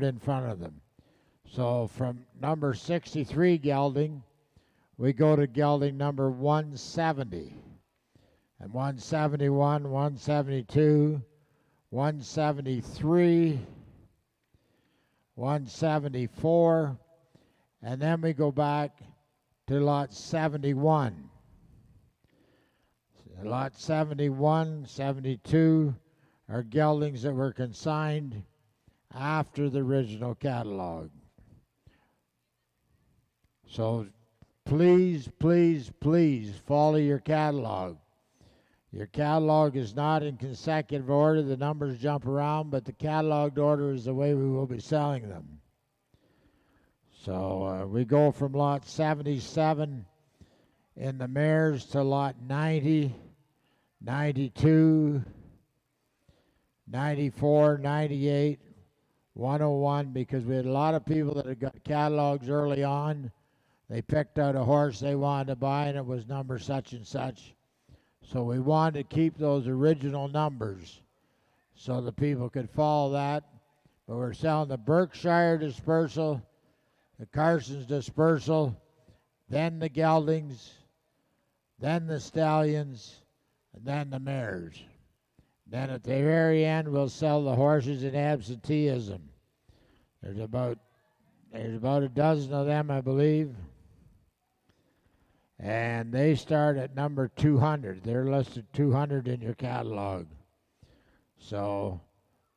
in front of them. So from number 63 gelding, we go to gelding number 170. And 171, 172, 173, 174, and then we go back to lot 71. Lot 71, 72 are geldings that were consigned after the original catalog. So please, please, please follow your catalog. Your catalog is not in consecutive order. The numbers jump around, but the cataloged order is the way we will be selling them. So we go from lot 77 in the mares to lot 90, 92, 94, 98, 101, because we had a lot of people that had got catalogs early on. They picked out a horse they wanted to buy, and it was number such and such. So we wanted to keep those original numbers so the people could follow that. But we're selling the Berkshire dispersal, the Carson's dispersal, then the geldings, then the stallions, and then the mares. Then at the very end, we'll sell the horses in absenteeism. There's about a dozen of them, I believe. And they start at number 200. They're listed 200 in your catalog. So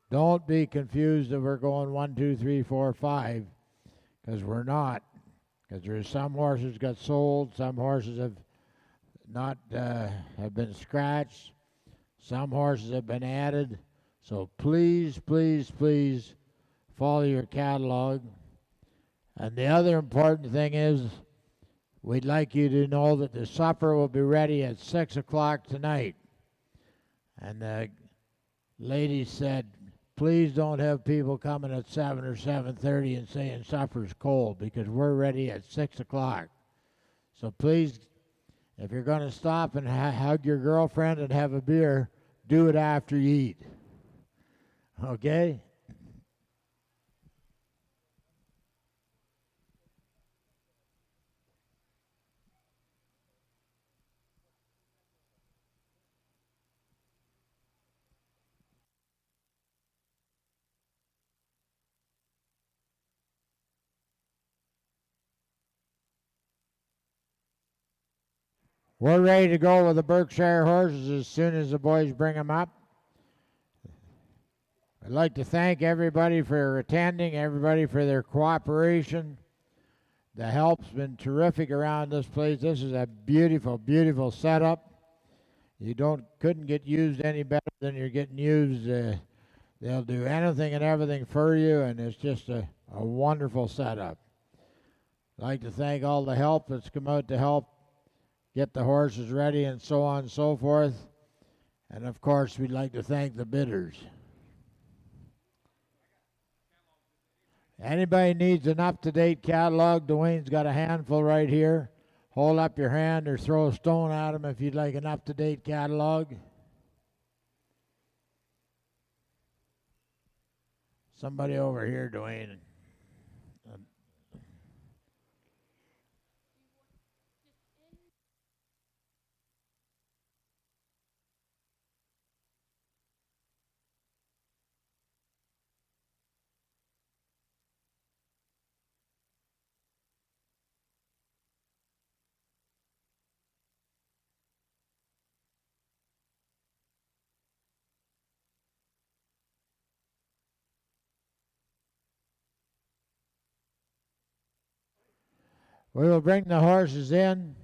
don't be confused that we're going 1, 2, 3, 4, 5, because we're not. Because there's some horses got sold, some horses have not have been scratched, some horses have been added. So please, please, please follow your catalog. And the other important thing is, we'd like you to know that the supper will be ready at 6 o'clock tonight. And the lady said, please don't have people coming at 7 or 7:30 and saying supper's cold, because we're ready at 6 o'clock. So please, if you're going to stop and hug your girlfriend and have a beer, do it after you eat. Okay? We're ready to go with the Berkshire horses as soon as the boys bring them up. I'd like to thank everybody for attending, everybody for their cooperation. The help's been terrific around this place. This is a beautiful, beautiful setup. You couldn't get used any better than you're getting used. They'll do anything and everything for you, and it's just a wonderful setup. I'd like to thank all the help that's come out to help get the horses ready and so on and so forth. And of course, we'd like to thank the bidders. Anybody needs an up-to-date catalog, Dwayne's got a handful right here. Hold up your hand or throw a stone at him if you'd like an up-to-date catalog. Somebody over here, Dwayne. We will bring the horses in,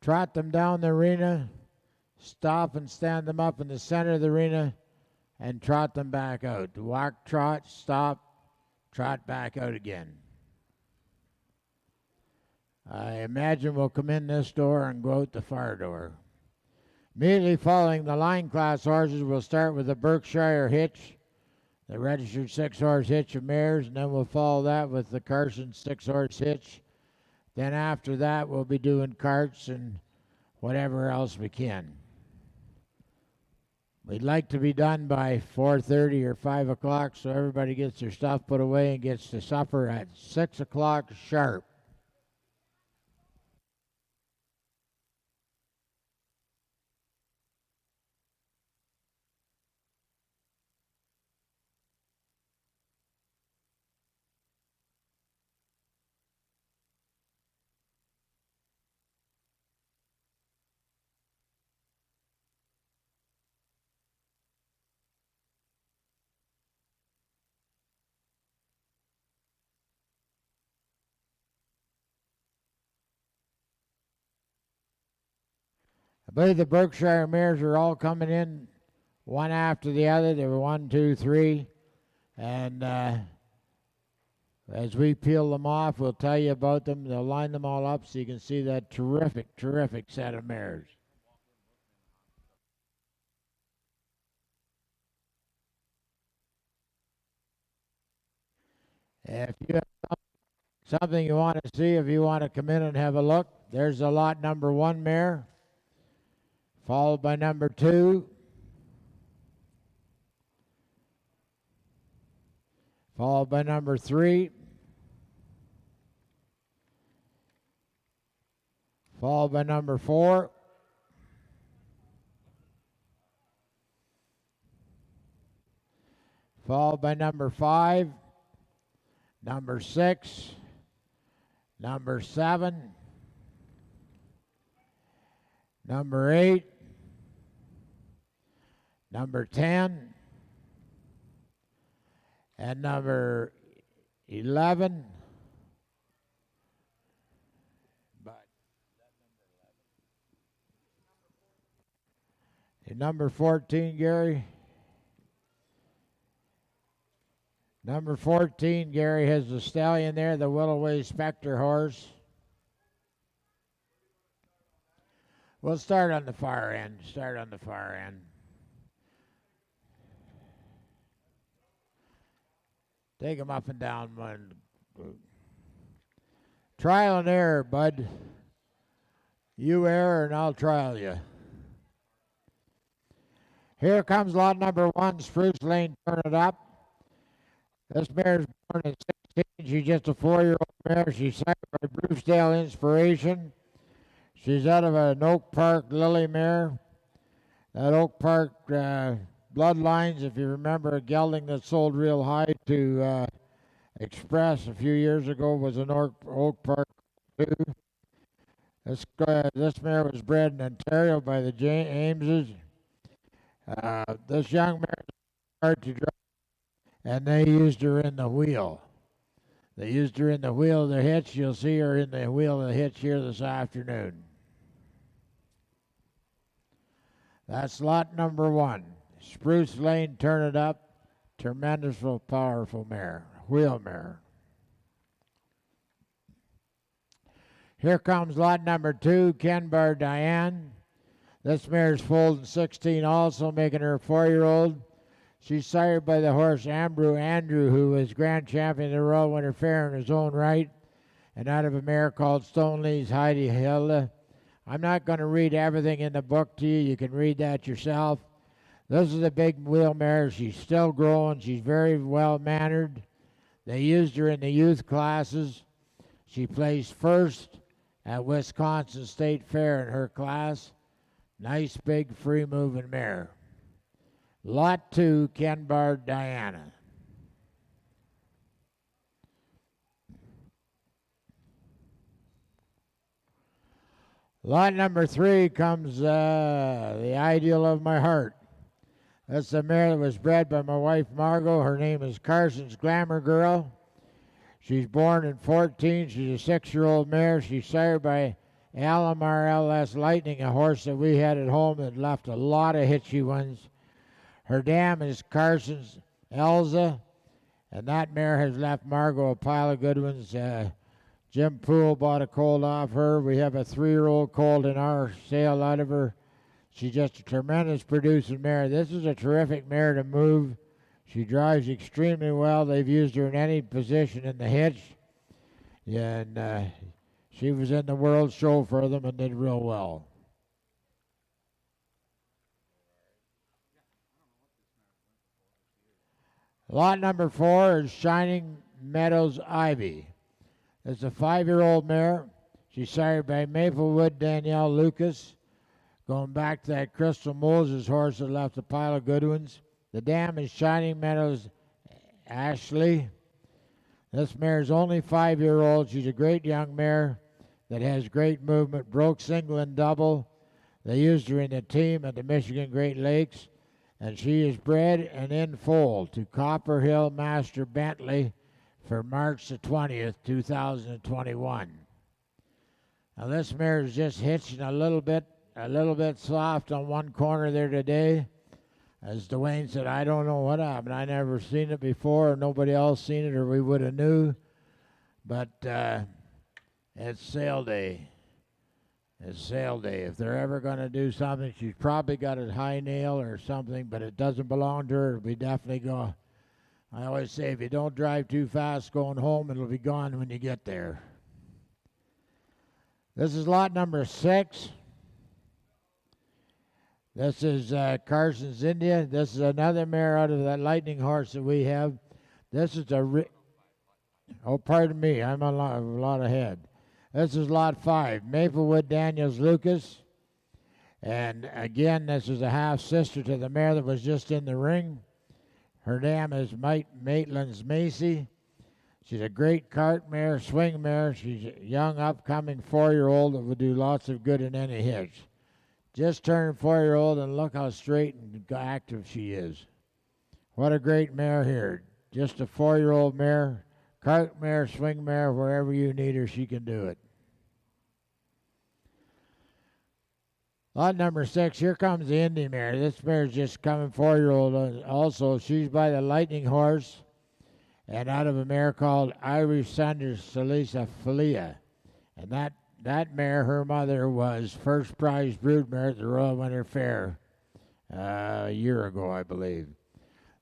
trot them down the arena, stop and stand them up in the center of the arena, and trot them back out. Walk, trot, stop, trot back out again. I imagine we'll come in this door and go out the far door. Immediately following the line class horses, we'll start with the Berkshire hitch, the registered 6-horse hitch of mares, and then we'll follow that with the Carson 6-horse hitch. Then after that, we'll be doing carts and whatever else we can. We'd like to be done by 4:30 or 5 o'clock so everybody gets their stuff put away and gets to supper at 6 o'clock sharp. I believe the Berkshire mares are all coming in one after the other. There were 1, 2, 3. And as we peel them off, we'll tell you about them. They'll line them all up so you can see that terrific, terrific set of mares. If you have something you want to see, if you want to come in and have a look, there's a lot number 1 mare, followed by number 2, followed by number 3, followed by number 4, followed by number 5, number 6, number 7, number 8, number 10, and number 11. Number 14, Gary. Number 14, Gary, has the stallion there, the Willoway Spectre horse. We'll start on the far end. Take them up and down one. Trial and error, bud. You err and I'll trial you. Here comes lot number 1, Spruce Lane, turn it up. This mare's born in 16. She's just a 4-year-old mare. She's sired by Brucedale Inspiration. She's out of an Oak Park Lily mare. That Oak Park bloodlines, if you remember, a gelding that sold real high to Express a few years ago was an Oak Park too. This mare was bred in Ontario by the Ameses. This young mare is hard to drive, and they used her in the wheel. They used her in the wheel of the hitch. You'll see her in the wheel of the hitch here this afternoon. That's lot number 1. Spruce Lane, turn it up. Tremendously powerful mare, wheel mare. Here comes lot number 2, Kenbar Diane. This mare's foaled in 16 also, making her a 4-year-old. She's sired by the horse Andrew, who was grand champion of the Royal Winter Fair in his own right, and out of a mare called Stoneley's Heidi Hilda. I'm not going to read everything in the book to you. You can read that yourself. This is a big wheel mare. She's still growing. She's very well mannered. They used her in the youth classes. She placed first at Wisconsin State Fair in her class. Nice big free moving mare. Lot 2, Kenbar Diana. Lot number 3 comes the ideal of my heart. That's a mare that was bred by my wife Margot. Her name is Carson's Glamour Girl. She's born in 14. She's a 6-year-old mare. She's sired by Alamar LS Lightning, a horse that we had at home that left a lot of hitchy ones. Her dam is Carson's Elza, and that mare has left Margot a pile of good ones. Jim Poole bought a colt off her. We have a 3-year-old colt in our sale out of her. She's just a tremendous producing mare. This is a terrific mare to move. She drives extremely well. They've used her in any position in the hitch. Yeah, and she was in the World Show for them and did real well. Lot number 4 is Shining Meadows Ivy. It's a 5-year-old mare. She's sired by Maplewood Danielle Lucas. Going back to that Crystal Moses horse that left a pile of good ones. The dam is Shining Meadows Ashley. This mare is only 5-year-old. She's a great young mare that has great movement. Broke single and double. They used her in the team at the Michigan Great Lakes. And she is bred and in foal to Copper Hill Master Bentley for March the 20th, 2021. Now this mare is just hitching a little bit soft on one corner there today. As Dwayne said, I don't know what happened. I never seen it before, or nobody else seen it, or we would have knew. But it's sale day. It's sale day. If they're ever going to do something, she's probably got a high nail or something, but it doesn't belong to her. It'll be definitely go. I always say, if you don't drive too fast going home, it'll be gone when you get there. This is lot number 6. This is Carson's India. This is another mare out of that Lightning horse that we have. This is oh, pardon me. I'm a lot ahead. This is lot 5, Maplewood Daniels Lucas. And again, this is a half-sister to the mare that was just in the ring. Her dam is Maitland's Macy. She's a great cart mare, swing mare. She's a young, upcoming 4-year-old that will do lots of good in any hitch. Just turned 4-year-old, and look how straight and active she is. What a great mare here. Just a 4-year-old mare. Cart mare, swing mare, wherever you need her, she can do it. Lot number 6, here comes the Indy mare. This mare is just coming 4-year-old also. She's by the Lightning horse and out of a mare called Irish Sanders Salisa Filia. And that mare, her mother, was first prize brood mare at the Royal Winter Fair a year ago, I believe.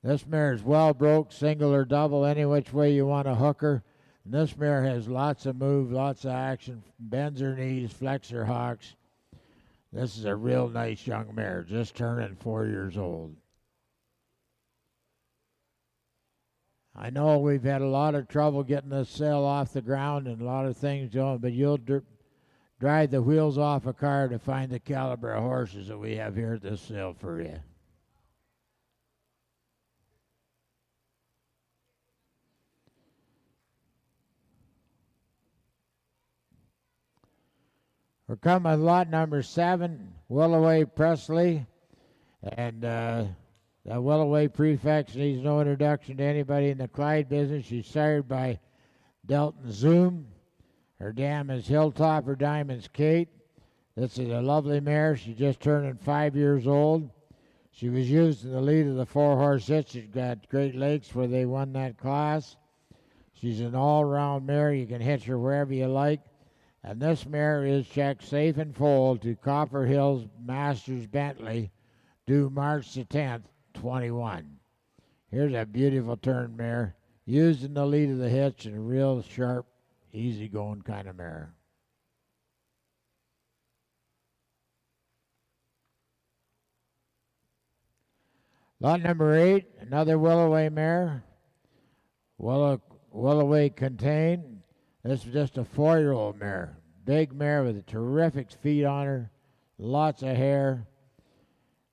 This mare is well broke, single or double, any which way you want to hook her. And this mare has lots of move, lots of action, bends her knees, flex her hocks. This is a real nice young mare, just turning 4 years old. I know we've had a lot of trouble getting this sale off the ground and a lot of things going, but you'll drive the wheels off a car to find the caliber of horses that we have here at this sale for you. We're coming with lot number 7, Willoway Presley. And that Willoway prefix needs no introduction to anybody in the Clyde business. She's sired by Delton Zoom. Her dam is Hilltopper Diamonds Kate. This is a lovely mare. She's just turning 5 years old. She was used in the lead of the 4-horse hitch at Great Lakes where they won that class. She's an all-round mare. You can hitch her wherever you like. And this mare is checked safe and full to Copper Hills Masters Bentley, due March the 10th, 21. Here's a beautiful turn mare, used in the lead of the hitch and a real sharp, easy-going kind of mare. Lot number 8, another Willoway mare. Willoway Contain. This is just a 4-year-old mare. Big mare with a terrific feet on her, lots of hair.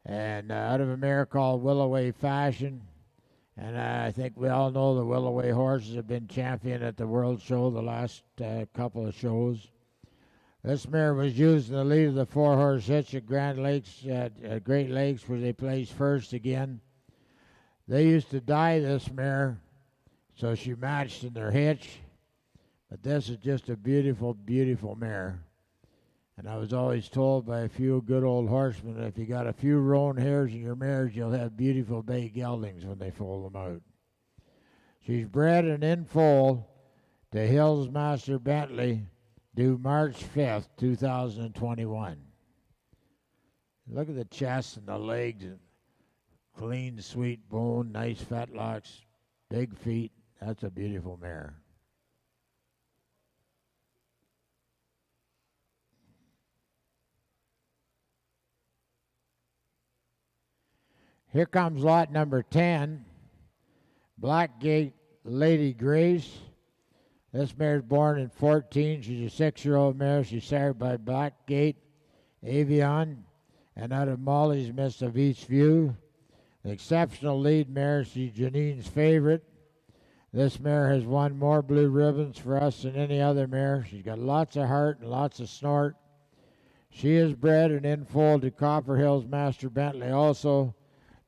And out of a mare called Willoway Fashion. And I think we all know the Willoway horses have been champion at the World Show the last couple of shows. This mare was used in the lead of the 4-horse hitch at Great Lakes where they placed first again. They used to dye this mare so she matched in their hitch. But this is just a beautiful, beautiful mare. And I was always told by a few good old horsemen that if you got a few roan hairs in your mares, you'll have beautiful bay geldings when they foal them out. She's bred and in foal to Hills Master Bentley, due March 5th, 2021. Look at the chest and the legs, and clean, sweet bone, nice fetlocks, big feet. That's a beautiful mare. Here comes lot number 10, Blackgate Lady Grace. This mare's born in 14. She's a 6-year-old mare. She's sired by Blackgate Avion and out of Molly's Mist of Eastview. The exceptional lead mare, she's Janine's favorite. This mare has won more blue ribbons for us than any other mare. She's got lots of heart and lots of snort. She is bred and in foal to Copper Hills Master Bentley, also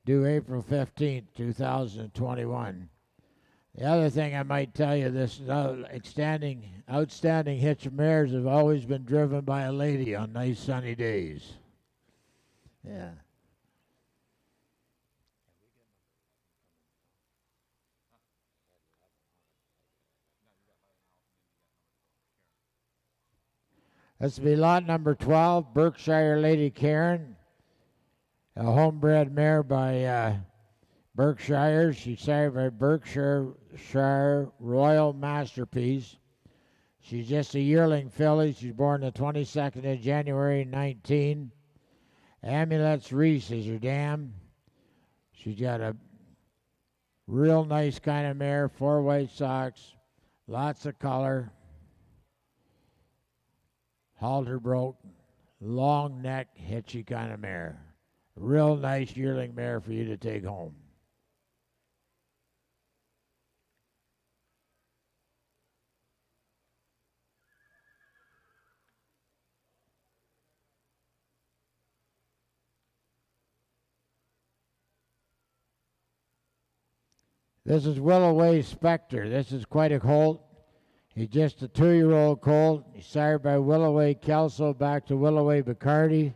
due April 15th, 2021. The other thing I might tell you, this outstanding hitch of mares have always been driven by a lady on nice sunny days. Yeah. This will be lot number 12, Berkshire Lady Karen, a homebred mare by Berkshire. She's sired by Berkshire Royal Masterpiece. She's just a yearling filly. She's born the 22nd of January 19. Amulets Reese is her dam. She's got a real nice kind of mare, 4 white socks, lots of color. Halter broke, long neck, hitchy kind of mare. Real nice yearling mare for you to take home. This is Willoway Spectre. This is quite a colt. He's just a 2-year-old colt. He's sired by Willoway Kelso back to Willoway Bacardi.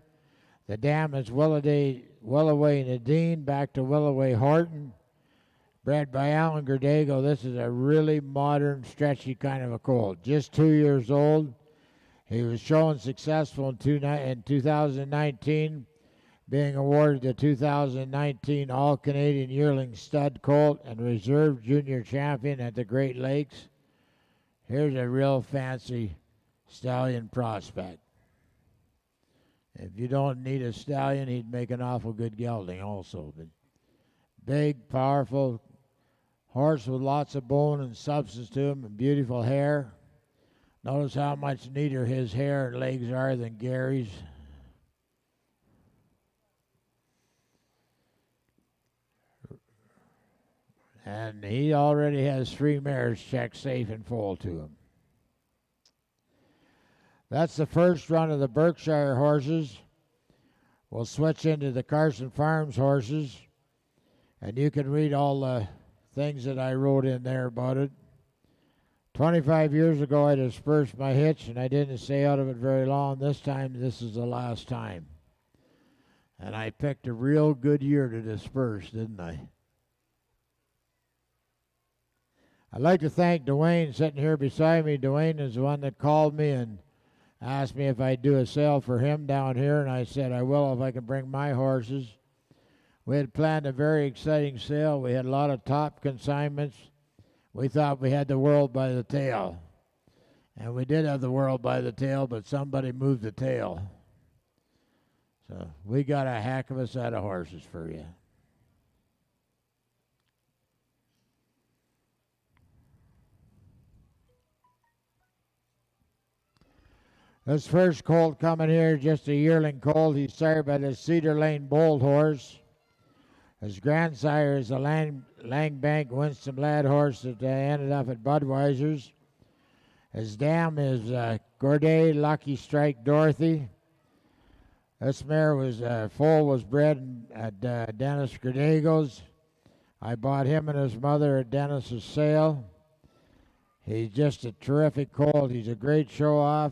The dam is Willoway Nadine back to Willoway Horton. Bred by Alan Gerdego. This is a really modern, stretchy kind of a colt. Just 2 years old. He was shown successful in 2019, being awarded the 2019 All-Canadian Yearling Stud Colt and Reserve Junior Champion at the Great Lakes. Here's a real fancy stallion prospect. If you don't need a stallion, he'd make an awful good gelding also. But big, powerful horse with lots of bone and substance to him and beautiful hair. Notice how much neater his hair and legs are than Gary's. And he already has 3 mares checked safe and full to him. That's the first run of the Berkshire horses. We'll switch into the Carson Farms horses, and you can read all the things that I wrote in there about it. 25 years ago, I dispersed my hitch, and I didn't stay out of it very long. This time, this is the last time. And I picked a real good year to disperse, didn't I? I'd like to thank Dwayne sitting here beside me. Dwayne is the one that called me and asked me if I'd do a sale for him down here, and I said I will if I can bring my horses. We had planned a very exciting sale. We had a lot of top consignments. We thought we had the world by the tail. And we did have the world by the tail, but somebody moved the tail. So we got a heck of a set of horses for you. This first colt coming here, just a yearling colt. He's sired by the Cedar Lane Bold horse. His grandsire is a Langbank Winston Lad horse that ended up at Budweiser's. His dam is Gorday Lucky Strike Dorothy. This mare was foal was bred at Dennis Gerdego's. I bought him and his mother at Dennis's sale. He's just a terrific colt. He's a great show-off.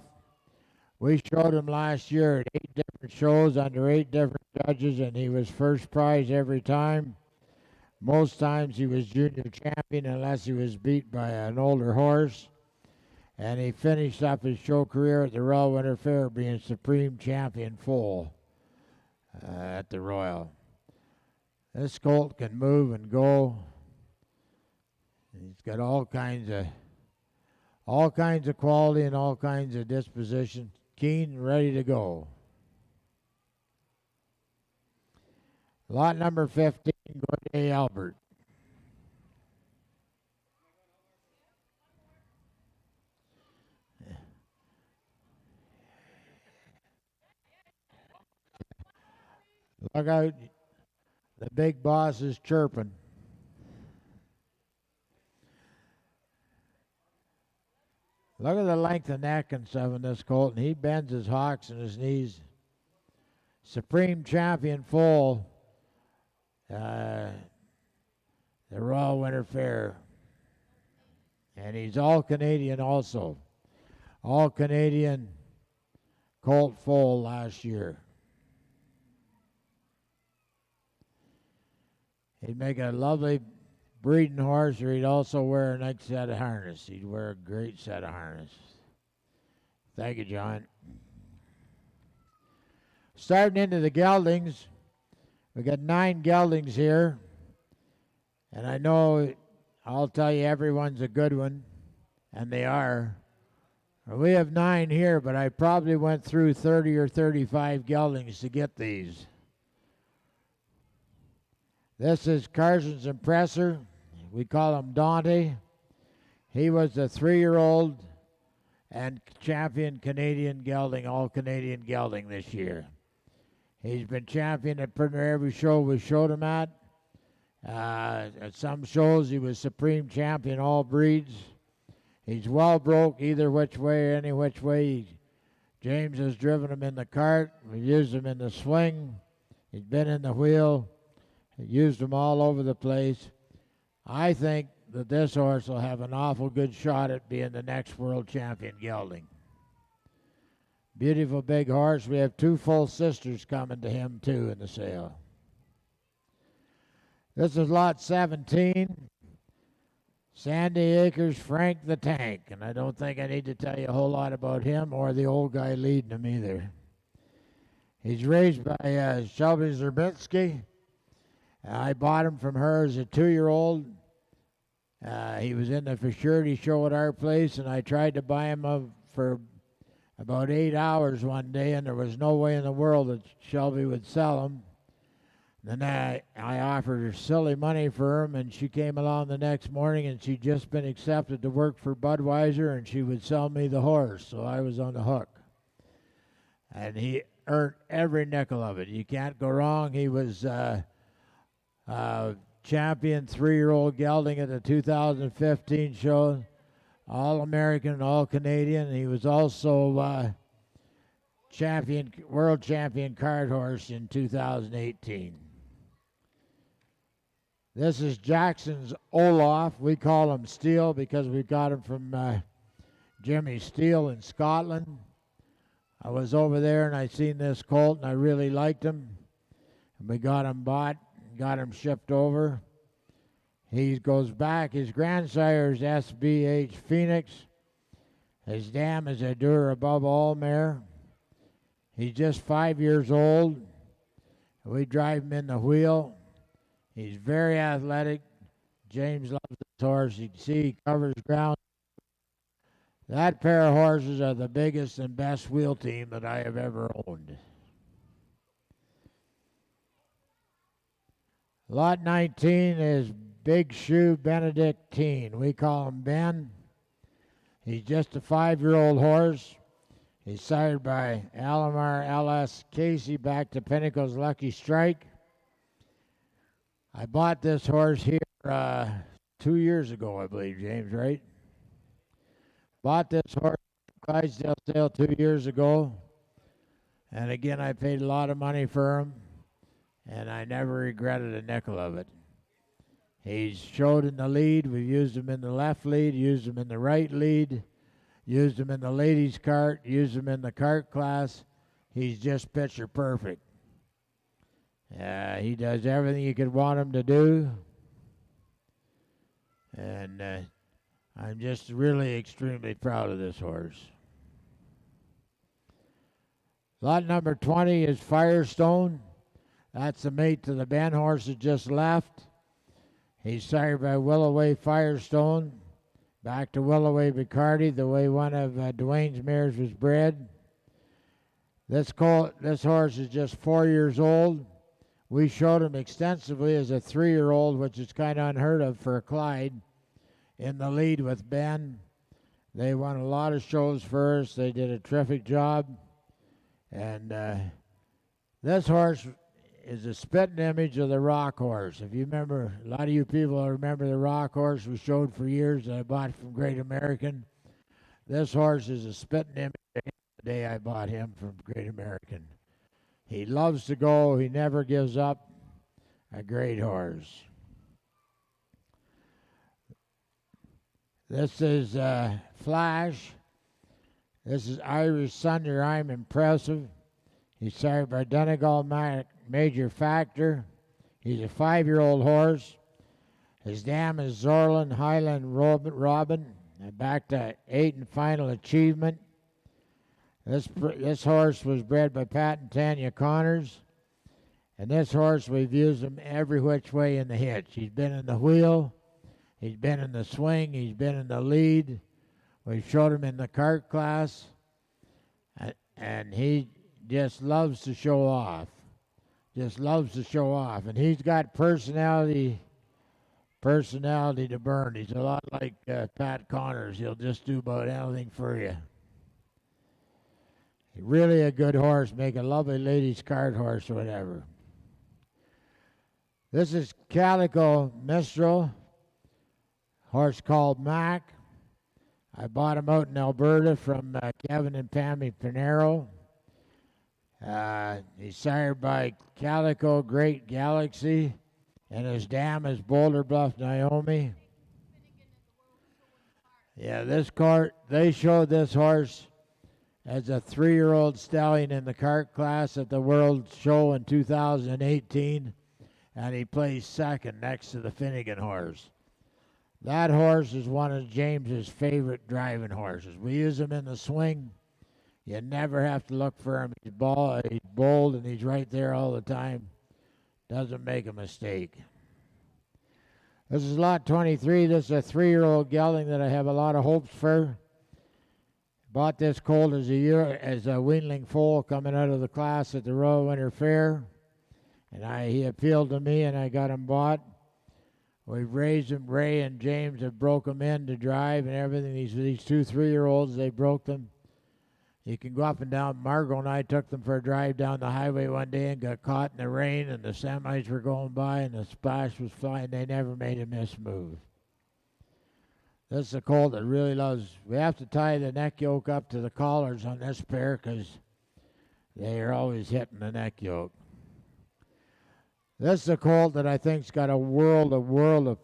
We showed him last year at 8 different shows under 8 different judges, and he was first prize every time. Most times he was junior champion unless he was beat by an older horse. And he finished up his show career at the Royal Winter Fair being supreme champion foal at the Royal. This colt can move and go. He's got all kinds of quality and all kinds of disposition. Keen and ready to go. Lot number 15, Gorday Albert. Look out, the big boss is chirping. Look at the length of neck and stuff in this colt, and he bends his hocks and his knees. Supreme Champion Foal, the Royal Winter Fair. And he's all Canadian also. All Canadian colt foal last year. He'd make a lovely breeding horse, or he'd also wear a nice set of harness. He'd wear a great set of harness. Thank you, John. Starting into the geldings, we got 9 geldings here. And I know I'll tell you everyone's a good one, and they are. We have 9 here, but I probably went through 30 or 35 geldings to get these. This is Carson's Impressor. We call him Dante. He was a 3-year-old and champion Canadian gelding, all Canadian gelding this year. He's been champion at pretty much every show we showed him at. At some shows he was supreme champion all breeds. He's well broke either which way, any which way. James has driven him in the cart. We used him in the swing. He's been in the wheel. Used him all over the place. I think that this horse will have an awful good shot at being the next world champion gelding. Beautiful big horse. We have 2 full sisters coming to him too in the sale. This is lot 17. Sandy Acres Frank the Tank. And I don't think I need to tell you a whole lot about him or the old guy leading him either. He's raised by Shelby Zerbinski. I bought him from her as a 2-year-old. He was in the Futurity show at our place, and I tried to buy him for about 8 hours one day, and there was no way in the world that Shelby would sell him. Then I offered her silly money for him, and she came along the next morning, and she'd just been accepted to work for Budweiser, and she would sell me the horse, so I was on the hook. And he earned every nickel of it. You can't go wrong. He was champion 3-year-old gelding at the 2015 show, All-American and All-Canadian. He was also world champion cart horse in 2018. This is Jackson's Olaf. We call him Steele because we got him from Jimmy Steele in Scotland. I was over there and I seen this colt and I really liked him. And we got him bought. Got him shipped over. He goes back. His grandsire is SBH Phoenix. His dam is a Dur above all mare. He's just 5 years old. We drive him in the wheel. He's very athletic. James loves this horse. You can see he covers ground. That pair of horses are the biggest and best wheel team that I have ever owned. Lot 19 is Big Shoe Benedictine. We call him Ben. He's just a 5-year-old horse. He's sired by Alamar L.S. Casey back to Pinnacle's Lucky Strike. I bought this horse here 2 years ago, I believe, James, right? Bought this horse at Clydesdale sale 2 years ago. And again, I paid a lot of money for him. And I never regretted a nickel of it. He's showed in the lead. We've used him in the left lead, used him in the right lead, used him in the ladies' cart, used him in the cart class. He's just picture perfect. He does everything you could want him to do. And I'm just really extremely proud of this horse. Lot number 20 is Firestone. That's the mate to the Ben horse that just left. He's sired by Willoway Firestone. Back to Willoway Bacardi, the way one of Dwayne's mares was bred. This horse is just 4 years old. We showed him extensively as a 3-year-old, which is kind of unheard of for a Clyde, in the lead with Ben. They won a lot of shows for us. They did a terrific job. And this horse is a spitting image of the Rock Horse. If you remember, a lot of you people remember the Rock Horse we showed for years that I bought from Great American. This horse is a spitting image of him the day I bought him from Great American. He loves to go. He never gives up. A great horse. This is Flash. This is Irish Thunder. I'm Impressive. He's sired by Donegal Major Factor. He's a 5-year-old horse. His dam is Zorland Highland Robin. Back to 8 and final achievement. This horse was bred by Pat and Tanya Connors. And this horse, we've used him every which way in the hitch. He's been in the wheel. He's been in the swing. He's been in the lead. We've showed him in the cart class. And he just loves to show off. Just loves to show off. And he's got personality to burn. He's a lot like Pat Connors. He'll just do about anything for you. Really a good horse. Make a lovely lady's cart horse or whatever. This is Calico Mistral, horse called Mac. I bought him out in Alberta from Kevin and Pammy Pinero. He's sired by Calico Great Galaxy, and his dam is Boulder Bluff Naomi. Yeah, they showed this horse as a 3-year-old stallion in the cart class at the World Show in 2018, and he plays second next to the Finnegan horse. That horse is one of James's favorite driving horses. We use him in the swing. You never have to look for him. He's bold, and he's right there all the time. Doesn't make a mistake. This is lot 23. This is a 3-year-old gelding that I have a lot of hopes for. Bought this colt as a weanling foal coming out of the class at the Royal Winter Fair. And he appealed to me, and I got him bought. We've raised him. Ray and James have broke him in to drive and everything. These 2 3-year-olds, they broke them. You can go up and down. Margot and I took them for a drive down the highway one day and got caught in the rain, and the semis were going by, and the splash was flying. They never made a miss move. This is a colt that really loves. We have to tie the neck yoke up to the collars on this pair because they are always hitting the neck yoke. This is a colt that I think's got a world of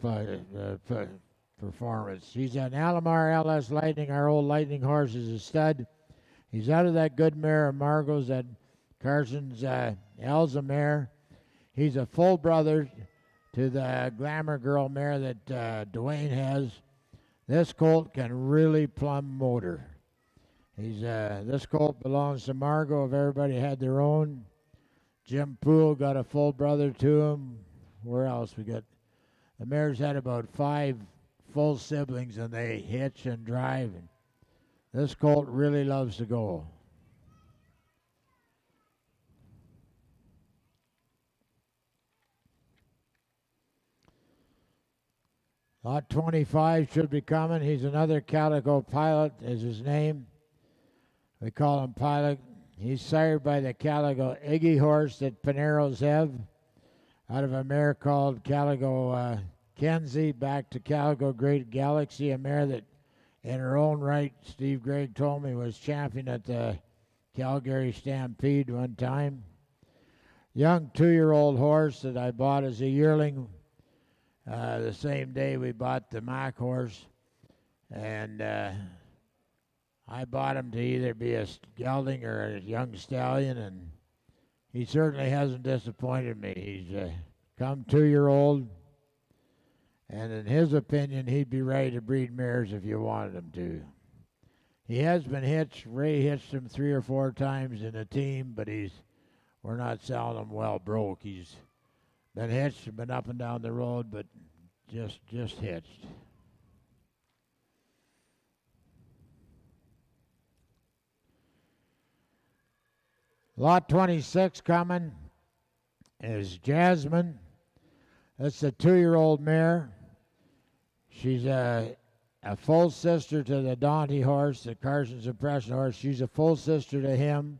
performance. He's an Alamar LS Lightning. Our old Lightning horse is a stud. He's out of that good mare of Margot's, that Carson's Elza mare. He's a full brother to the Glamour Girl mare that Dwayne has. This colt can really plumb motor. This colt belongs to Margot. If everybody had their own. Jim Poole got a full brother to him. Where else we got? The mare's had about 5 full siblings, and they hitch and drive. And this colt really loves to go. Lot 25 should be coming. He's another Calico Pilot is his name. We call him Pilot. He's sired by the Calico Iggy horse that Pineros have out of a mare called Calico Kenzie, back to Calico Great Galaxy, a mare that in her own right, Steve Gregg told me, was champion at the Calgary Stampede one time. Young 2-year-old horse that I bought as a yearling the same day we bought the Mac horse. And I bought him to either be a gelding or a young stallion, and he certainly hasn't disappointed me. He's come 2-year-old, and in his opinion, he'd be ready to breed mares if you wanted him to. He has been hitched. Ray hitched him 3 or 4 times in a team, but we're not selling him well broke. He's been hitched and been up and down the road, but just hitched. Lot 26 coming is Jasmine. That's a 2-year-old mare. She's a full sister to the Dante horse, the Carson's Impression horse. She's a full sister to him.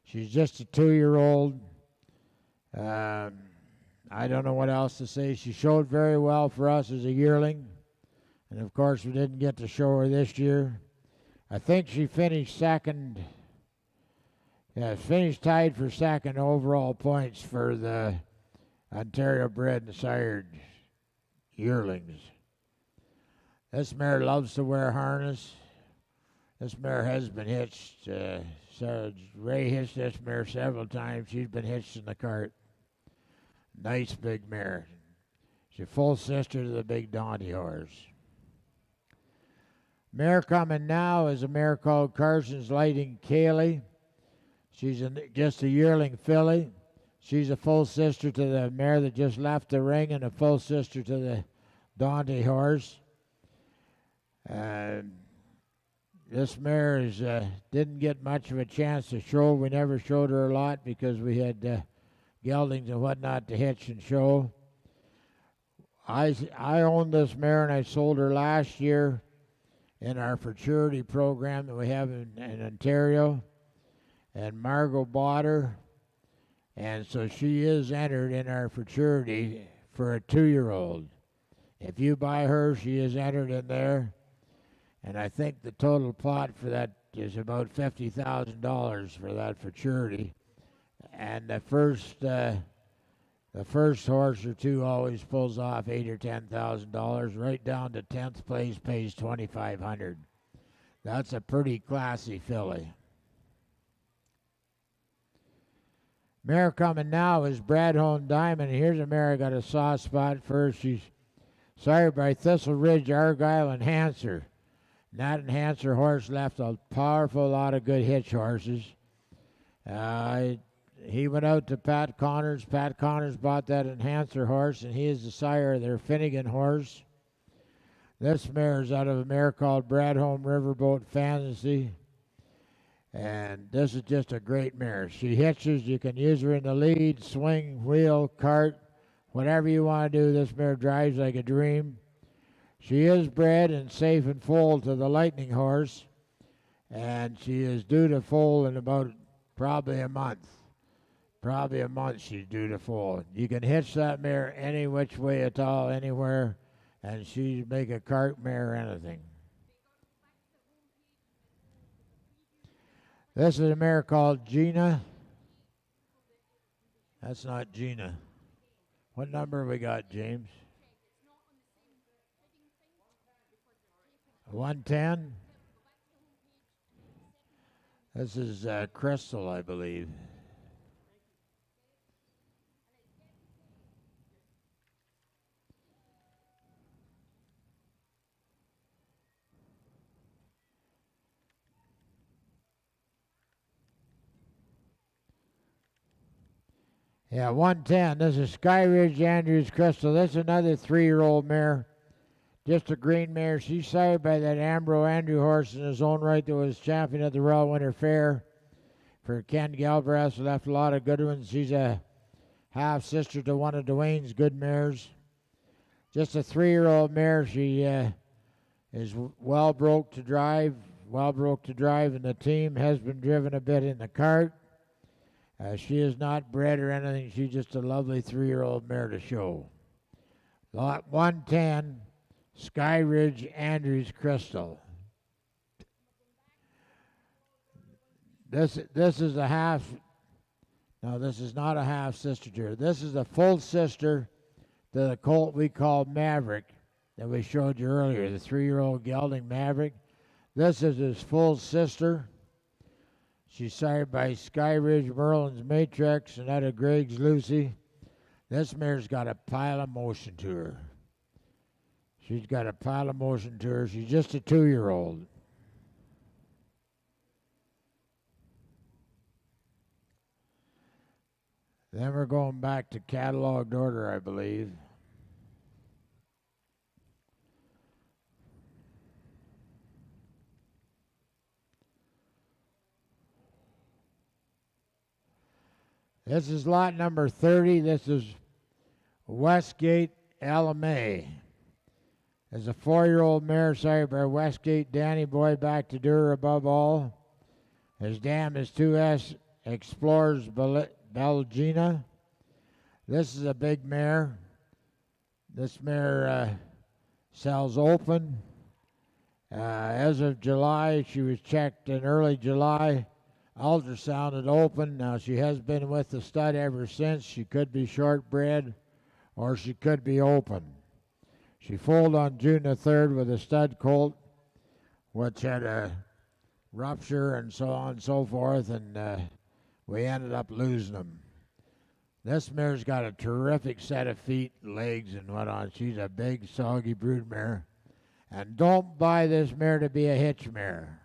She's just a 2-year-old. I don't know what else to say. She showed very well for us as a yearling. And of course, we didn't get to show her this year. I think she finished second. Yeah, finished tied for second overall points for the Ontario bred and sired yearlings. This mare loves to wear harness. This mare has been hitched. Ray hitched this mare several times. She's been hitched in the cart. Nice big mare. She's a full sister to the big Dante horse. Mare coming now is a mare called Carson's Lighting Kaylee. She's just a yearling filly. She's a full sister to the mare that just left the ring and a full sister to the Dante horse. This mare didn't get much of a chance to show. We never showed her a lot because we had geldings and whatnot to hitch and show. I owned this mare and I sold her last year in our futurity program that we have in Ontario. And Margot bought her. And so she is entered in our futurity for a 2-year-old. If you buy her, she is entered in there. And I think the total pot for that is about $50,000 for that futurity. And the first horse or two always pulls off $8,000 or $10,000. Right down to 10th place pays $2,500. That's a pretty classy filly. Mare coming now is Bradhone Diamond. Here's a mare I got a soft spot for. She's sired by Thistle Ridge, Argyle, and Enhancer. That Enhancer horse left a powerful lot of good hitch horses. He went out to Pat Connors. Pat Connors bought that Enhancer horse, and he is the sire of their Finnegan horse. This mare is out of a mare called Bradhome Riverboat Fantasy. And this is just a great mare. She hitches. You can use her in the lead, swing, wheel, cart, whatever you want to do. This mare drives like a dream. She is bred and safe and foal to the Lightning horse. And she is due to foal in about probably a month. Probably a month she's due to foal. You can hitch that mare any which way at all, anywhere, and she'd make a cart mare or anything. This is a mare called Gina. That's not Gina. What number we got, James? 110? This is Crystal, I believe. Yeah, 110. This is Sky Ridge Andrews Crystal. This is another 3-year-old mare. Just a green mare. She's sired by that Ambro Andrew horse in his own right that was champion at the Royal Winter Fair for Ken Galbraith. Left a lot of good ones. She's a half-sister to one of Dwayne's good mares. Just a 3-year-old mare. She is well broke to drive, and the team has been driven a bit in the cart. She is not bred or anything. She's just a lovely 3-year-old mare to show. Lot 110, Sky Ridge Andrews Crystal. This is a half. No, this is not a half sister to her. This is a full sister to the colt we call Maverick that we showed you earlier, the 3-year-old gelding Maverick. This is his full sister. She's sired by Sky Ridge Merlin's Matrix and out of Greg's Lucy. This mare's got a pile of motion to her. She's got a pile of motion to her. She's just a 2-year-old. Then we're going back to cataloged order, I believe. This is lot number 30. This is Westgate LMA. There's a 4-year-old mare sired by Westgate Danny Boy back to Dur above all. His dam is 2S Explorers Belgina. This is a big mare. This mare sells open. As of July, she was checked in early July. Ultrasounded open. Now she has been with the stud ever since. She could be shortbred or she could be open. She foaled on June the 3rd with a stud colt, which had a rupture and so on and so forth, and we ended up losing them. This mare's got a terrific set of feet, legs, and whatnot. She's a big, soggy brood mare. And don't buy this mare to be a hitch mare.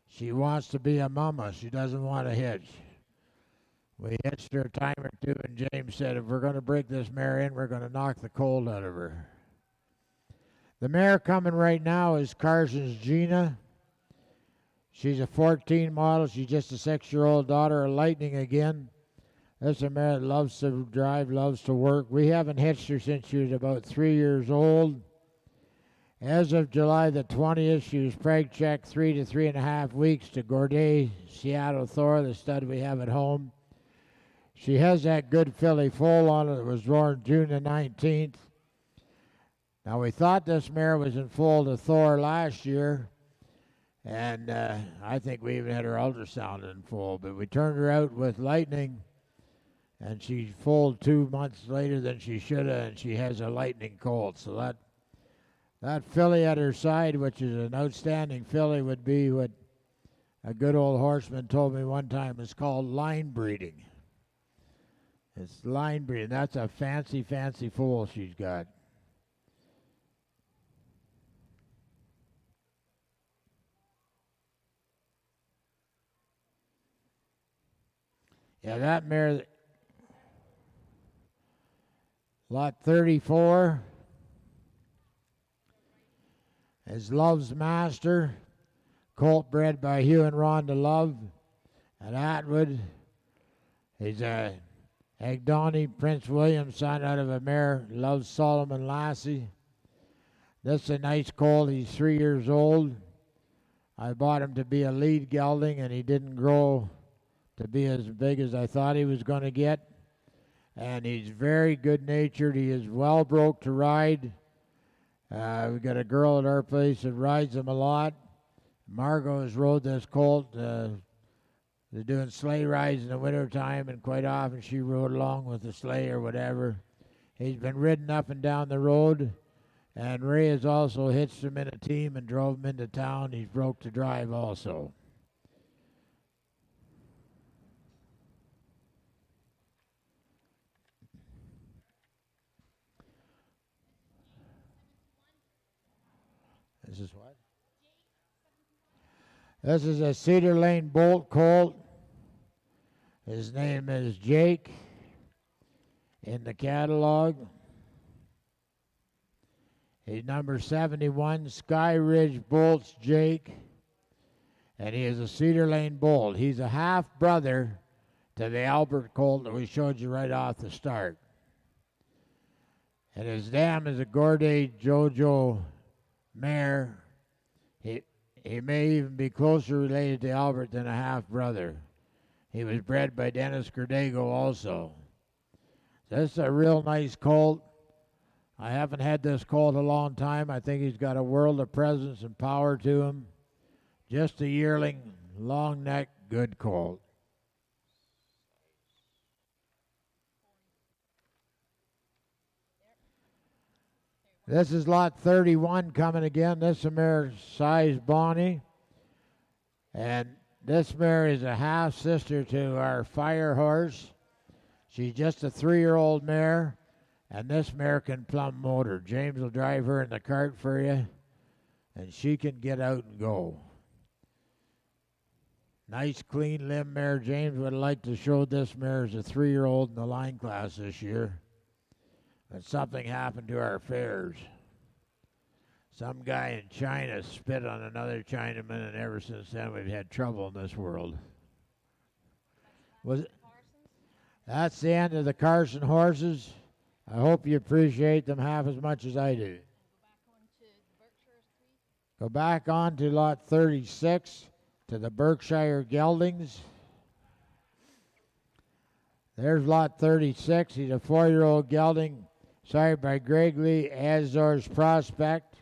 She wants to be a mama. She doesn't want a hitch. We hitched her a time or two, and James said, if we're going to break this mare in, we're going to knock the cold out of her. The mare coming right now is Carson's Gina. She's a 14 model. She's just a 6-year-old daughter of Lightning again. This is a mare that loves to drive, loves to work. We haven't hitched her since she was about 3 years old. As of July the 20th, she was preg checked 3 to 3.5 weeks to Gourdet Seattle Thor, the stud we have at home. She has that good filly foal on it that was born June the 19th. Now, we thought this mare was in foal to Thor last year, and I think we even had her ultrasound in full, but we turned her out with Lightning, and she foaled 2 months later than she should have, and she has a Lightning colt. So that filly at her side, which is an outstanding filly, would be what a good old horseman told me one time is called line breeding. It's line breeding. That's a fancy, fancy foal she's got. Yeah, that mare, lot 34, is Love's Master, colt bred by Hugh and Rhonda Love at Atwood. He's a Agdoni Prince William son out of a mare, Loves Solomon Lassie. This is a nice colt. He's 3 years old. I bought him to be a lead gelding, and he didn't grow to be as big as I thought he was going to get. And he's very good-natured. He is well broke to ride. We've got a girl at our place that rides him a lot. Margot has rode this colt. They're doing sleigh rides in the wintertime, and quite often she rode along with the sleigh or whatever. He's been ridden up and down the road, and Ray has also hitched him in a team and drove him into town. He's broke to drive also. This is what? This is a Cedar Lane Bolt colt. His name is Jake in the catalog. He's number 71, Sky Ridge Bolts Jake. And he is a Cedar Lane Bolt. He's a half brother to the Albert colt that we showed you right off the start. And his dam is a Gourdet Jojo mare. He may even be closer related to Albert than a half-brother. He was bred by Dennis Cordego also. This is a real nice colt. I haven't had this colt a long time. I think he's got a world of presence and power to him. Just a yearling, long neck, good colt. This is lot 31 coming again. This is a mare size Bonnie. And this mare is a half sister to our Fire Horse. She's just a 3-year-old mare. And this mare can plumb motor. James will drive her in the cart for you. And she can get out and go. Nice clean limb mare. James would like to show this mare as a 3-year-old in the line class this year. But something happened to our fares. Some guy in China spit on another Chinaman, and ever since then we've had trouble in this world. Was it? That's the end of the Carson horses. I hope you appreciate them half as much as I do. Go back on to lot 36 to the Berkshire Geldings. There's lot 36. He's a 4-year-old gelding, sired by Gregley Azores Prospect.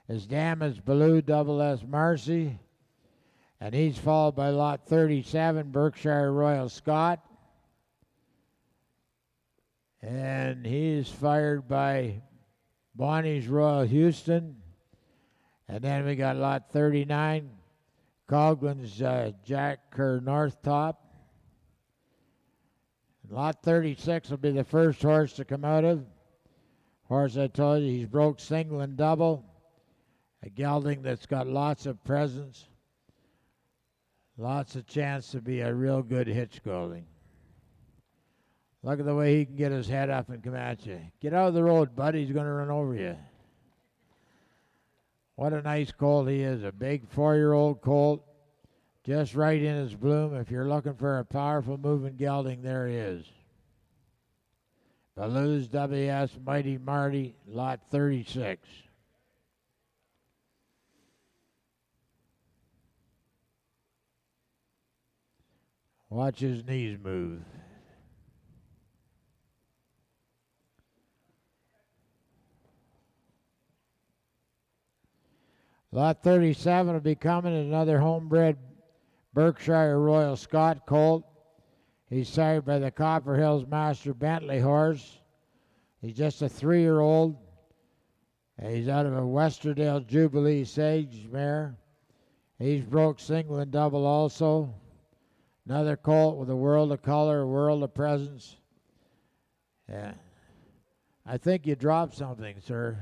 His dam is Baloo Double S Marcy. And he's followed by lot 37, Berkshire Royal Scott. And he's fired by Bonnie's Royal Houston. And then we got lot 39, Coglin's Jack Kerr North Top. Lot 36 will be the first horse to come out of. Horse I told you, he's broke single and double. A gelding that's got lots of presence. Lots of chance to be a real good hitch gelding. Look at the way he can get his head up and come at you. Get out of the road, bud. He's going to run over you. What a nice colt he is. A big 4-year-old colt. Just right in his bloom. If you're looking for a powerful moving gelding, there he is. Baloo's WS Mighty Marty, lot 36. Watch his knees move. Lot 37 will be coming, another homebred Berkshire Royal Scott colt. He's sired by the Copper Hills Master Bentley horse. He's just a 3-year-old. He's out of a Westerdale Jubilee Sage mare. He's broke single and double also. Another colt with a world of color, a world of presence. Yeah. I think you dropped something, sir.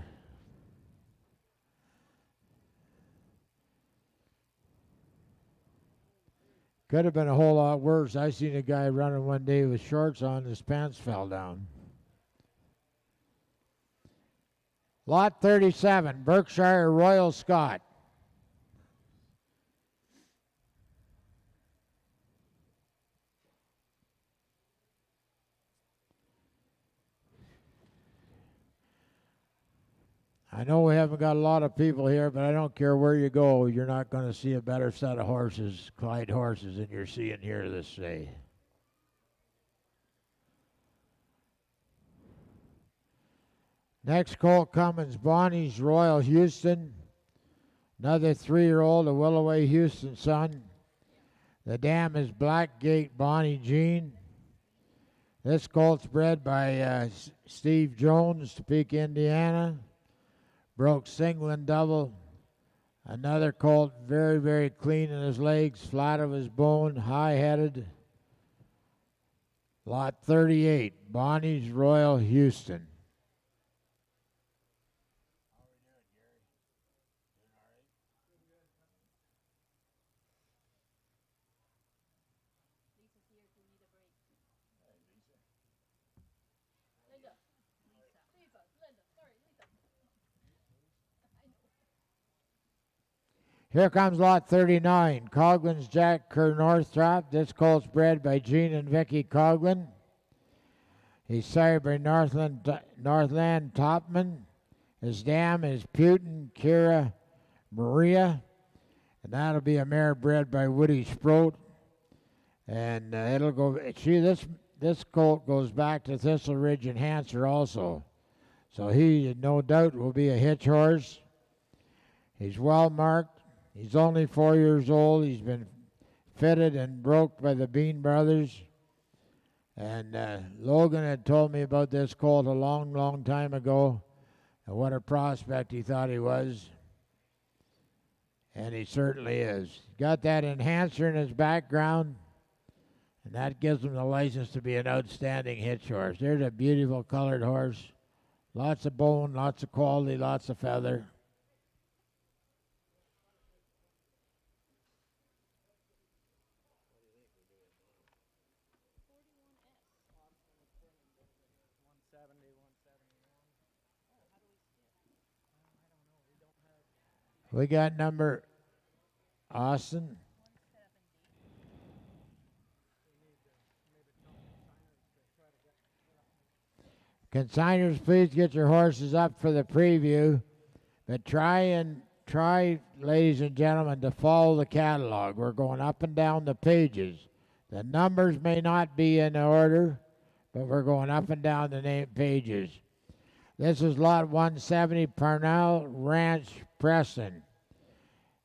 Could have been a whole lot worse. I seen a guy running one day with shorts on, his pants fell down. Lot 37, Berkshire Royal Scott. I know we haven't got a lot of people here, but I don't care where you go, you're not going to see a better set of horses, Clyde horses, than you're seeing here this day. Next colt Cummins, Bonnie's Royal Houston. Another 3-year-old, a Willoway Houston son. The dam is Blackgate Bonnie Jean. This colt's bred by Steve Jones, Topeka, Indiana. Broke single and double. Another colt, very, very clean in his legs, flat of his bone, high-headed. Lot 38, Bonnie's Royal Houston. Here comes lot 39, Coglin's Jack Kerr Northrop. This colt's bred by Gene and Vicky Coglin. He's sired by Northland Topman. His dam is Putin Kira Maria. And that'll be a mare bred by Woody Sproat. And it'll go, this colt goes back to Thistle Ridge Enhancer also. So he, no doubt, will be a hitch horse. He's well marked. He's only 4 years old. He's been fitted and broke by the Bean brothers. And Logan had told me about this colt a long, long time ago. And what a prospect he thought he was. And he certainly is. Got that enhancer in his background. And that gives him the license to be an outstanding hitch horse. There's a beautiful colored horse. Lots of bone, lots of quality, lots of feather. We got number Austin. Consigners, please get your horses up for the preview. But try, ladies and gentlemen, to follow the catalog. We're going up and down the pages. The numbers may not be in order, but we're going up and down the name pages. This is lot 170, Parnell Ranch, Preston.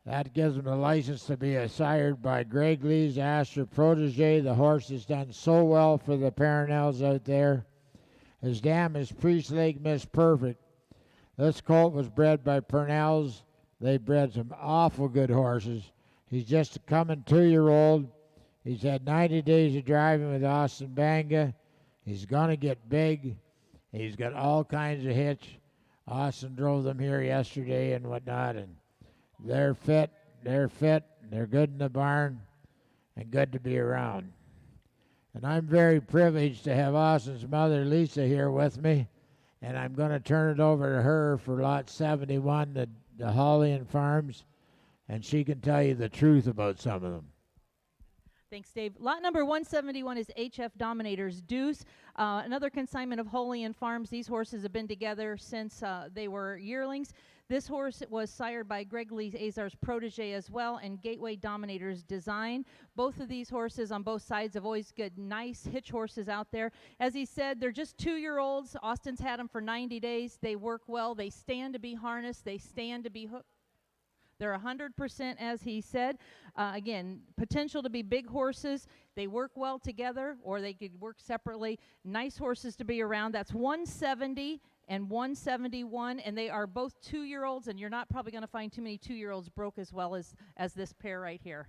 That gives him a license to be sired by Greg Lee's Asher protege. The horse has done so well for the Parnells out there. His dam is Priest Lake Miss Perfect. This colt was bred by Purnell's. They bred some awful good horses. He's just a coming 2-year-old. He's had 90 days of driving with Austin Banga. He's going to get big. He's got all kinds of hits. Austin drove them here yesterday and whatnot, and they're fit, they're good in the barn, and good to be around. And I'm very privileged to have Austin's mother, Lisa, here with me, and I'm going to turn it over to her for lot 71, the Hollian Farms, and she can tell you the truth about some of them. Thanks, Dave. Lot number 171 is HF Dominator's Deuce. Another consignment of Holian Farms. These horses have been together since they were yearlings. This horse was sired by Greg Lee Azar's protege as well, and Gateway Dominator's Design. Both of these horses on both sides have always got nice hitch horses out there. As he said, they're just 2-year-olds. Austin's had them for 90 days. They work well. They stand to be harnessed. They stand to be hooked. They're 100%, as he said. Again, potential to be big horses. They work well together, or they could work separately. Nice horses to be around. That's 170 and 171, and they are both 2-year-olds, and you're not probably going to find too many 2-year-olds broke as well as this pair right here.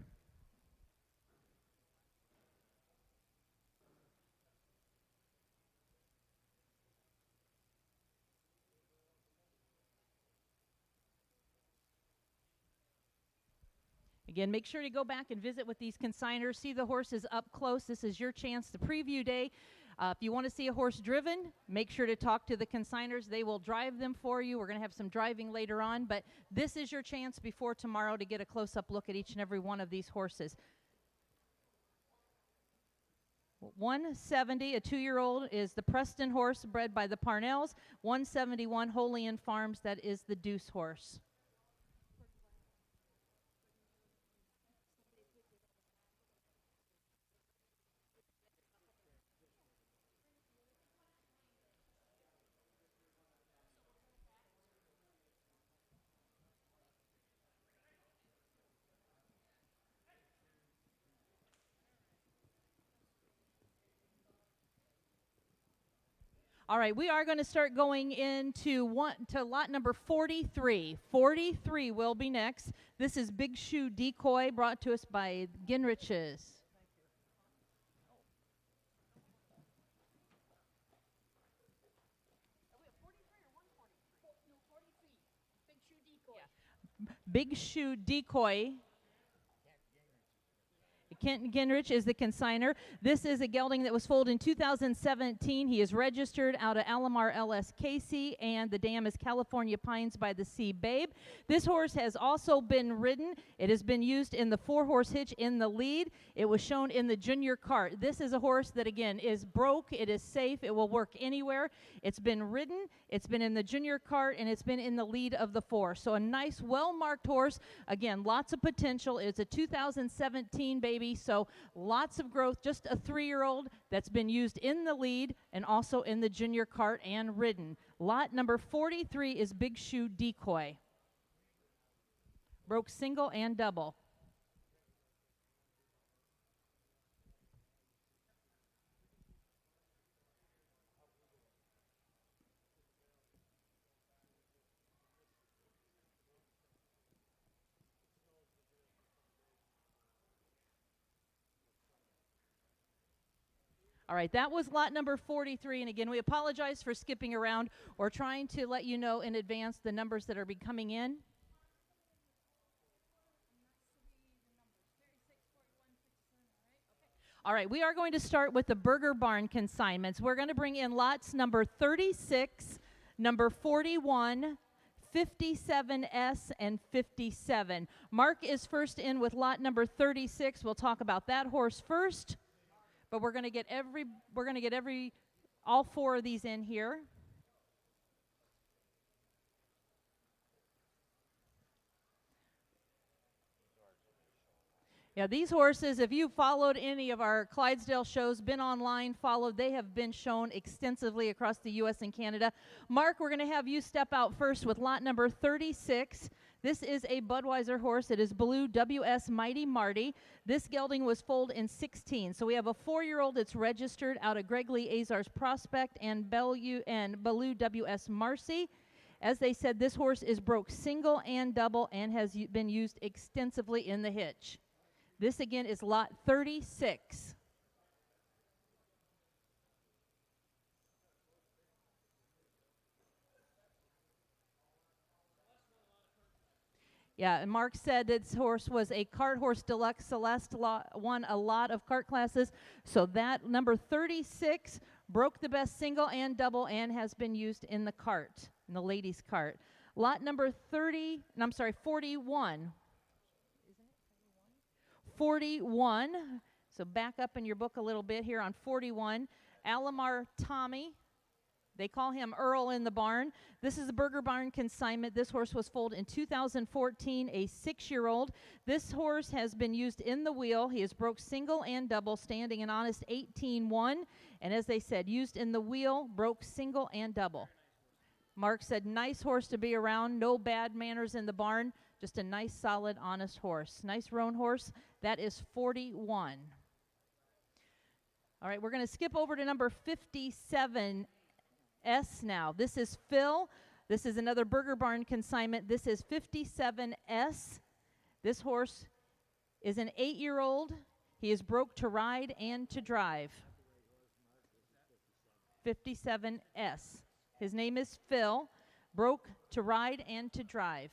Again, make sure to go back and visit with these consigners. See the horses up close. This is your chance to preview day. If you want to see a horse driven, make sure to talk to the consigners. They will drive them for you. We're going to have some driving later on, but this is your chance before tomorrow to get a close-up look at each and every one of these horses. 170, a 2-year-old, is the Preston horse bred by the Parnells. 171, Holian Farms, that is the Deuce horse. All right, we are going to start going into lot number 43. 43 will be next. This is Big Shoe Decoy, brought to us by Ginrich's. Big Shoe Decoy. Kent Ginrich is the consigner. This is a gelding that was foaled in 2017. He is registered out of Alamar LS Casey, and the dam is California Pines by the Sea Babe. This horse has also been ridden. It has been used in the 4-horse hitch in the lead. It was shown in the junior cart. This is a horse that, again, is broke. It is safe. It will work anywhere. It's been ridden. It's been in the junior cart, and it's been in the lead of the 4. So a nice, well-marked horse. Again, lots of potential. It's a 2017 baby. So lots of growth, just a 3-year-old that's been used in the lead and also in the junior cart and ridden. Lot number 43 is Big Shoe Decoy. Broke single and double. All right, that was lot number 43, and again, we apologize for skipping around or trying to let you know in advance the numbers that are coming in. All right, we are going to start with the Burger Barn consignments. We're going to bring in lots number 36, number 41, 57S, and 57. Mark is first in with lot number 36. We'll talk about that horse first. But we're going to get all 4 of these in here. Yeah, these horses, if you've followed any of our Clydesdale shows, been online, followed, they have been shown extensively across the U.S. and Canada. Mark, we're going to have you step out first with lot number 36. This is a Budweiser horse. It is Blue WS Mighty Marty. This gelding was foaled in 16. So we have a 4-year-old that's registered out of Greg Lee Azar's Prospect and Baloo WS Marcy. As they said, this horse is broke single and double and has been used extensively in the hitch. This again is lot 36. Yeah, and Mark said this horse was a cart horse deluxe. Celeste won a lot of cart classes. So that number 36 broke the best single and double and has been used in the cart, in the ladies' cart. Lot number 41. 41. So back up in your book a little bit here on 41. Alamar Tommy. They call him Earl in the barn. This is a Burger Barn consignment. This horse was foaled in 2014, a 6-year-old. This horse has been used in the wheel. He is broke single and double, standing an honest 18-1. And as they said, used in the wheel, broke single and double. Mark said, nice horse to be around. No bad manners in the barn. Just a nice, solid, honest horse. Nice roan horse. That is 41. All right, we're going to skip over to number 57S now. This is Phil. This is another Burger Barn consignment. This is 57S. This horse is an 8-year-old. He is broke to ride and to drive. 57S. His name is Phil. Broke to ride and to drive.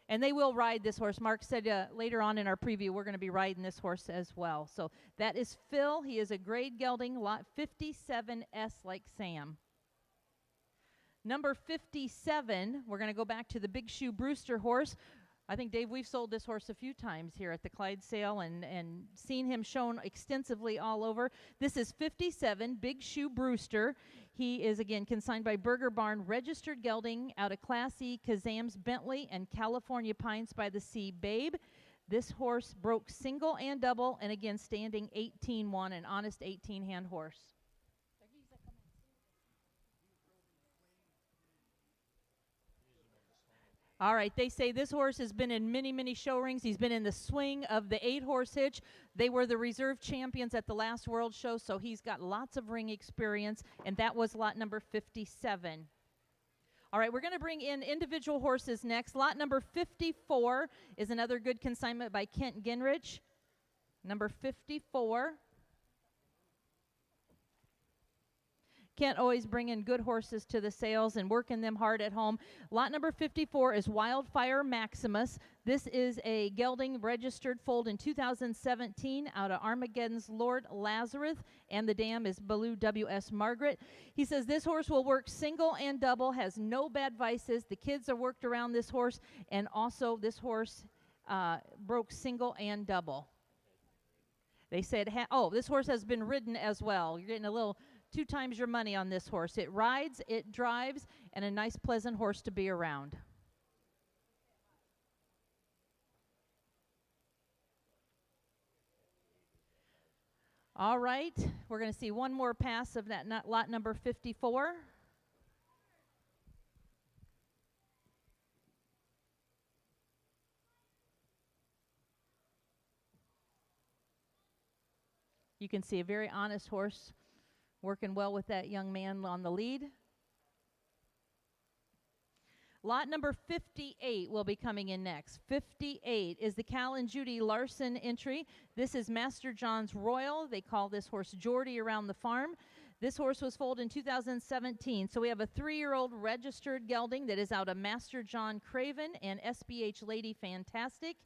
And they will ride this horse. Mark said later on in our preview, we're going to be riding this horse as well. So that is Phil. He is a grade gelding, lot 57S like Sam. Number 57, we're going to go back to the Big Shoe Brewster horse. I think, Dave, we've sold this horse a few times here at the Clydesdale and seen him shown extensively all over. This is 57, Big Shoe Brewster. He is, again, consigned by Burger Barn, registered gelding out of Class E, Kazam's Bentley, and California Pines by the Sea Babe. This horse broke single and double, and again, standing 18-1, an honest 18-hand horse. All right, they say this horse has been in many, many show rings. He's been in the swing of the 8-horse hitch. They were the reserve champions at the last World Show, so he's got lots of ring experience, and that was lot number 57. All right, we're going to bring in individual horses next. Lot number 54 is another good consignment by Kent Ginrich. Number 54. Kent always bringing good horses to the sales and working them hard at home. Lot number 54 is Wildfire Maximus. This is a gelding registered foaled in 2017 out of Armageddon's Lord Lazarus, and the dam is Baloo WS Margaret. He says this horse will work single and double, has no bad vices. The kids are worked around this horse, and also this horse broke single and double. They said, this horse has been ridden as well. You're getting a little 2 times your money on this horse. It rides, it drives, and a nice, pleasant horse to be around. All right, we're going to see one more pass of that lot number 54. You can see a very honest horse working well with that young man on the lead. Lot number 58 will be coming in next. 58 is the Cal and Judy Larson entry. This is Master John's Royal. They call this horse Geordie around the farm. This horse was foaled in 2017. So we have a 3-year-old registered gelding that is out of Master John Craven and SBH Lady Fantastic.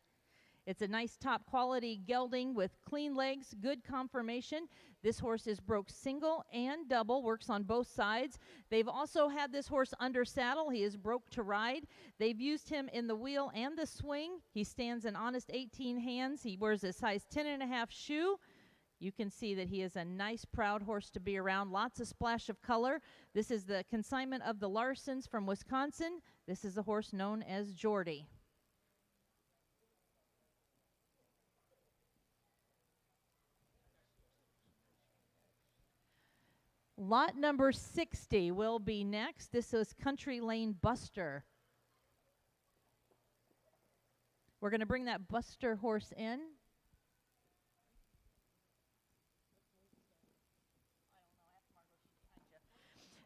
It's a nice top quality gelding with clean legs, good conformation. This horse is broke single and double, works on both sides. They've also had this horse under saddle. He is broke to ride. They've used him in the wheel and the swing. He stands an honest 18 hands. He wears a size 10.5 shoe. You can see that he is a nice, proud horse to be around. Lots of splash of color. This is the consignment of the Larsons from Wisconsin. This is a horse known as Geordie. Lot number 60 will be next. This is Country Lane Buster. We're going to bring that Buster horse in.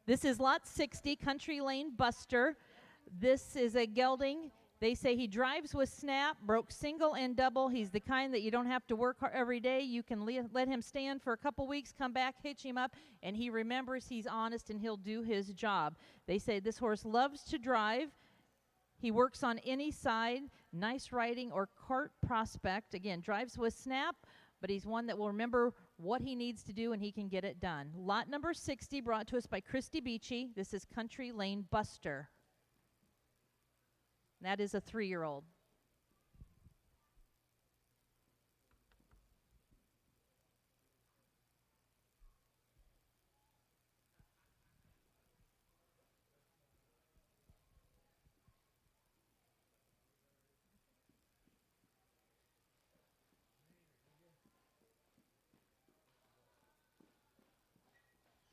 This is lot 60, Country Lane Buster. This is a gelding. They say he drives with snap, broke single and double. He's the kind that you don't have to work hard every day. You can let him stand for a couple weeks, come back, hitch him up, and he remembers he's honest and he'll do his job. They say this horse loves to drive. He works on any side, nice riding or cart prospect. Again, drives with snap, but he's one that will remember what he needs to do and he can get it done. Lot number 60 brought to us by Christy Beachy. This is Country Lane Buster. That is a 3-year-old.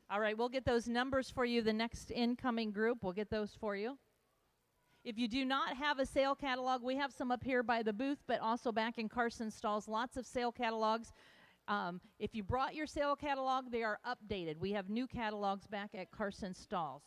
All right, we'll get those numbers for you. The next incoming group, we'll get those for you. If you do not have a sale catalog, we have some up here by the booth, but also back in Carson's stalls, lots of sale catalogs. If you brought your sale catalog, they are updated. We have new catalogs back at Carson's stalls.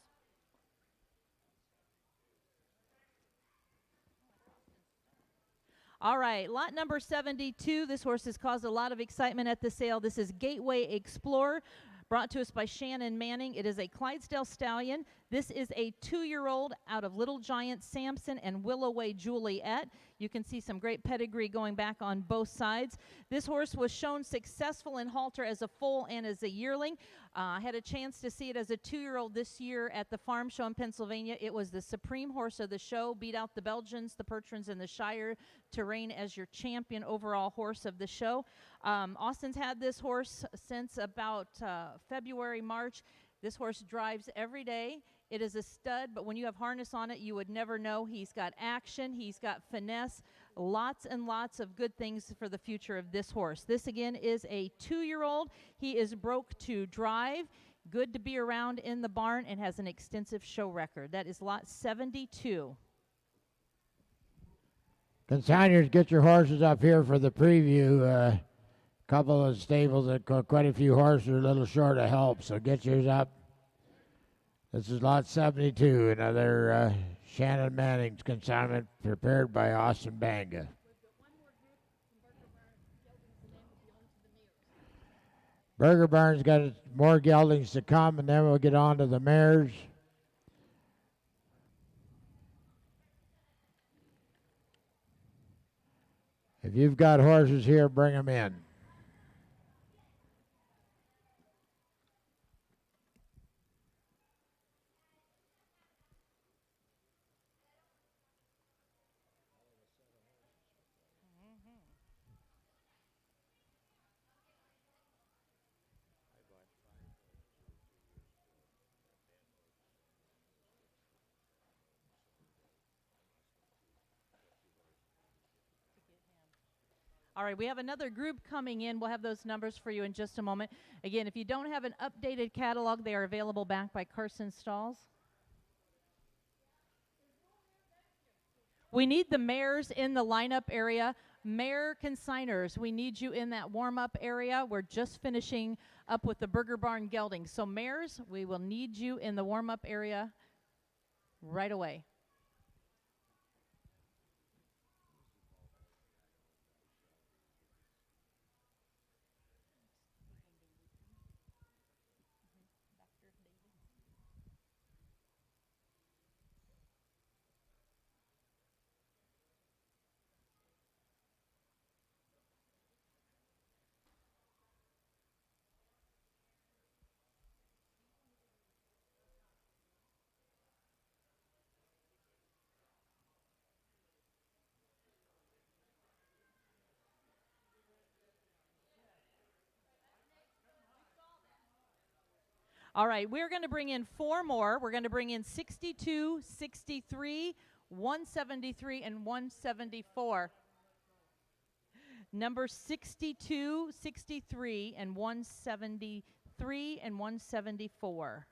All right, lot number 72. This horse has caused a lot of excitement at the sale. This is Gateway Explorer, brought to us by Shannon Manning. It is a Clydesdale stallion. This is a 2-year-old out of Little Giant Samson and Willoway Juliet. You can see some great pedigree going back on both sides. This horse was shown successful in halter as a foal and as a yearling. I had a chance to see it as a 2-year-old this year at the farm show in Pennsylvania. It was the supreme horse of the show, beat out the Belgians, the Percherons, and the Shire to reign as your champion overall horse of the show. Austin's had this horse since about February, March. This horse drives every day. It is a stud, but when you have harness on it, you would never know. He's got action. He's got finesse. Lots and lots of good things for the future of this horse. This, again, is a 2-year-old. He is broke to drive, good to be around in the barn, and has an extensive show record. That is lot 72. Consigners, get your horses up here for the preview. Couple of stables that quite a few horses are a little short of help, so get yours up. This is lot 72, another Shannon Manning's consignment prepared by Austin Banga. Burger Barn's got more geldings to come, and then we'll get on to the mares. If you've got horses here, bring them in. All right, we have another group coming in. We'll have those numbers for you in just a moment. Again, if you don't have an updated catalog, they are available back by Carson Stalls. We need the mares in the lineup area. Mare consigners, we need you in that warm-up area. We're just finishing up with the Burger Barn gelding. So mares, we will need you in the warm-up area right away. All right, we're going to bring in 4 more. We're going to bring in 62, 63, 173, and 174. Number 62, 63, and 173. 173 and 174.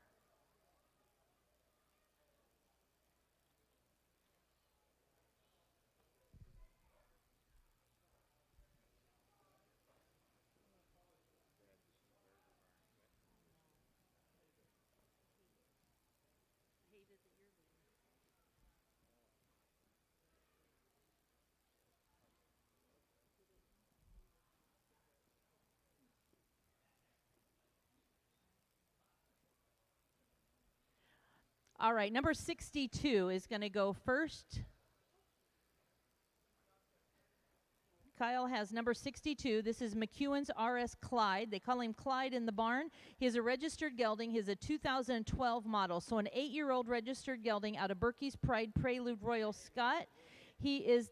All right, number 62 is going to go first. Kyle has number 62. This is McEwen's RS Clyde. They call him Clyde in the barn. He is a registered gelding. He is a 2012 model, so an 8-year-old registered gelding out of Berkey's Pride Prelude Royal Scott. He is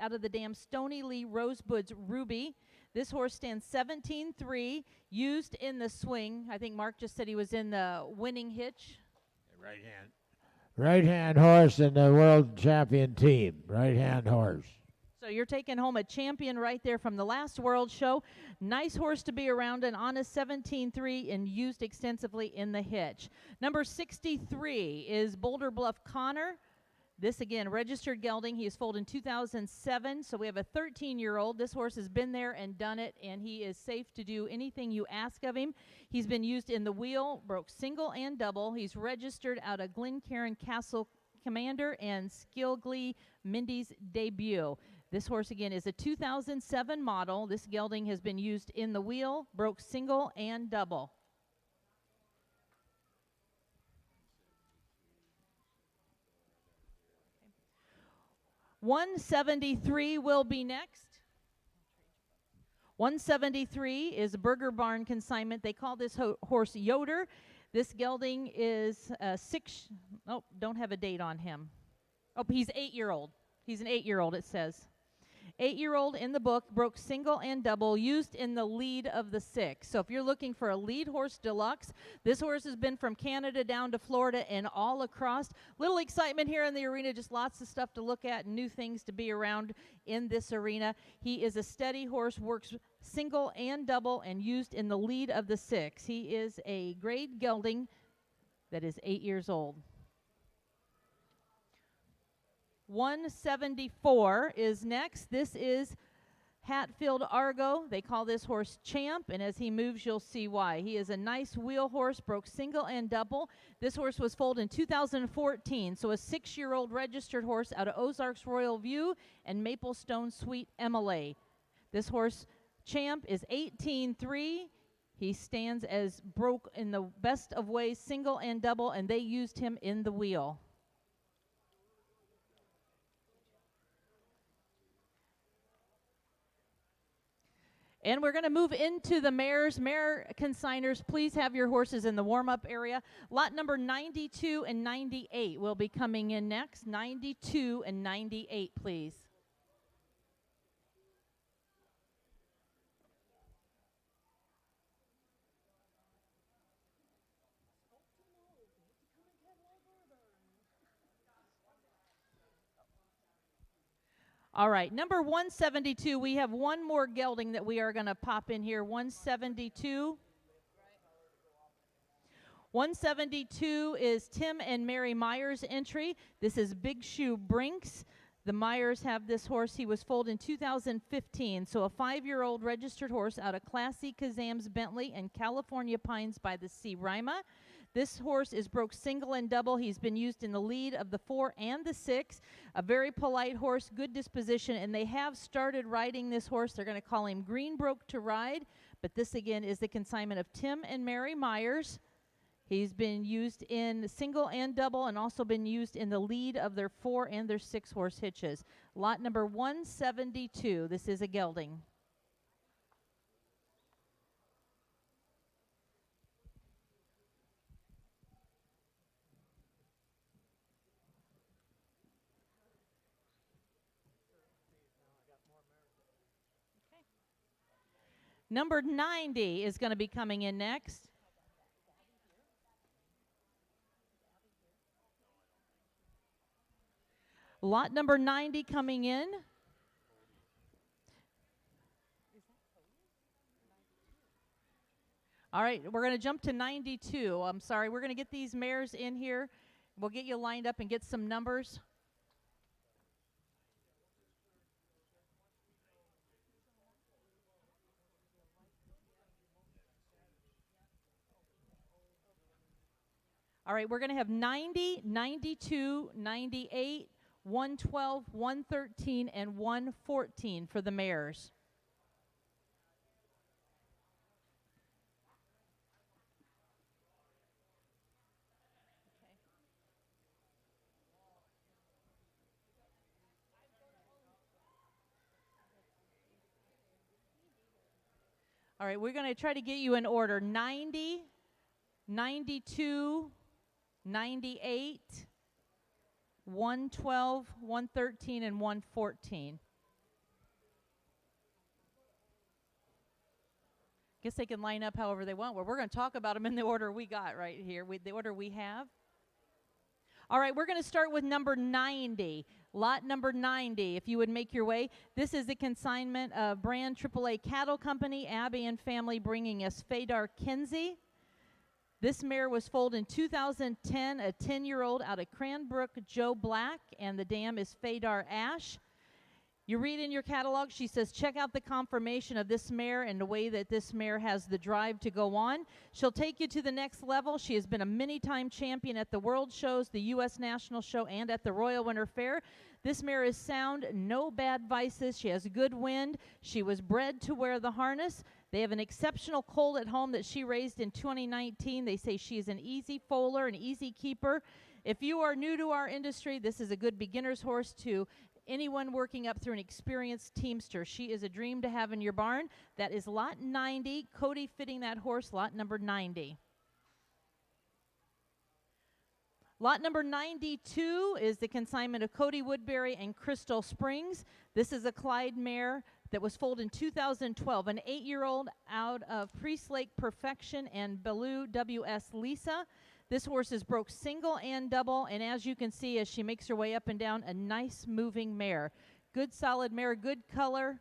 out of the dam Stony Lee Rosebud's Ruby. This horse stands 17-3, used in the swing. I think Mark just said he was in the winning hitch. Right hand horse in the world champion team. Right hand horse. So you're taking home a champion right there from the last World Show. Nice horse to be around, an honest 17-3 and used extensively in the hitch. Number 63 is Boulder Bluff Connor. This, again, registered gelding. He is foaled in 2007, so we have a 13-year-old. This horse has been there and done it, and he is safe to do anything you ask of him. He's been used in the wheel, broke single and double. He's registered out of Glencairn Castle Commander and Skilglee Mindy's debut. This horse, again, is a 2007 model. This gelding has been used in the wheel, broke single and double. Okay. 173 will be next. 173 is Burger Barn consignment. They call this horse Yoder. This gelding is don't have a date on him. Oh, he's 8-year-old. He's an 8-year-old, it says. 8-year-old in the book, broke single and double, used in the lead of the 6. So if you're looking for a lead horse deluxe, this horse has been from Canada down to Florida and all across. Little excitement here in the arena, just lots of stuff to look at and new things to be around in this arena. He is a steady horse, works single and double, and used in the lead of the 6. He is a grade gelding that is 8 years old. 174 is next. This is Hatfield Argo. They call this horse Champ, and as he moves, you'll see why. He is a nice wheel horse, broke single and double. This horse was foaled in 2014, so a 6-year-old registered horse out of Ozarks Royal View and Maplestone Sweet Emily. This horse, Champ, is 18-3. He stands as broke in the best of ways, single and double, and they used him in the wheel. And we're going to move into the mares. Mare consigners, please have your horses in the warm-up area. Lot number 92 and 98 will be coming in next. 92 and 98, please. All right, number 172, we have one more gelding that we are going to pop in here, 172. 172 is Tim and Mary Myers' entry. This is Big Shoe Brinks. The Myers have this horse. He was foaled in 2015, so a 5-year-old registered horse out of Classy Kazam's Bentley and California Pines by the Sea Rima. This horse is broke single and double. He's been used in the lead of the 4 and the 6. A very polite horse, good disposition, and they have started riding this horse. They're going to call him Greenbroke to ride, but this again is the consignment of Tim and Mary Myers. He's been used in single and double and also been used in the lead of their 4 and their 6 horse hitches. Lot number 172. This is a gelding. Number 90 is going to be coming in next. Lot number 90 coming in. All right, we're going to jump to 92. I'm sorry, we're going to get these mares in here. We'll get you lined up and get some numbers. All right, we're going to have 90, 92, 98, 112, 113, and 114 for the mares. All right, we're going to try to get you in order. 90, 92, 98, 112, 113, and 114. Guess they can line up however they want. Well, we're going to talk about them in the order we got right here, the order we have. All right, we're going to start with number 90. Lot number 90, if you would make your way. This is the consignment of Brand AAA Cattle Company, Abby and family bringing us Fedar Kinsey. This mare was foaled in 2010, a 10-year-old out of Cranbrook, Joe Black, and the dam is Fedar Ash. You read in your catalog, she says, check out the conformation of this mare and the way that this mare has the drive to go on. She'll take you to the next level. She has been a many-time champion at the World Shows, the U.S. National Show, and at the Royal Winter Fair. This mare is sound, no bad vices. She has good wind. She was bred to wear the harness. They have an exceptional colt at home that she raised in 2019. They say she is an easy foaler, an easy keeper. If you are new to our industry, this is a good beginner's horse to anyone working up through an experienced teamster. She is a dream to have in your barn. That is lot 90. Cody fitting that horse, lot number 90. Lot number 92 is the consignment of Cody Woodbury and Crystal Springs. This is a Clyde mare that was foaled in 2012, an 8-year-old out of Priest Lake Perfection and Bellew WS Lisa. This horse is broke single and double, and as you can see, as she makes her way up and down, a nice moving mare. Good solid mare, good color.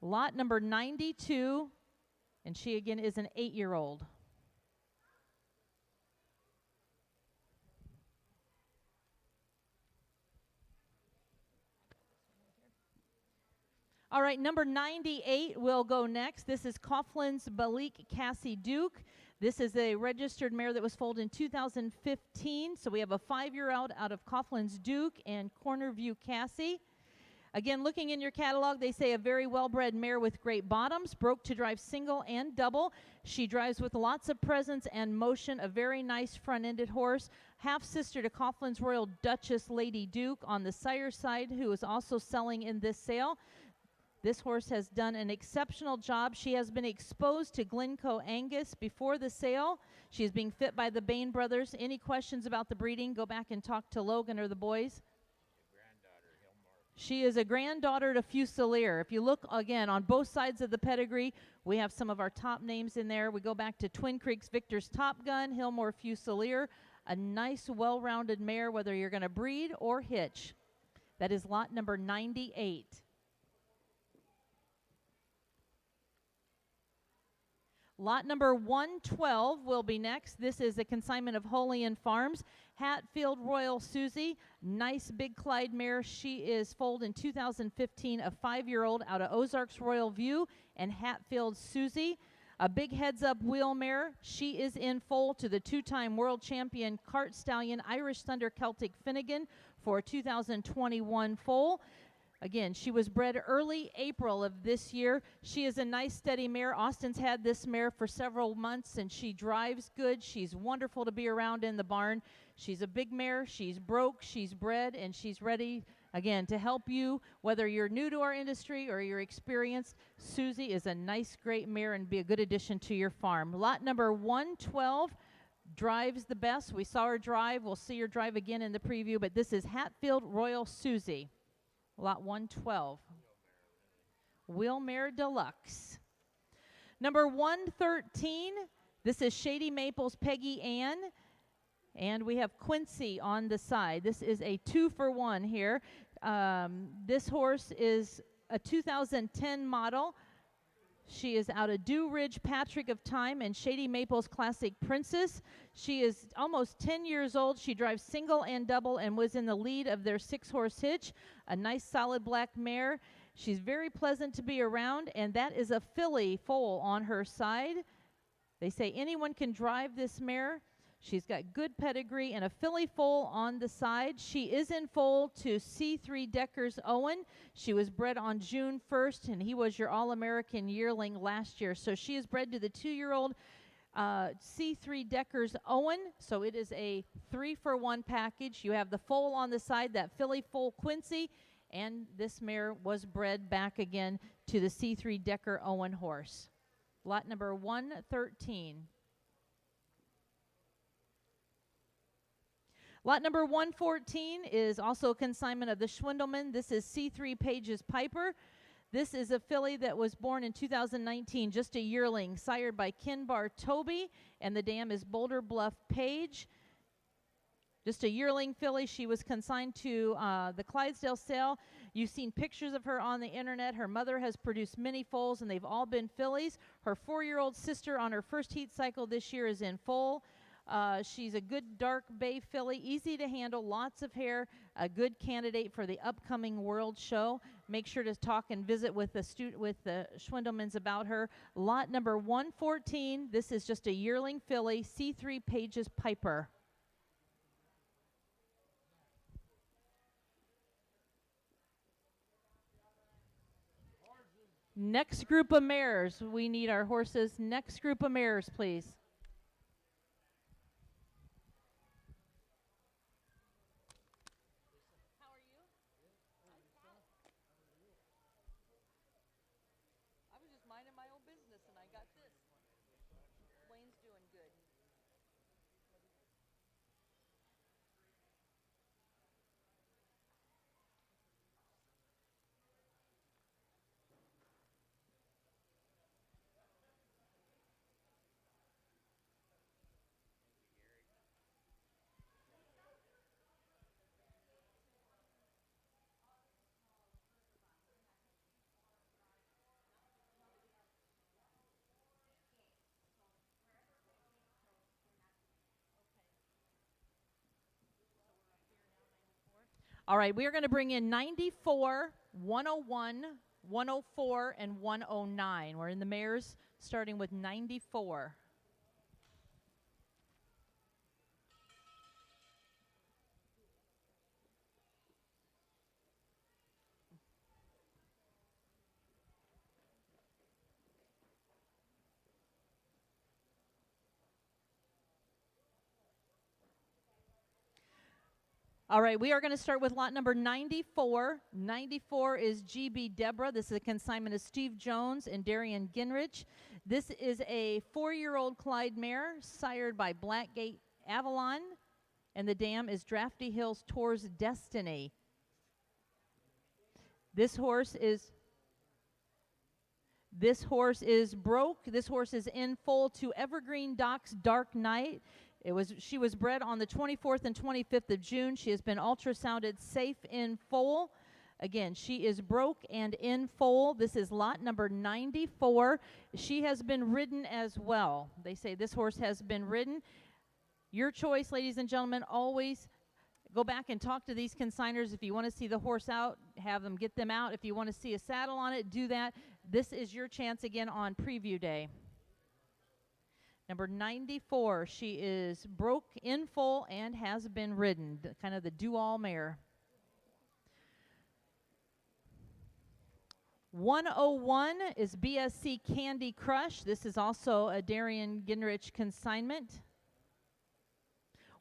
Lot number 92, and she again is an 8-year-old. All right, number 98 will go next. This is Coughlin's Balik Cassie Duke. This is a registered mare that was foaled in 2015. So we have a 5-year-old out of Coughlin's Duke and Cornerview Cassie. Again, looking in your catalog, they say a very well-bred mare with great bottoms, broke to drive single and double. She drives with lots of presence and motion, a very nice front-ended horse. Half-sister to Coughlin's Royal Duchess Lady Duke on the sire side, who is also selling in this sale. This horse has done an exceptional job. She has been exposed to Glencoe Angus before the sale. She is being fit by the Bain brothers. Any questions about the breeding, go back and talk to Logan or the boys. She is a granddaughter to Fusilier. If you look again on both sides of the pedigree, we have some of our top names in there. We go back to Twin Creeks Victor's Top Gun, Hillmore Fusilier. A nice, well-rounded mare, whether you're going to breed or hitch. That is lot number 98. Lot number 112 will be next. This is a consignment of Holian Farms. Hatfield Royal Susie, nice big Clyde mare. She is foaled in 2015, a 5-year-old out of Ozarks Royal View and Hatfield Susie. A big heads-up wheel mare. She is in foal to the 2-time world champion cart stallion Irish Thunder Celtic Finnegan for a 2021 foal. Again, she was bred early April of this year. She is a nice, steady mare. Austin's had this mare for several months, and she drives good. She's wonderful to be around in the barn. She's a big mare. She's broke. She's bred, and she's ready, again, to help you. Whether you're new to our industry or you're experienced, Susie is a nice, great mare and be a good addition to your farm. Lot number 112 drives the best. We saw her drive. We'll see her drive again in the preview, but this is Hatfield Royal Susie. Lot 112. Wheel Mare Deluxe. Number 113, this is Shady Maples Peggy Ann. And we have Quincy on the side. This is a 2-for-1 here. This horse is a 2010 model. She is out of Dew Ridge Patrick of Time and Shady Maples Classic Princess. She is almost 10 years old. She drives single and double and was in the lead of their 6-horse hitch. A nice solid black mare. She's very pleasant to be around, and that is a filly foal on her side. They say anyone can drive this mare. She's got good pedigree and a filly foal on the side. She is in foal to C3 Decker's Owen. She was bred on June 1st, and he was your All-American yearling last year. So she is bred to the 2-year-old C3 Decker's Owen. So it is a 3-for-1 package. You have the foal on the side, that filly foal Quincy, and this mare was bred back again to the C3 Decker Owen horse. Lot number 113. Lot number 114 is also a consignment of the Schwindelman. This is C3 Pages Piper. This is a filly that was born in 2019, just a yearling, sired by Kinbar Toby, and the dam is Boulder Bluff Page. Just a yearling filly. She was consigned to the Clydesdale sale. You've seen pictures of her on the internet. Her mother has produced many foals, and they've all been fillies. Her 4-year-old sister on her first heat cycle this year is in foal. She's a good dark bay filly, easy to handle, lots of hair, a good candidate for the upcoming World Show. Make sure to talk and visit with the Schwindelmans about her. Lot number 114. This is just a yearling filly, C3 Pages Piper. Next group of mares. We need our horses. Next group of mares, please. How are you? I was just minding my own business, and I got this. Wayne's doing good. All right, we are going to bring in 94, 101, 104, and 109. We're in the mares, starting with 94. All right, we are going to start with lot number 94. 94 is GB Deborah. This is a consignment of Steve Jones and Darian Ginrich. This is a 4-year-old Clyde mare, sired by Blackgate Avalon, and the dam is Drafty Hills Tours Destiny. This horse is broke. This horse is in foal to Evergreen Docks Dark Night. She was bred on the 24th and 25th of June. She has been ultrasounded safe in foal. Again, she is broke and in foal. This is lot number 94. She has been ridden as well. They say this horse has been ridden. Your choice, ladies and gentlemen. Always go back and talk to these consigners. If you want to see the horse out, have them get them out. If you want to see a saddle on it, do that. This is your chance again on preview day. Number 94, she is broke in full and has been ridden, kind of the do-all mare. 101 is BSC Candy Crush. This is also a Darian Ginrich consignment.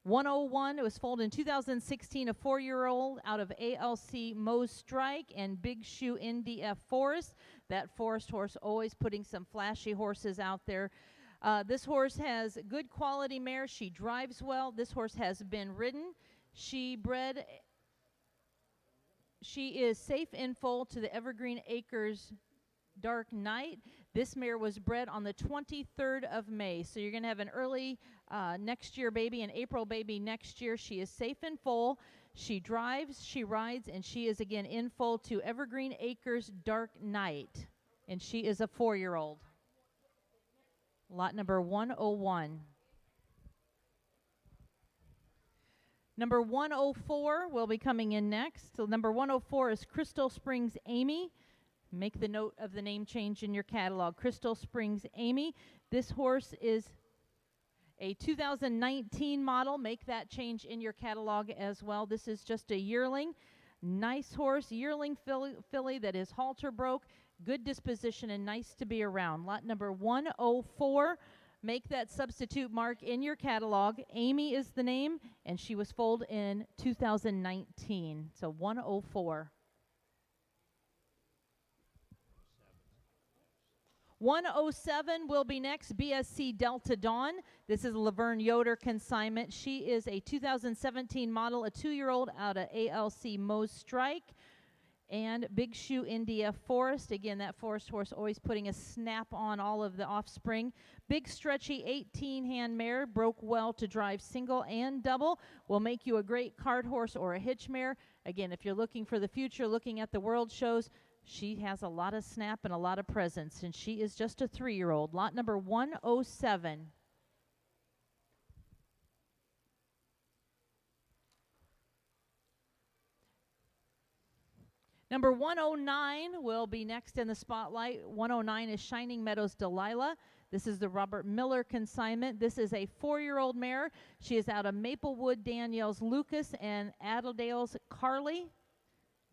101, it was foaled in 2016, a 4-year-old out of ALC Moe's Strike and Big Shoe NDF Forest. That Forest horse always putting some flashy horses out there. This horse has good quality mare. She drives well. This horse has been ridden. She is safe in foal to the Evergreen Acres Dark Night. This mare was bred on the 23rd of May. So you're going to have an early next year baby, an April baby next year. She is safe in foal. She drives, she rides, and she is again in foal to Evergreen Acres Dark Night and she is a 4-year-old. Lot number 101. Number 104 will be coming in next. So number 104 is Crystal Springs Amy. Make the note of the name change in your catalog. Crystal Springs Amy. This horse is a 2019 model. Make that change in your catalog as well. This is just a yearling. Nice horse, yearling filly that is halter broke, good disposition, and nice to be around. Lot number 104. Make that substitute mark in your catalog. Amy is the name, and she was foaled in 2019. So 104. 107 will be next, BSC Delta Dawn. This is Laverne Yoder consignment. She is a 2017 model, a 2-year-old out of ALC Moe's Strike. And Big Shoe India Forest. Again, that Forest horse always putting a snap on all of the offspring. Big stretchy 18-hand mare, broke well to drive single and double. Will make you a great cart horse or a hitch mare. Again, if you're looking for the future, looking at the world shows, she has a lot of snap and a lot of presence, and she is just a 3-year-old. Lot number 107. Number 109 will be next in the spotlight. 109 is Shining Meadows Delilah. This is the Robert Miller consignment. This is a 4-year-old mare. She is out of Maplewood Danielle's Lucas and Adeldale's Carly,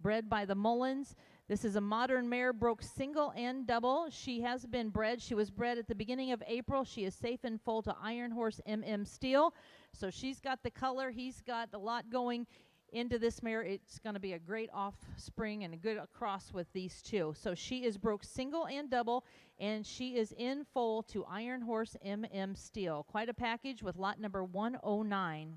bred by the Mullins. This is a modern mare, broke single and double. She has been bred. She was bred at the beginning of April. She is safe and full to Iron Horse MM Steel. So she's got the color. He's got a lot going into this mare. It's going to be a great offspring and a good cross with these two. So she is broke single and double, and she is in foal to Iron Horse MM Steel. Quite a package with lot number 109.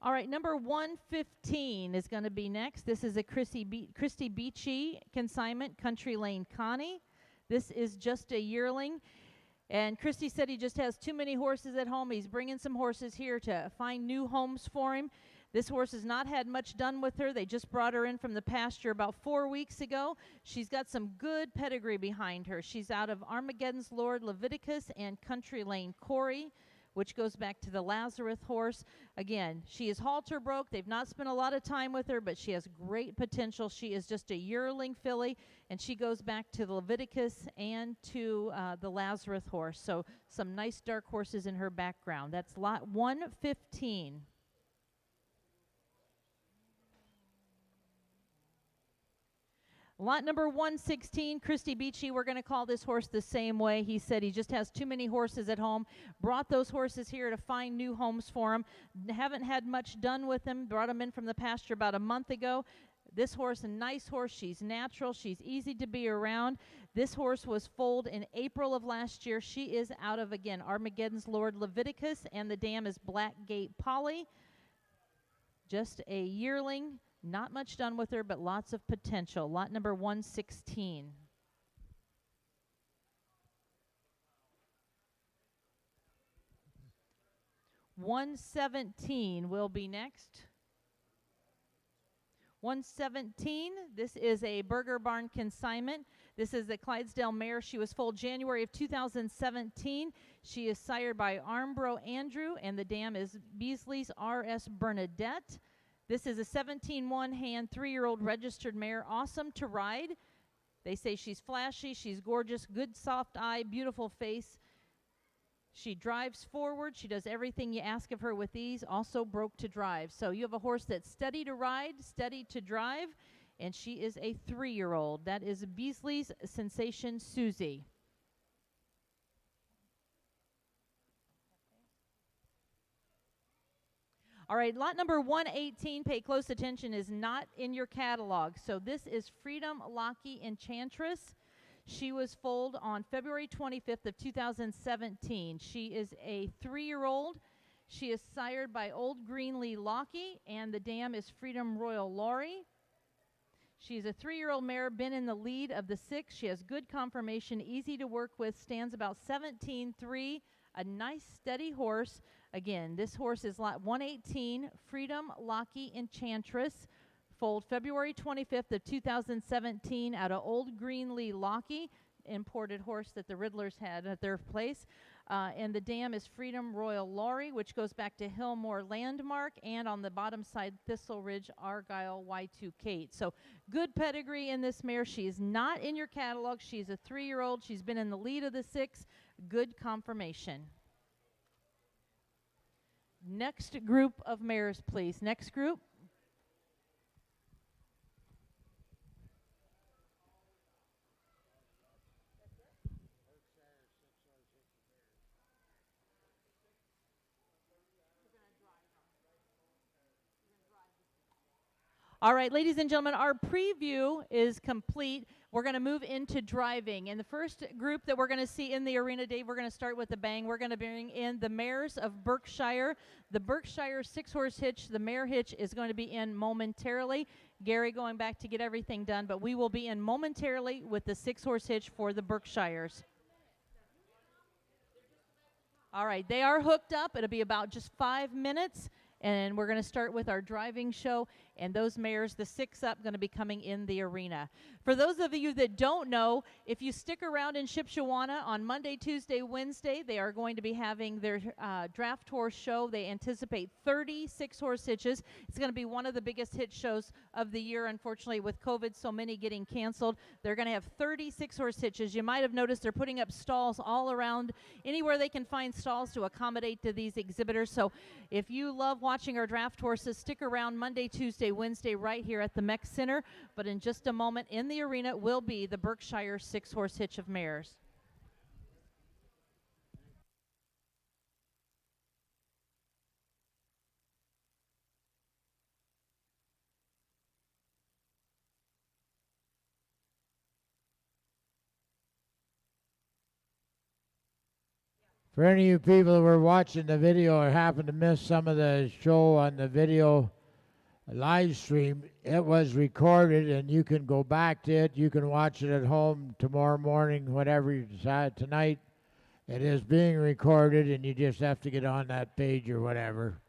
All right, number 115 is going to be next. This is a Christy Beachy consignment, Country Lane Connie. This is just a yearling. And Christy said he just has too many horses at home. He's bringing some horses here to find new homes for him. This horse has not had much done with her. They just brought her in from the pasture about 4 weeks ago. She's got some good pedigree behind her. She's out of Armageddon's Lord Leviticus and Country Lane Corey, which goes back to the Lazarus horse. Again, she is halter broke. They've not spent a lot of time with her, but she has great potential. She is just a yearling filly, and she goes back to the Leviticus and to the Lazarus horse. So some nice dark horses in her background. That's lot 115. Lot number 116, Christy Beachy. We're going to call this horse the same way. He said he just has too many horses at home. Brought those horses here to find new homes for him. Haven't had much done with them. Brought them in from the pasture about a month ago. This horse, a nice horse. She's natural. She's easy to be around. This horse was foaled in April of last year. She is out of, again, Armageddon's Lord Leviticus, and the dam is Blackgate Polly. Just a yearling. Not much done with her, but lots of potential. Lot number 116. $117 will be next. 117, this is a Burger Barn consignment. This is the Clydesdale mare. She was foaled January of 2017. She is sired by Armbro Andrew, and the dam is Beasley's R.S. Bernadette. This is a 17-1 hand, 3-year-old registered mare, awesome to ride. They say she's flashy, she's gorgeous, good soft eye, beautiful face. She drives forward. She does everything you ask of her with ease, also broke to drive. So you have a horse that's steady to ride, steady to drive, and she is a 3-year-old. That is Beasley's Sensation Susie. All right, lot number 118, pay close attention, is not in your catalog. So this is Freedom Locky Enchantress. She was foaled on February 25th of 2017. She is a 3-year-old. She is sired by Old Greenlee Locky, and the dam is Freedom Royal Laurie. She's a 3-year-old mare, been in the lead of the 6. She has good conformation, easy to work with, stands about 17.3, a nice steady horse. Again, this horse is lot 118, Freedom Locky Enchantress, foaled February 25th of 2017 out of Old Greenlee Locky, imported horse that the Riddlers had at their place. And the dam is Freedom Royal Laurie, which goes back to Hillmore Landmark, and on the bottom side, Thistle Ridge Argyle Y2 Kate. So good pedigree in this mare. She is not in your catalog. She's a 3-year-old. She's been in the lead of the 6. Good confirmation. Next group of mares, please. Next group. All right, ladies and gentlemen, our preview is complete. We're going to move into driving. And the first group that we're going to see in the arena, Dave, we're going to start with a bang. We're going to bring in the mares of Berkshire. The Berkshire 6-horse hitch, the mare hitch, is going to be in momentarily. Gary going back to get everything done, but we will be in momentarily with the 6-horse hitch for the Berkshires. All right, they are hooked up. It'll be about just 5 minutes. And we're going to start with our driving show, and those mares, the 6 up, going to be coming in the arena. For those of you that don't know, if you stick around in Shipshewana on Monday, Tuesday, Wednesday, they are going to be having their draft horse show. They anticipate 30 6-horse hitches. It's going to be one of the biggest hitch shows of the year. Unfortunately, with COVID, so many getting canceled. They're going to have 30 6-horse hitches. You might have noticed they're putting up stalls all around, anywhere they can find stalls to accommodate to these exhibitors. So if you love watching our draft horses, stick around Monday, Tuesday, Wednesday right here at the Mech Center. But in just a moment in the arena will be the Berkshire 6-horse hitch of mares. For any of you people who were watching the video or happened to miss some of the show on the video live stream, it was recorded and you can go back to it. You can watch it at home tomorrow morning, whatever you decide tonight. It is being recorded and you just have to get on that page or whatever.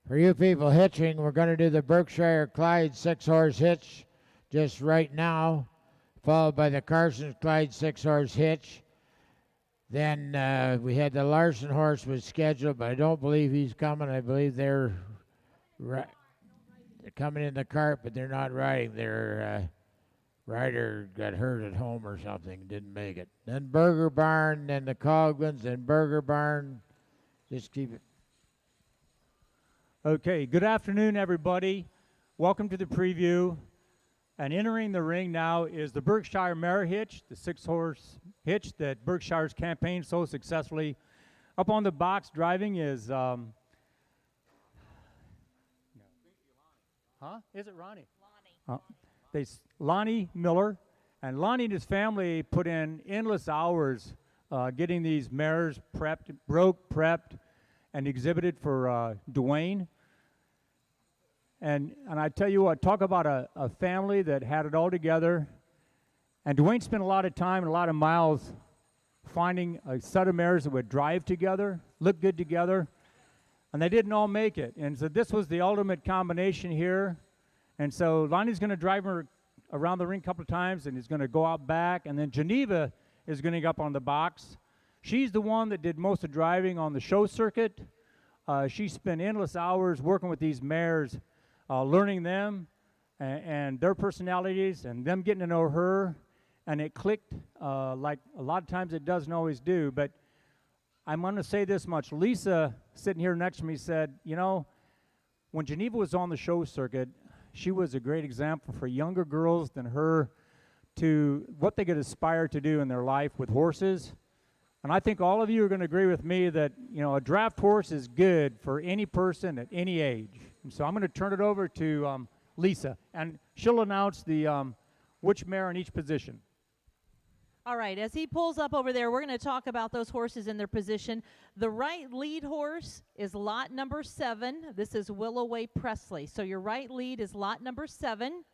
For you people hitching, we're going to do the Berkshire Clyde 6-horse hitch just right now, followed by the Carson's Clyde 6-horse hitch. Then we had the Larson horse was scheduled, but I don't believe he's coming. I believe they're coming in the cart, but they're not riding. Their rider got hurt at home or something, didn't make it. Then Burger Barn, then the Coglins, then Burger Barn. Just keep it. Okay, good afternoon, everybody. Welcome to the preview. And entering the ring now is the Berkshire Mare Hitch, the 6-horse hitch that Berkshire's campaigned so successfully. Up on the box driving is, Is it Ronnie? Lonnie. Lonnie Miller. And Lonnie and his family put in endless hours getting these mares prepped, and exhibited for Dwayne. And I tell you what, talk about a family that had it all together. And Dwayne spent a lot of time and a lot of miles finding a set of mares that would drive together, look good together, and they didn't all make it. And so this was the ultimate combination here. And so Lonnie's going to drive her around the ring a couple of times, and he's going to go out back. And then Geneva is going to go up on the box. She's the one that did most of driving on the show circuit. She spent endless hours working with these mares, learning them and their personalities and them getting to know her, and it clicked like a lot of times it doesn't always do. But I'm going to say this much. Lisa, sitting here next to me, said, you know, when Geneva was on the show circuit, she was a great example for younger girls than her to what they could aspire to do in their life with horses. And I think all of you are going to agree with me that, you know, a draft horse is good for any person at any age. And so I'm going to turn it over to Lisa, and she'll announce the which mare in each position. All right, as he pulls up over there, we're going to talk about those horses in their position. The right lead horse is lot number 7. This is Willoway Presley. So your right lead is lot number 7.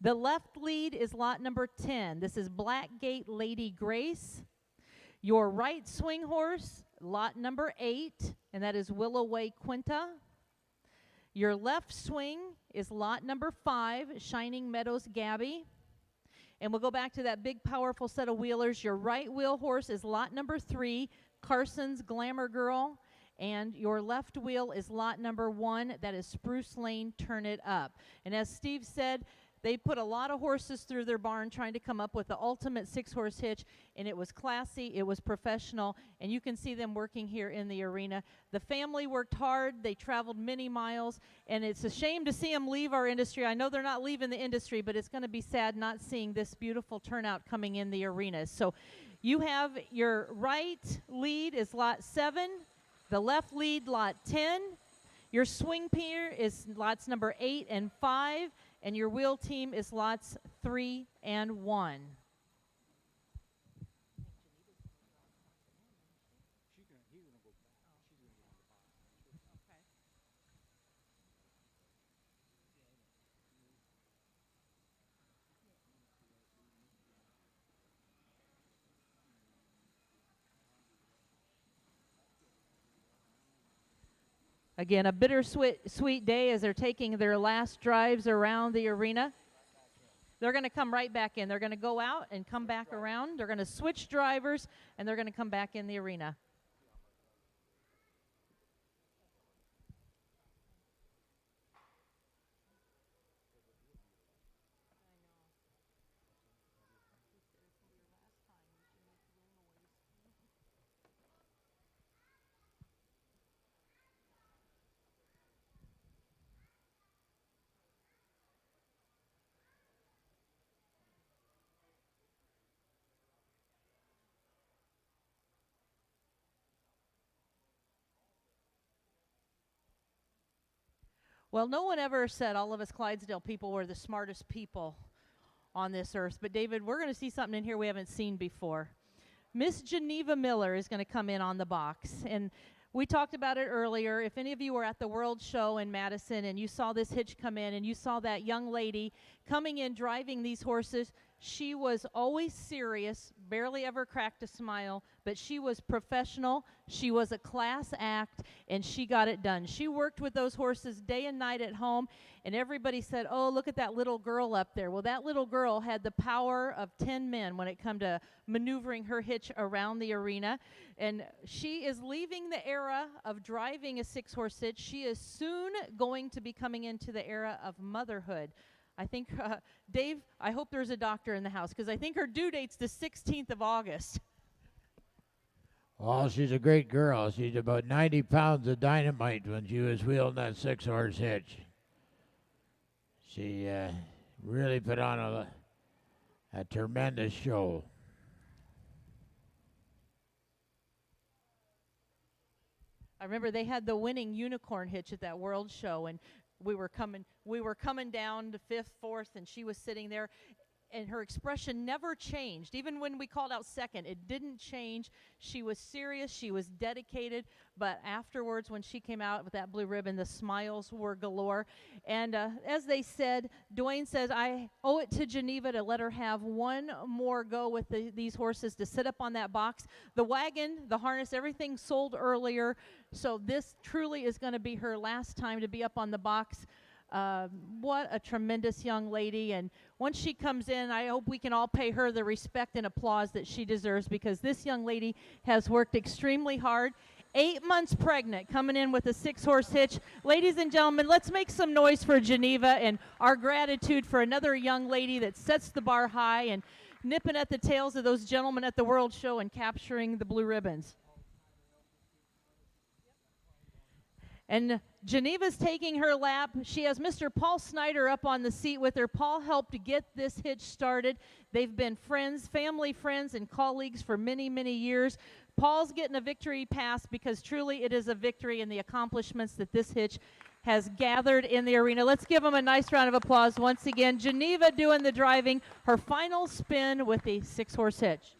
The left lead is lot number 10. This is Blackgate Lady Grace. Your right swing horse, lot number 8, and that is Willoway Quinta. Your left swing is lot number 5, Shining Meadows Gabby. And we'll go back to that big, powerful set of wheelers. Your right wheel horse is lot number 3, Carson's Glamour Girl. And your left wheel is lot number 1, that is Spruce Lane Turn It Up. And as Steve said, they put a lot of horses through their barn trying to come up with the ultimate 6-horse hitch, and it was classy, it was professional, and you can see them working here in the arena. The family worked hard, they traveled many miles, and it's a shame to see them leave our industry. I know they're not leaving the industry, but it's going to be sad not seeing this beautiful turnout coming in the arena. So you have your right lead is lot 7, the left lead lot 10, your swing pair is lots number 8 and 5, and your wheel team is lots 3 and 1. Again, a bittersweet day as they're taking their last drives around the arena. They're going to come right back in. They're going to go out and come back around. They're going to switch drivers, and they're going to come back in the arena. Well, no one ever said all of us Clydesdale people were the smartest people on this earth. But, David, we're going to see something in here we haven't seen before. Miss Geneva Miller is going to come in on the box. And we talked about it earlier. If any of you were at the World Show in Madison and you saw this hitch come in and you saw that young lady coming in driving these horses, She was always serious, barely ever cracked a smile, but she was professional. She was a class act, and she got it done. She worked with those horses day and night at home, and everybody said, oh, look at that little girl up there. Well, that little girl had the power of 10 men when it come to maneuvering her hitch around the arena, and she is leaving the era of driving a 6-horse hitch. She is soon going to be coming into the era of motherhood. I think, Dave, I hope there's a doctor in the house, because I think her due date's the 16th of August. Well, she's a great girl. She's about 90 pounds of dynamite when she was wheeling that 6-horse hitch. She really put on a tremendous show. I remember they had the winning unicorn hitch at that World Show, and we were coming down to 5th, 4th, and she was sitting there, and her expression never changed. Even when we called out second, it didn't change. She was serious, she was dedicated, but afterwards when she came out with that blue ribbon, the smiles were galore. And as they said, Dwayne says, I owe it to Geneva to let her have one more go with these horses to sit up on that box. The wagon, the harness, everything sold earlier, so this truly is going to be her last time to be up on the box. What a tremendous young lady, and once she comes in, I hope we can all pay her the respect and applause that she deserves, because this young lady has worked extremely hard. 8 months pregnant, coming in with a 6-horse hitch. Ladies and gentlemen, let's make some noise for Geneva and our gratitude for another young lady that sets the bar high and nipping at the tails of those gentlemen at the World Show and capturing the blue ribbons. And Geneva's taking her lap. She has Mr. Paul Snyder up on the seat with her. Paul helped to get this hitch started. They've been friends, family friends, and colleagues for many, many years. Paul's getting a victory pass because truly it is a victory in the accomplishments that this hitch has gathered in the arena. Let's give him a nice round of applause once again. Geneva doing the driving, her final spin with the 6-horse hitch.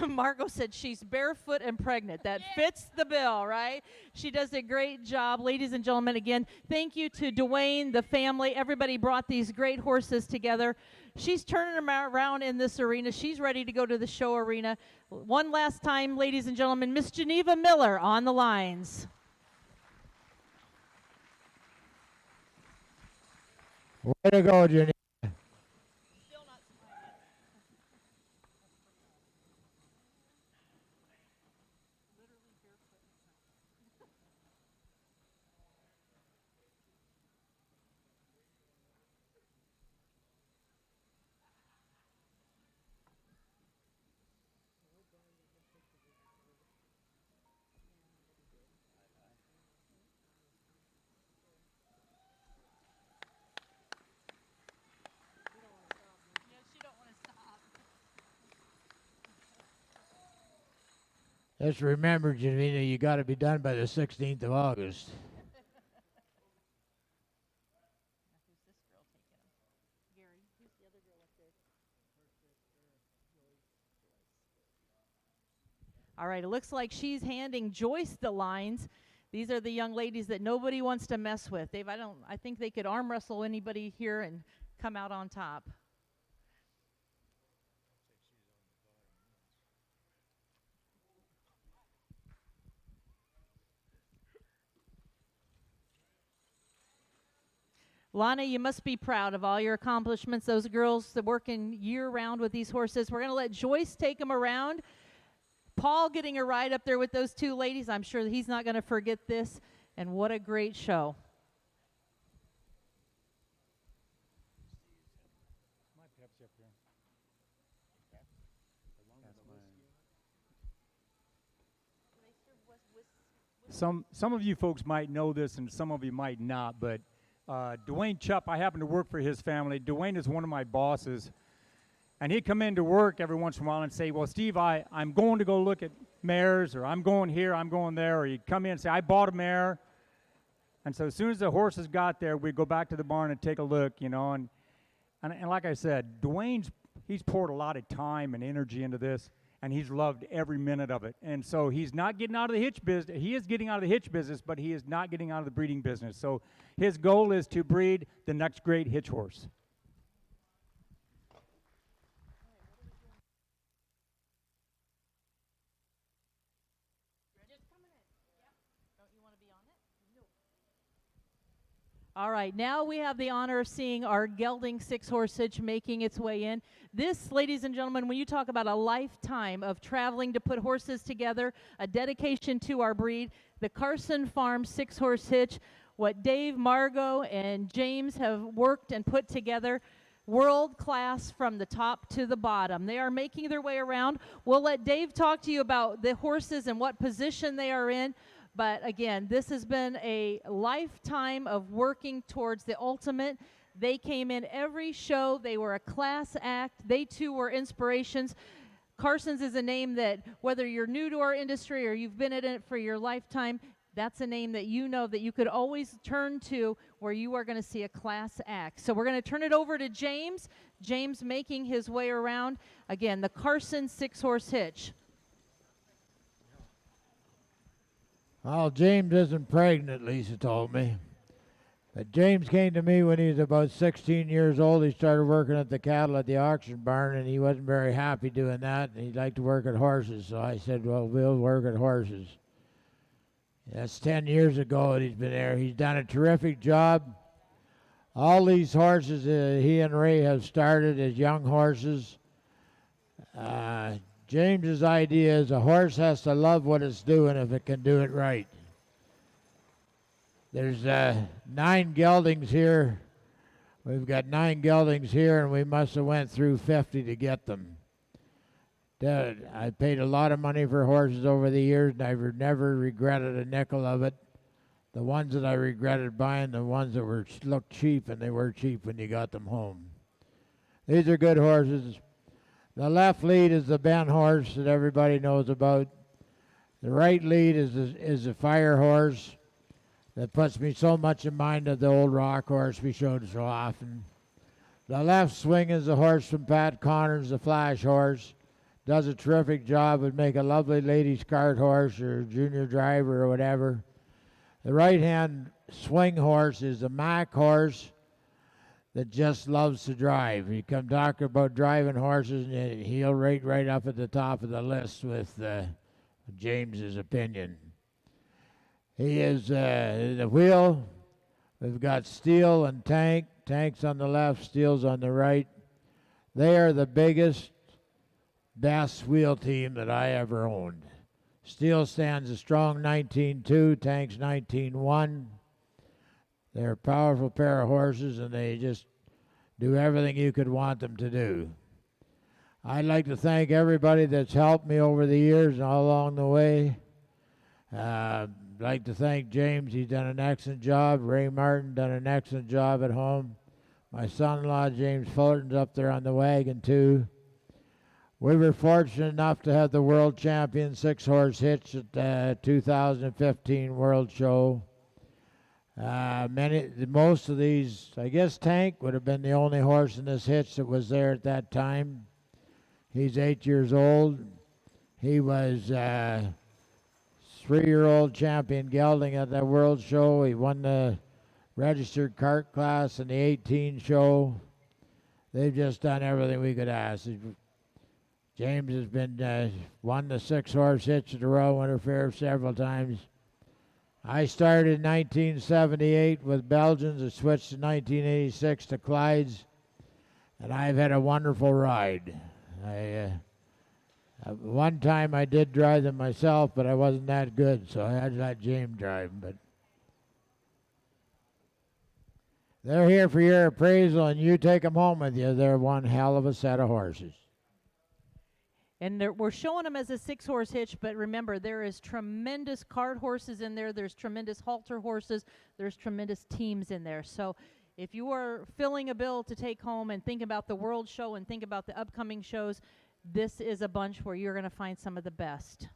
Margot said she's barefoot and pregnant. That fits the bill, right? She does a great job. Ladies and gentlemen, again, thank you to Dwayne, the family. Everybody brought these great horses together. She's turning them around in this arena. She's ready to go to the show arena. One last time, ladies and gentlemen, Miss Geneva Miller on the lines. Way to go, Jenny. Just remember, Geneva, you got to be done by the 16th of August. All right, it looks like she's handing Joyce the lines. These are the young ladies that nobody wants to mess with. Dave, I think they could arm wrestle anybody here and come out on top. Lana, you must be proud of all your accomplishments. Those girls that working year-round with these horses. We're going to let Joyce take them around. Paul getting a ride up there with those two ladies. I'm sure he's not going to forget this. And what a great show. Some of you folks might know this and some of you might not, but Dwayne Chupp, I happen to work for his family. Dwayne is one of my bosses. And he'd come into work every once in a while and say, well, Steve, I'm going to go look at mares, or I'm going here, I'm going there. Or he'd come in and say, I bought a mare. And so as soon as the horses got there, we'd go back to the barn and take a look, you know. And like I said, he's poured a lot of time and energy into this. and he's loved every minute of it. And so he's not getting out of the hitch business. He is getting out of the hitch business, but he is not getting out of the breeding business. So his goal is to breed the next great hitch horse. All right, now we have the honor of seeing our gelding 6-horse hitch making its way in. This, ladies and gentlemen, when you talk about a lifetime of traveling to put horses together, a dedication to our breed, the Carson Farm 6-horse hitch, what Dave, Margot, and James have worked and put together, world class from the top to the bottom. They are making their way around. We'll let Dave talk to you about the horses and what position they are in. But again, this has been a lifetime of working towards the ultimate. They came in every show. They were a class act. They too were inspirations. Carson's is a name that, whether you're new to our industry or you've been in it for your lifetime, that's a name that you know that you could always turn to where you are going to see a class act. So we're going to turn it over to James. James making his way around. Again, the Carson 6-horse hitch. Well, James isn't pregnant, Lisa told me. But James came to me when he was about 16 years old. He started working at the cattle at the auction barn, and he wasn't very happy doing that, and he'd like to work at horses. So I said, well, we'll work at horses. That's 10 years ago that he's been there. He's done a terrific job. All these horses he and Ray have started as young horses. James's idea is a horse has to love what it's doing if it can do it right. There's 9 geldings here. We've got 9 geldings here, and we must have went through 50 to get them. I paid a lot of money for horses over the years, and I've never regretted a nickel of it. The ones that I regretted buying, the ones that looked cheap, and they were cheap when you got them home. These are good horses. The left lead is the Ben horse that everybody knows about. The right lead is the Fire horse that puts me so much in mind of the old Rock horse we showed so often. The left swing is the horse from Pat Connors, the Flash horse. Does a terrific job, would make a lovely ladies' cart horse or junior driver or whatever. The right-hand swing horse is the Mac horse that just loves to drive. You come talk about driving horses, and he'll rate right up at the top of the list with James's opinion. He is the wheel. We've got Steel and Tank. Tank's on the left, Steel's on the right. They are the biggest, best wheel team that I ever owned. Steel stands a strong 19.2, Tank's 19.1. They're a powerful pair of horses, and they just do everything you could want them to do. I'd like to thank everybody that's helped me over the years and all along the way. I'd like to thank James. He's done an excellent job. Ray Martin done an excellent job at home. My son-in-law, James Fullerton's up there on the wagon, too. We were fortunate enough to have the world champion 6-horse hitch at the 2015 World Show. Most of these, I guess Tank would have been the only horse in this hitch that was there at that time. He's 8 years old. He was 3-year-old champion gelding at that World Show. He won the registered cart class in the 18 show. They've just done everything we could ask. James has been won the 6-horse hitch at the Royal Winter Fair several times. I started in 1978 with Belgians. I switched in 1986 to Clydes, and I've had a wonderful ride. One time I did drive them myself, but I wasn't that good, so I had to let James drive them. But they're here for your appraisal, and you take them home with you. They're one hell of a set of horses. And we're showing them as a 6-horse hitch, but remember, there is tremendous cart horses in there. There's tremendous halter horses. There's tremendous teams in there. So if you are filling a bill to take home and think about the World Show and think about the upcoming shows, this is a bunch where you're going to find some of the best.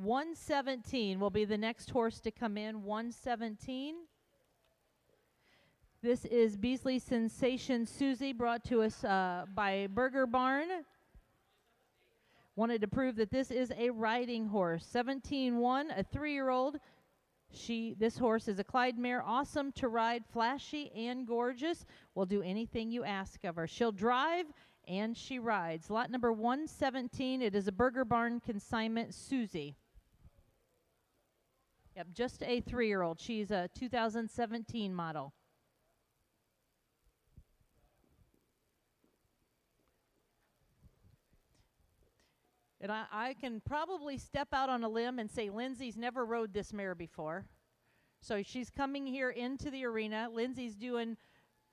117 will be the next horse to come in. 117. This is Beasley Sensation Susie, brought to us by Burger Barn. Wanted to prove that this is a riding horse. 17-1, a 3-year-old. This horse is a Clyde mare, awesome to ride, flashy and gorgeous. Will do anything you ask of her. She'll drive and she rides. Lot number 117. It is a Burger Barn consignment, Susie. Yep, just a 3-year-old. She's a 2017 model. And I can probably step out on a limb and say Lindsay's never rode this mare before. So she's coming here into the arena. Lindsay's doing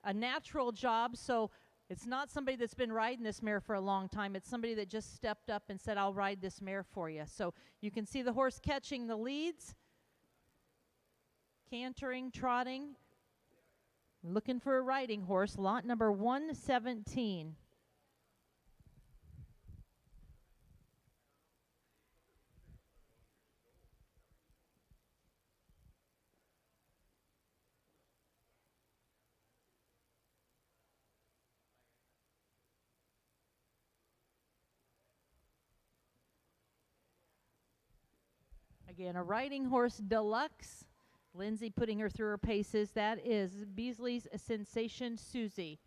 a natural job, so it's not somebody that's been riding this mare for a long time. It's somebody that just stepped up and said, I'll ride this mare for you. So you can see the horse catching the leads, cantering, trotting, looking for a riding horse. Lot number 117. Again, a riding horse deluxe. Lindsay putting her through her paces. That is Beasley's Sensation Susie.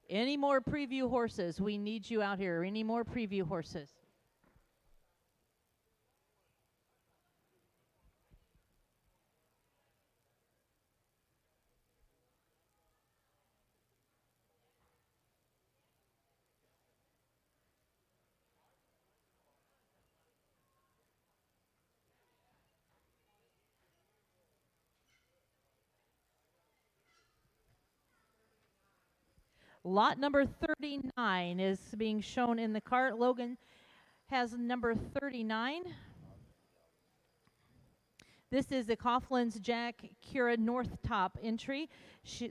Any more preview horses? We need you out here. Any more preview horses? Lot number 39 is being shown in the cart. Logan has number 39. This is the Coughlin's Jack Cura North Top entry.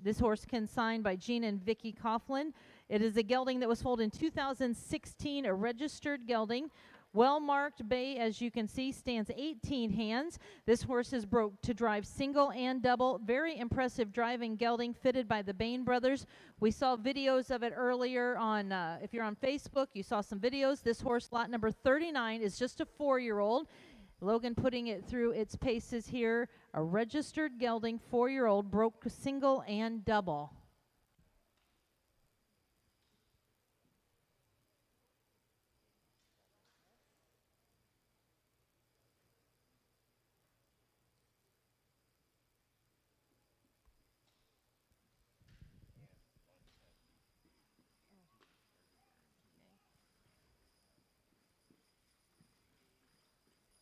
This horse consigned by Gene and Vicky Coughlin. It is a gelding that was foaled in 2016, a registered gelding. Well-marked bay, as you can see, stands 18 hands. This horse is broke to drive single and double. Very impressive driving gelding fitted by the Bain brothers. We saw videos of it earlier on, if you're on Facebook, you saw some videos. This horse, lot number 39, is just a 4-year-old. Logan putting it through its paces here. A registered gelding, 4-year-old, broke single and double.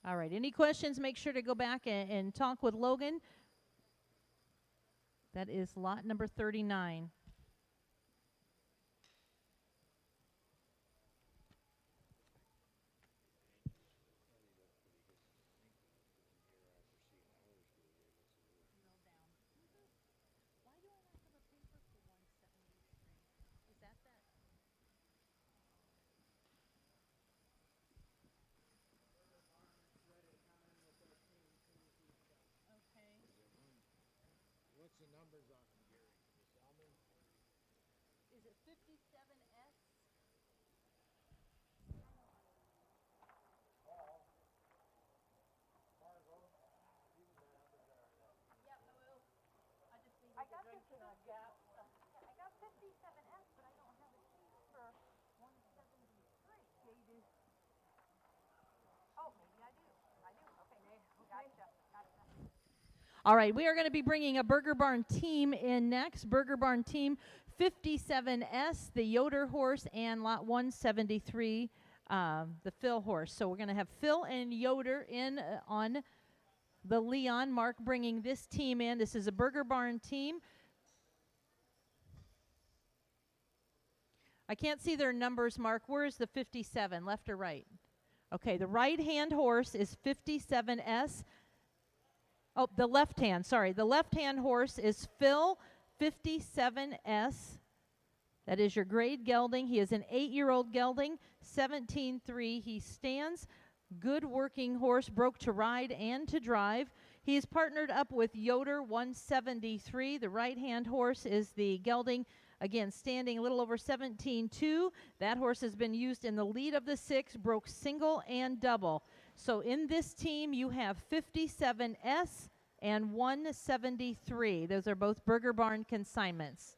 All right, any questions, make sure to go back and talk with Logan. That is lot number 39. What's the numbers on them, Gary? Can you tell me? Is it 57S? I got 57S, but I don't have a sheet for 173. Oh, maybe I do. Okay. Gotcha. All right, we are going to be bringing a Burger Barn team in next. Burger Barn team 57S, the Yoder horse, and lot 173, the Phil horse. So we're going to have Phil and Yoder in on the Leon. Mark bringing this team in. This is a Burger Barn team. I can't see their numbers, Mark. Where is the 57, left or right? Okay, the right-hand horse is 57S. Oh, the left hand, sorry. The left-hand horse is Phil 57S. That is your grade gelding. He is an 8-year-old gelding, 17-3. He stands. Good working horse, broke to ride and to drive. He is partnered up with Yoder 173. The right-hand horse is the gelding, again, standing a little over 17-2. That horse has been used in the lead of the 6, broke single and double. So in this team, you have 57S and 173. Those are both Burger Barn consignments.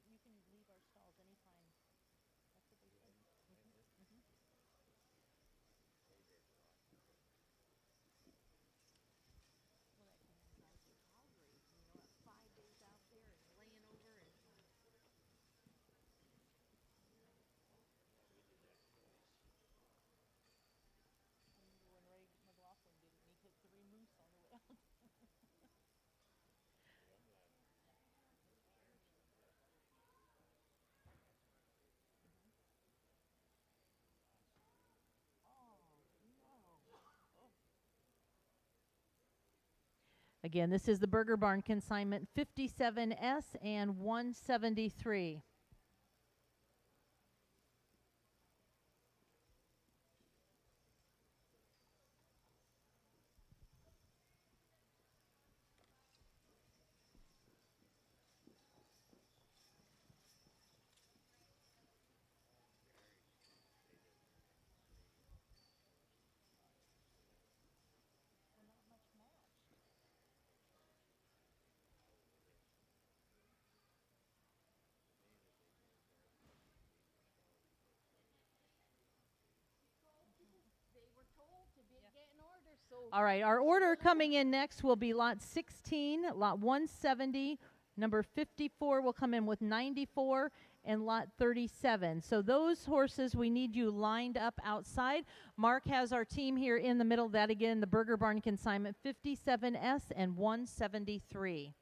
You can leave our stalls anytime. That's what they said. Well, that can sound so Calgary, 5 days out there and laying over and. I remember when Ray McLaughlin did it and he hit 3 moose on the way out. Again, this is the Burger Barn consignment 57S and 173. All right, our order coming in next will be lot 16, lot 170, number 54 will come in with 94, and lot 37. So those horses, we need you lined up outside. Mark has our team here in the middle. That again, the Burger Barn consignment 57S and 173.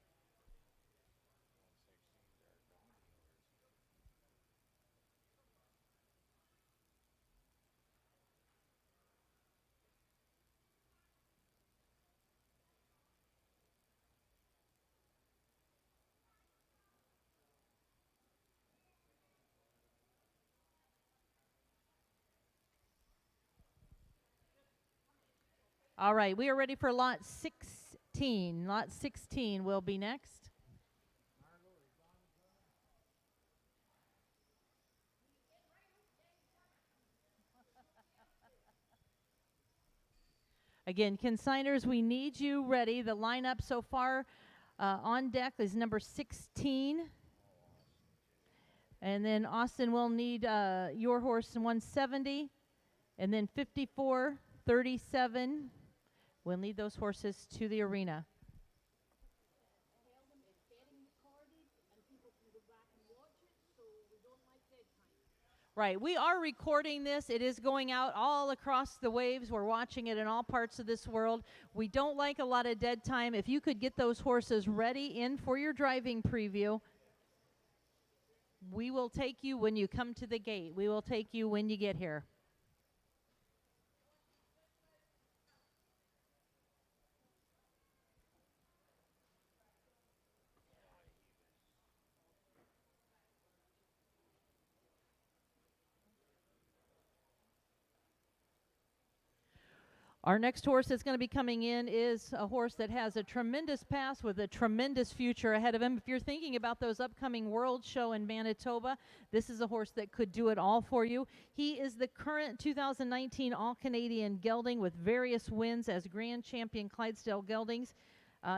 All right, we are ready for lot 16. Lot 16 will be next. Again, consigners, we need you ready. The lineup so far on deck is number 16. And then Austin will need your horse in 170. And then 54, 37. We'll need those horses to the arena. Right, we are recording this. It is going out all across the waves. We're watching it in all parts of this world. We don't like a lot of dead time. If you could get those horses ready in for your driving preview, we will take you when you come to the gate. We will take you when you get here. Our next horse that's going to be coming in is a horse that has a tremendous past with a tremendous future ahead of him. If you're thinking about those upcoming World Show in Manitoba, this is a horse that could do it all for you. He is the current 2019 All-Canadian gelding with various wins as Grand Champion Clydesdale geldings.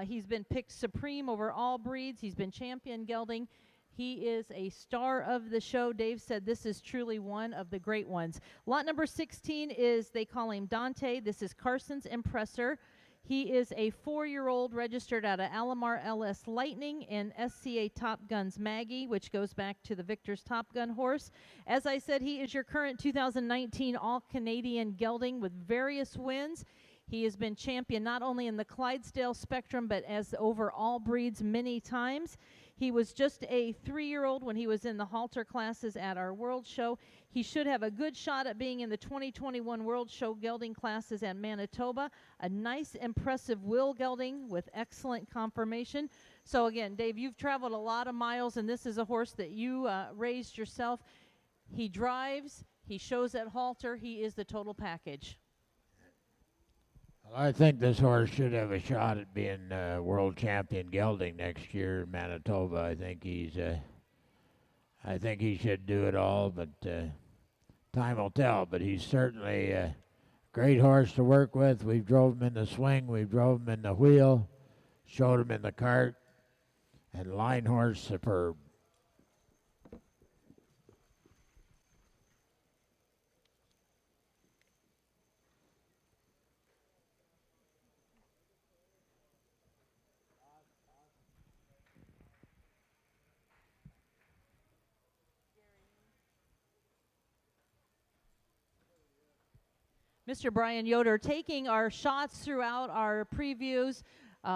He's been picked supreme over all breeds. He's been champion gelding. He is a star of the show. Dave said this is truly one of the great ones. Lot number 16 is, they call him Dante. This is Carson's Impressor. He is a 4-year-old registered out of Alamar LS Lightning and SCA Top Guns Maggie, which goes back to the Victor's Top Gun horse. As I said, he is your current 2019 All-Canadian gelding with various wins. He has been champion not only in the Clydesdale spectrum, but as over all breeds many times. He was just a 3-year-old when he was in the halter classes at our World Show. He should have a good shot at being in the 2021 World Show gelding classes at Manitoba. A nice, impressive will gelding with excellent conformation. So again, Dave, you've traveled a lot of miles, and this is a horse that you raised yourself. He drives, he shows at halter, he is the total package. I think this horse should have a shot at being world champion gelding next year in Manitoba. I think he should do it all, but time will tell. But he's certainly a great horse to work with. We've drove him in the swing, we've drove him in the wheel, showed him in the cart, and line horse superb. Mr. Brian Yoder taking our shots throughout our previews.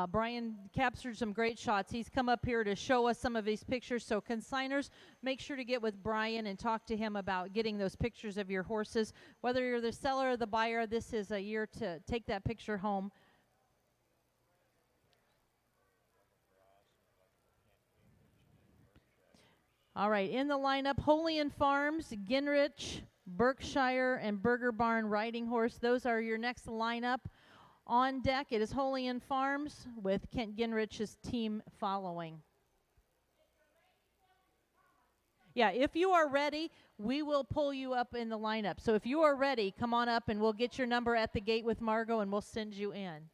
Brian captured some great shots. He's come up here to show us some of these pictures. So consigners, make sure to get with Brian and talk to him about getting those pictures of your horses. Whether you're the seller or the buyer, this is a year to take that picture home. All right, in the lineup, Holian Farms, Ginrich, Berkshire, and Burger Barn Riding Horse. Those are your next lineup. On deck, it is Holian Farms with Kent Ginrich's team following. Yeah, if you are ready, we will pull you up in the lineup. So if you are ready, come on up and we'll get your number at the gate with Margot and we'll send you in.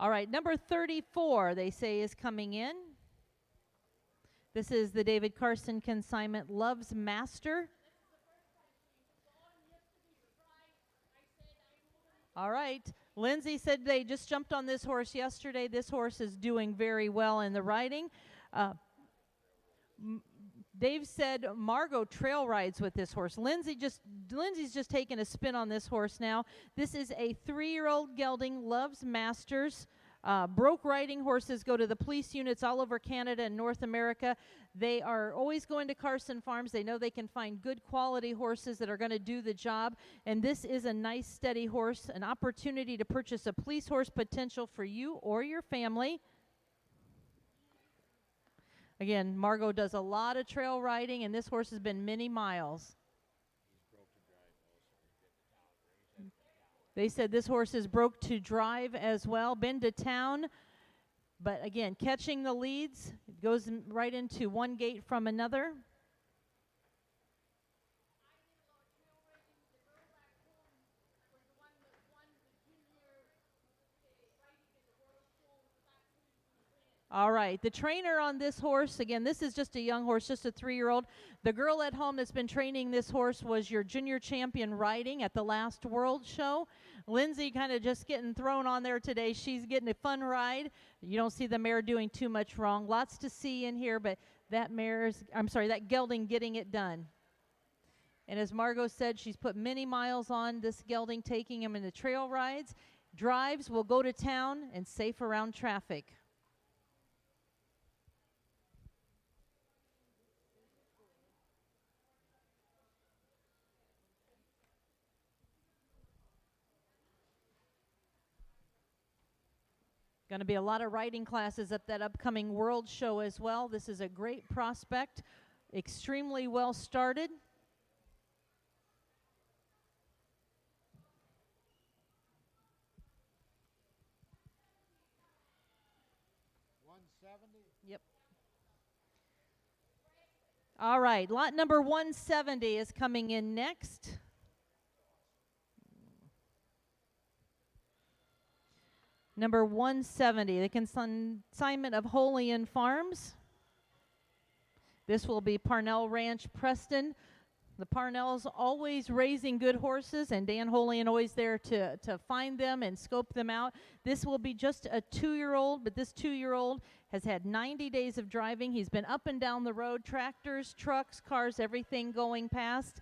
All right, number 34, they say, is coming in. This is the David Carson consignment, Love's Master. All right, Lindsay said they just jumped on this horse yesterday. This horse is doing very well in the riding. Dave said Margot trail rides with this horse. Lindsay's just taking a spin on this horse now. This is a 3-year-old gelding, Love's Masters. Broke riding horses go to the police units all over Canada and North America. They are always going to Carson Farms. They know they can find good quality horses that are going to do the job. And this is a nice, steady horse, an opportunity to purchase a police horse potential for you or your family. Again, Margot does a lot of trail riding, and this horse has been many miles. They said this horse is broke to drive as well, been to town, but again, catching the leads, it goes right into one gate from another. All right, the trainer on this horse, again, this is just a young horse, just a 3-year-old. The girl at home that's been training this horse was your junior champion riding at the last World Show. Lindsay kind of just getting thrown on there today. She's getting a fun ride. You don't see the mare doing too much wrong. Lots to see in here, but that that gelding getting it done. And as Margot said, she's put many miles on this gelding, taking him into trail rides. Drives will go to town and safe around traffic. Going to be a lot of riding classes at that upcoming World Show as well. This is a great prospect, extremely well started. Yep. All right, lot number 170 is coming in next. Number 170, the consignment of Holian Farms. This will be Parnell Ranch, Preston. The Parnells always raising good horses, and Dan Holian always there to find them and scope them out. This will be just a 2-year-old, but this 2-year-old has had 90 days of driving. He's been up and down the road, tractors, trucks, cars, everything going past.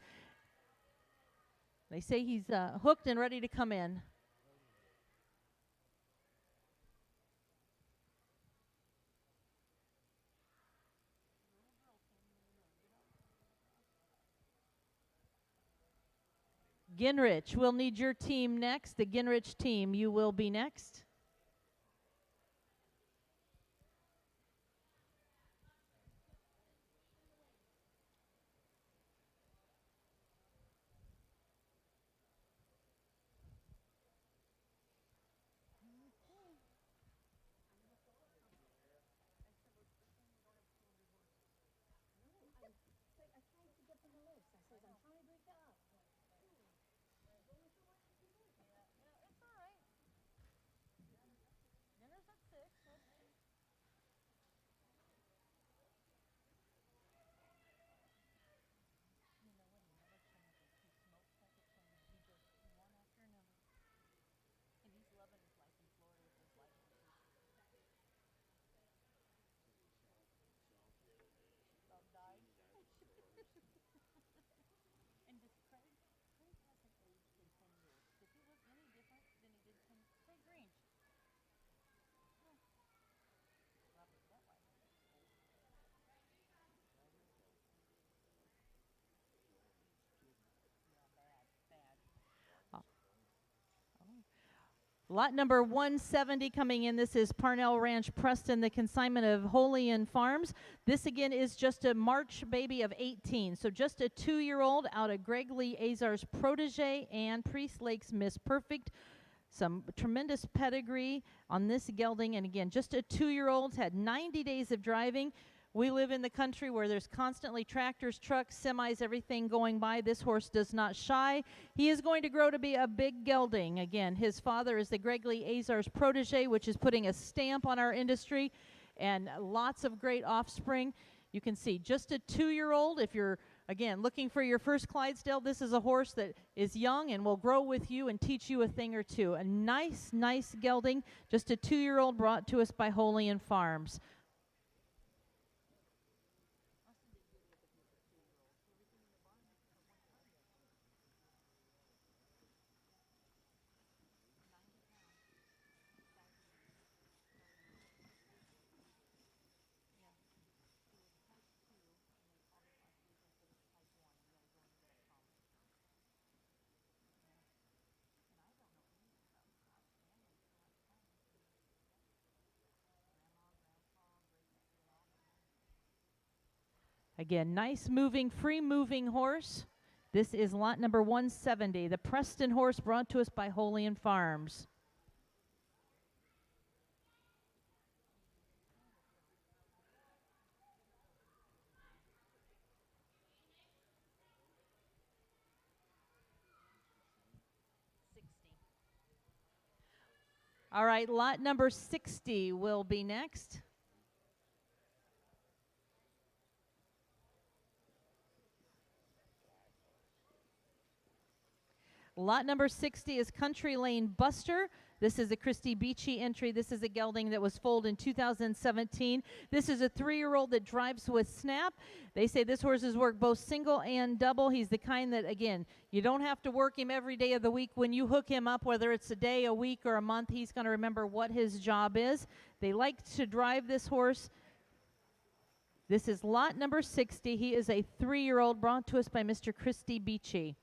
They say he's hooked and ready to come in. Ginrich, we'll need your team next. The Ginrich team, you will be next. Lot number 170 coming in. This is Parnell Ranch, Preston, the consignment of Holian Farms. This again is just a March baby of 18. So just a 2-year-old out of Greg Lee Azar's protege and Priest Lake's Miss Perfect. Some tremendous pedigree on this gelding. And again, just a 2-year-old, had 90 days of driving. We live in the country where there's constantly tractors, trucks, semis, everything going by. This horse does not shy. He is going to grow to be a big gelding. Again, his father is the Greg Lee Azar's protege, which is putting a stamp on our industry, and lots of great offspring. You can see just a 2-year-old. If you're, again, looking for your first Clydesdale, this is a horse that is young and will grow with you and teach you a thing or two. A nice, nice gelding, just a 2-year-old brought to us by Holian Farms. Again, nice moving, free moving horse. This is lot number 170, the Preston horse brought to us by Holian Farms. All right, lot number 60 will be next. Lot number 60 is Country Lane Buster. This is a Christy Beachy entry. This is a gelding that was foaled in 2017. This is a 3-year-old that drives with snap. They say this horse has worked both single and double. He's the kind that, again, you don't have to work him every day of the week. When you hook him up, whether it's a day, a week, or a month, he's going to remember what his job is. They like to drive this horse. This is lot number 60. He is a 3-year-old brought to us by Mr. Christy Beachy.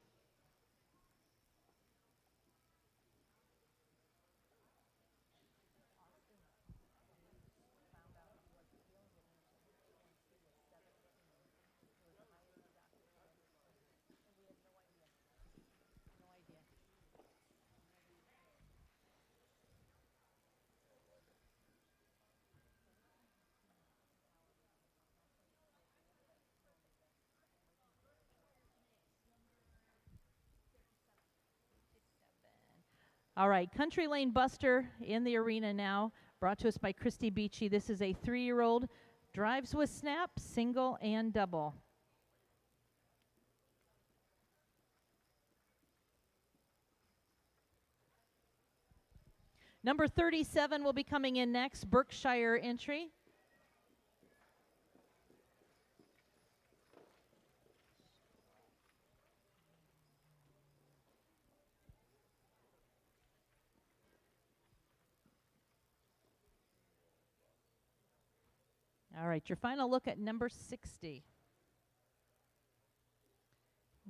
All right, Country Lane Buster in the arena now, brought to us by Christy Beachy. This is a 3-year-old, drives with snap, single and double. Number 37 will be coming in next, Berkshire entry. All right, your final look at number 60.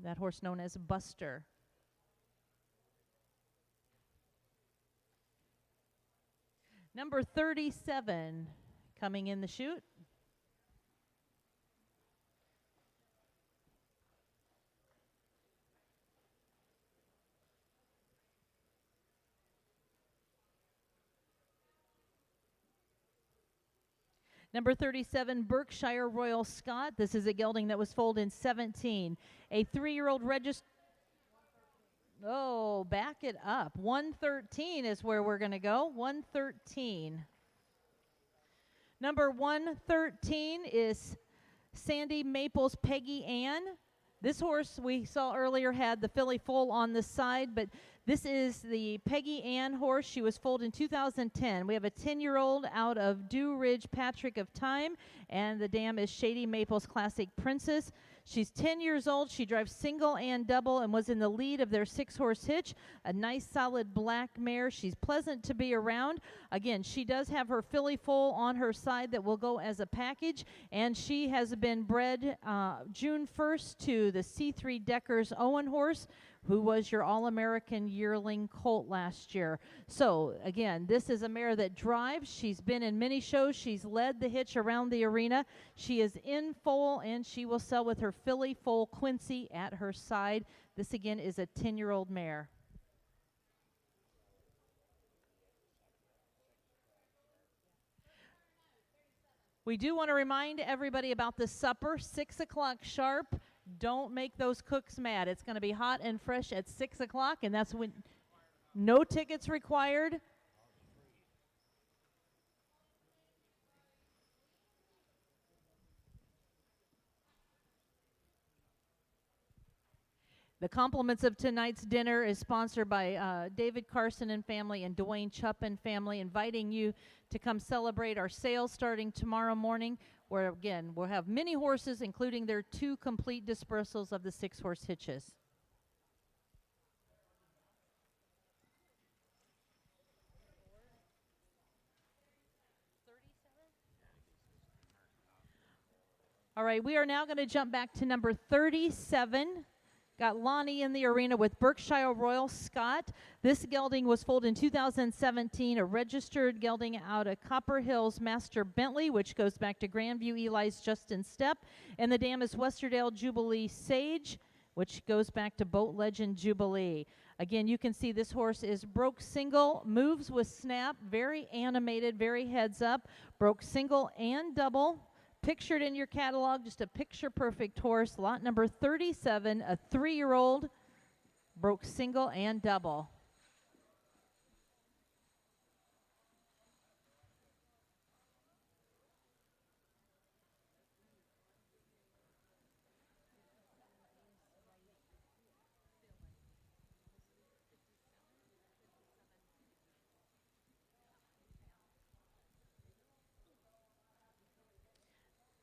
That horse known as Buster. Number 37 coming in the chute. Number 37, Berkshire Royal Scott. This is a gelding that was foaled in 17. A 3-year-old registered. Oh, back it up. 113 is where we're going to go. 113. Number 113 is Sandy Maples Peggy Ann. This horse we saw earlier had the filly foal on the side, but this is the Peggy Ann horse. She was foaled in 2010. We have a 10-year-old out of Dew Ridge Patrick of Time, and the dam is Shady Maples Classic Princess. She's 10 years old. She drives single and double and was in the lead of their 6-horse hitch. A nice solid black mare. She's pleasant to be around. Again, she does have her filly foal on her side that will go as a package, and she has been bred June 1st to the C3 Deckers Owen horse, who was your All-American yearling colt last year. So, again, this is a mare that drives. She's been in many shows. She's led the hitch around the arena. She is in foal, and she will sell with her filly foal Quincy at her side. This, again, is a 10-year-old mare. We do want to remind everybody about the supper, 6 o'clock sharp. Don't make those cooks mad. It's going to be hot and fresh at 6 o'clock, and that's when no tickets required. The compliments of tonight's dinner is sponsored by David Carson and family and Dwayne Chupp and family, inviting you to come celebrate our sales starting tomorrow morning, where, again, we'll have many horses, including their 2 complete dispersals of the 6-horse hitches. All right, we are now going to jump back to number 37. Got Lonnie in the arena with Berkshire Royal Scott. This gelding was foaled in 2017, a registered gelding out of Copper Hills Master Bentley, which goes back to Grandview Eli's Justin Step. And the dam is Westerdale Jubilee Sage, which goes back to Boat Legend Jubilee. Again, you can see this horse is broke single, moves with snap, very animated, very heads up, broke single and double. Pictured in your catalog, just a picture-perfect horse. Lot number 37, a 3-year-old, broke single and double.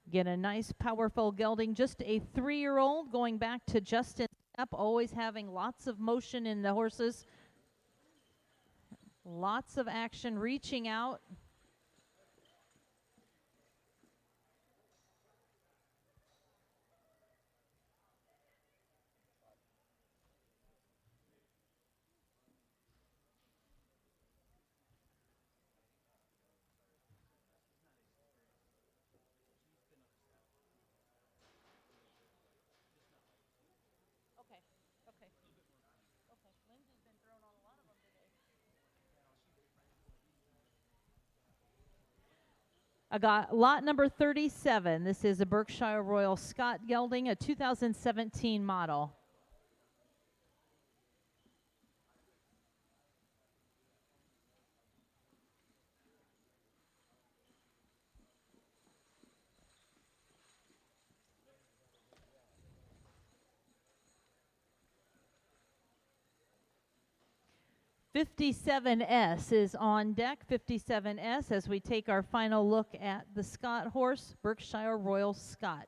Again, a nice, powerful gelding, just a 3-year-old, going back to Justin Step, always having lots of motion in the horses. Lots of action, reaching out. I got lot number 37. This is a Berkshire Royal Scott gelding, a 2017 model. '57S is on deck. '57S as we take our final look at the Scott horse, Berkshire Royal Scott.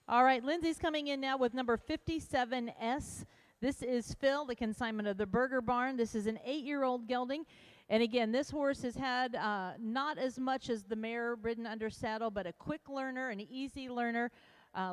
All right, Lindsay's coming in now with number 57S. This is Phil, the consignment of the Burger Barn. This is an 8-year-old gelding. And again, this horse has had not as much as the mare ridden under saddle, but a quick learner, an easy learner.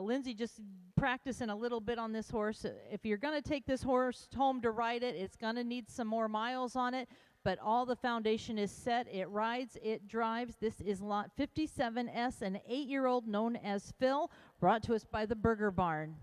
Lindsay just practicing a little bit on this horse. If you're going to take this horse home to ride it, it's going to need some more miles on it, but all the foundation is set. It rides, it drives. This is lot 57S, an 8-year-old known as Phil, brought to us by the Burger Barn.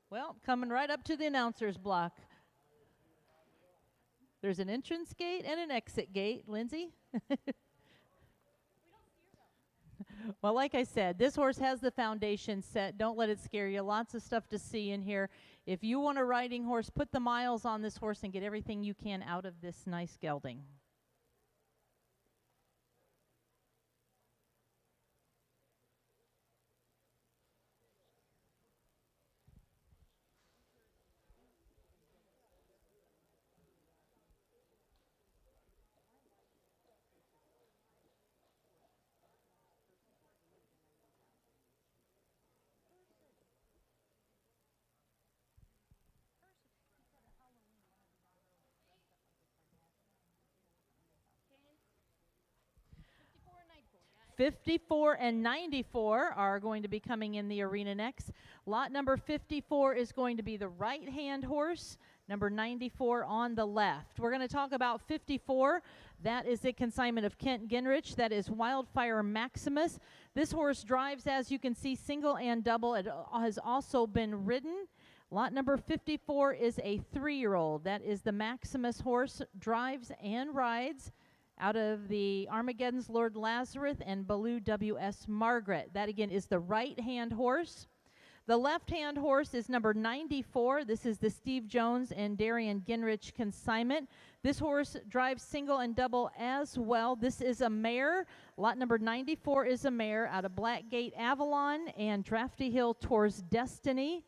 Well, coming right up to the announcer's block. There's an entrance gate and an exit gate. Lindsay? Well, like I said, this horse has the foundation set. Don't let it scare you. Lots of stuff to see in here. If you want a riding horse, put the miles on this horse and get everything you can out of this nice gelding. '54 and '94 are going to be coming in the arena next. Lot number 54 is going to be the right-hand horse, number 94 on the left. We're going to talk about 54. That is a consignment of Kent Ginrich. That is Wildfire Maximus. This horse drives, as you can see, single and double. It has also been ridden. Lot number 54 is a 3-year-old. That is the Maximus horse, drives and rides out of the Armageddon's Lord Lazarus and Baloo W.S. Margaret. That again is the right-hand horse. The left-hand horse is number 94. This is the Steve Jones and Darian Ginrich consignment. This horse drives single and double as well. This is a mare. Lot number 94 is a mare out of Blackgate Avalon and Drafty Hill Tours Destiny.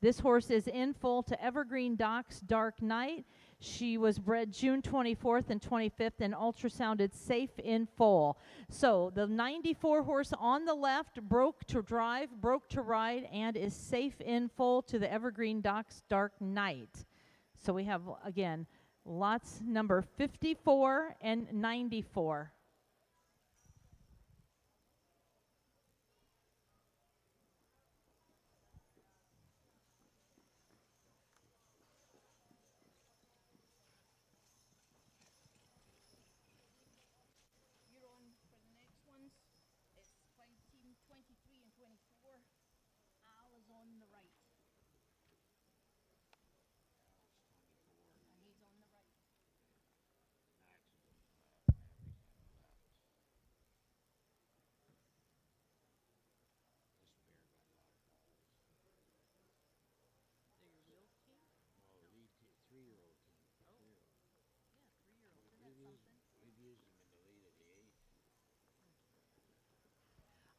This horse is in full to Evergreen Docks Dark Night. She was bred June 24th and 25th and ultrasounded safe in full. So the 94 horse on the left broke to drive, broke to ride, and is safe in full to the Evergreen Docks Dark Night. So we have, again, lots number 54 and 94.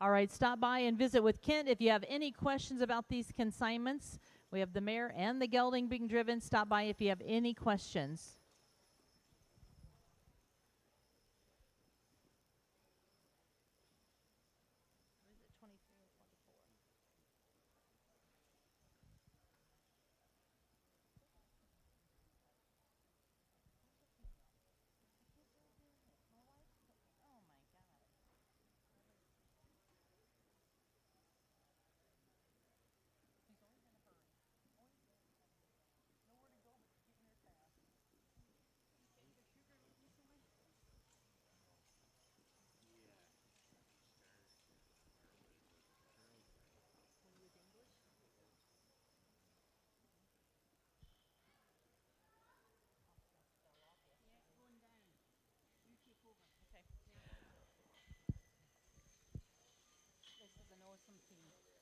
All right, stop by and visit with Kent if you have any questions about these consignments. We have the mare and the gelding being driven. Stop by if you have any questions.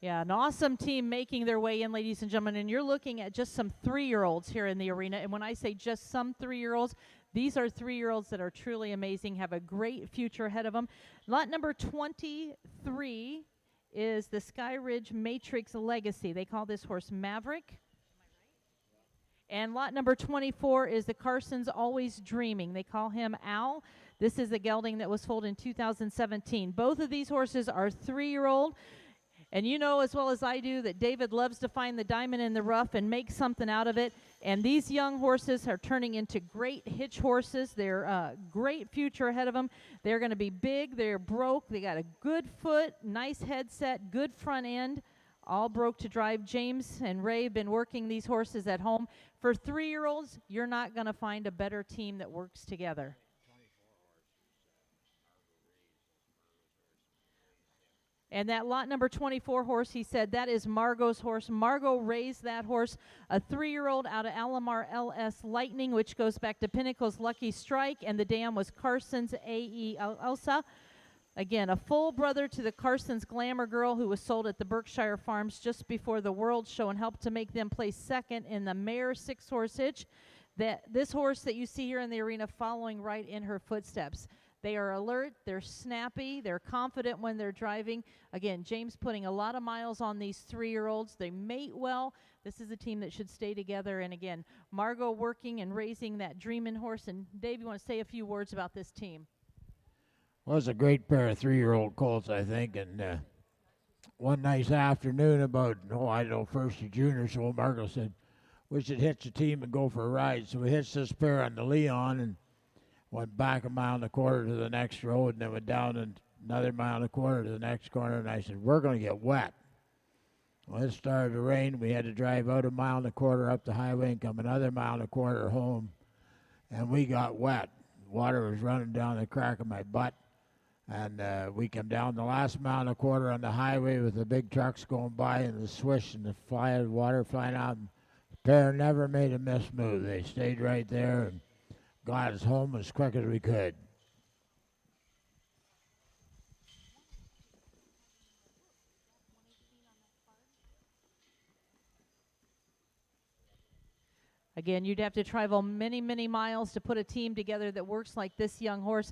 Yeah, an awesome team making their way in, ladies and gentlemen. And you're looking at just some 3-year-olds here in the arena. And when I say just some 3-year-olds, these are 3-year-olds that are truly amazing, have a great future ahead of them. Lot number 23 is the Sky Ridge Matrix Legacy. They call this horse Maverick. And lot number 24 is the Carson's Always Dreaming. They call him Al. This is a gelding that was foaled in 2017. Both of these horses are 3-year-old. And you know as well as I do that David loves to find the diamond in the rough and make something out of it. And these young horses are turning into great hitch horses. They're great future ahead of them. They're going to be big. They're broke. They got a good foot, nice headset, good front end. All broke to drive. James and Ray have been working these horses at home. For 3-year-olds, you're not going to find a better team that works together. And that lot number 24 horse, he said, that is Margot's horse. Margot raised that horse, a 3-year-old out of Alamar LS Lightning, which goes back to Pinnacle's Lucky Strike, and the dam was Carson's A.E. Elsa. Again, a full brother to the Carson's Glamour Girl, who was sold at the Berkshire Farms just before the World Show and helped to make them place second in the mare 6-horse hitch. This horse that you see here in the arena following right in her footsteps. They are alert, they're snappy, they're confident when they're driving. Again, James putting a lot of miles on these 3-year-olds. They mate well. This is a team that should stay together. And again, Margot working and raising that dreaming horse. And Dave, you want to say a few words about this team? Well, it's a great pair of 3-year-old colts, I think. And one nice afternoon about, I don't know, first of June or so, Margot said, we should hitch a team and go for a ride. So we hitched this pair on the Leon and went back 1.25 miles to the next road, and then went down another 1.25 miles to the next corner, and I said, we're going to get wet. Well, it started to rain. We had to drive out 1.25 miles up the highway and come another 1.25 miles home, and we got wet. Water was running down the crack of my butt, And we come down the last mile and a quarter on the highway with the big trucks going by and the swish and the water flying out. And the pair never made a miss move. They stayed right there and got us home as quick as we could. Again, you'd have to travel many, many miles to put a team together that works like this young horse.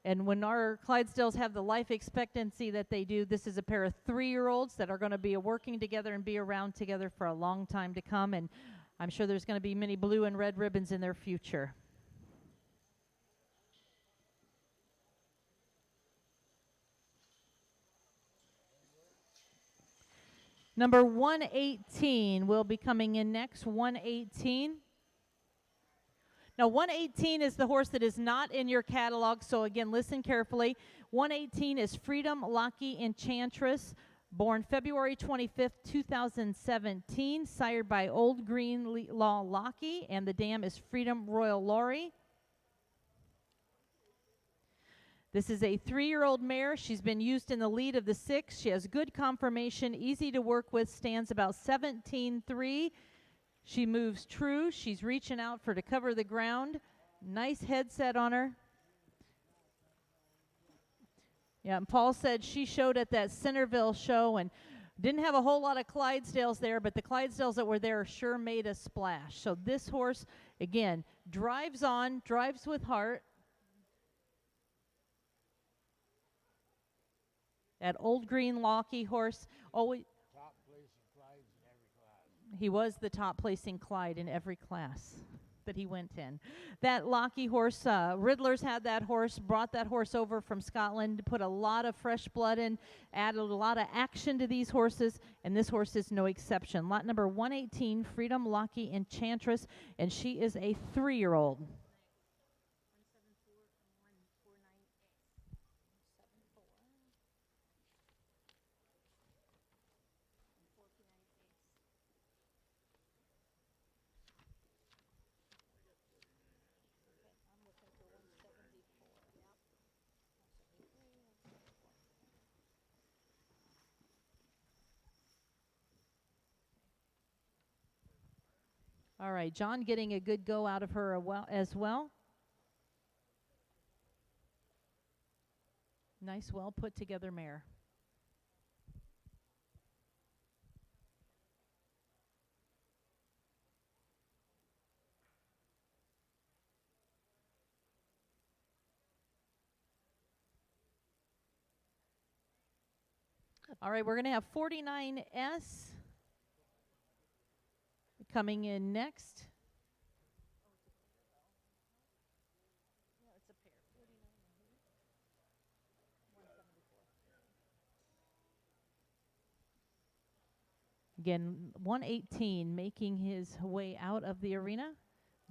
And when our Clydesdales have the life expectancy that they do, this is a pair of 3-year-olds that are going to be working together and be around together for a long time to come. And I'm sure there's going to be many blue and red ribbons in their future. Number 118 will be coming in next, 118. Now, 118 is the horse that is not in your catalog, so again, listen carefully. 118 is Freedom Locky Enchantress, born February 25th, 2017, sired by Old Green Law Locky, and the dam is Freedom Royal Lorry. This is a 3-year-old mare. She's been used in the lead of the 6. She has good conformation, easy to work with, stands about 17.3. She moves true. She's reaching out to cover the ground. Nice headset on her. Yeah, and Paul said she showed at that Centerville show and didn't have a whole lot of Clydesdales there, but the Clydesdales that were there sure made a splash. So this horse, again, drives on, drives with heart. That Old Green Locky horse, always. Top placing Clydes in every class. He was the top placing Clyde in every class that he went in. That Locky horse, Riddler's had that horse, brought that horse over from Scotland, put a lot of fresh blood in, added a lot of action to these horses, and this horse is no exception. Lot number 118, Freedom Locky Enchantress, and she is a 3-year-old. All right, John getting a good go out of her as well. Nice, well put together mare. All right, we're going to have 49S coming in next. Again, 118 making his way out of the arena.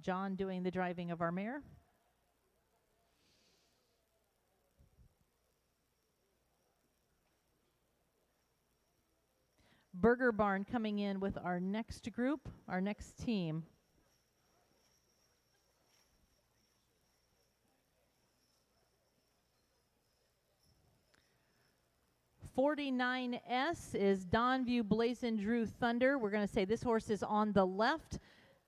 John doing the driving of our mare. Burger Barn coming in with our next group, our next team. (49S) is Donview Blazin' Drew Thunder. We're going to say this horse is on the left.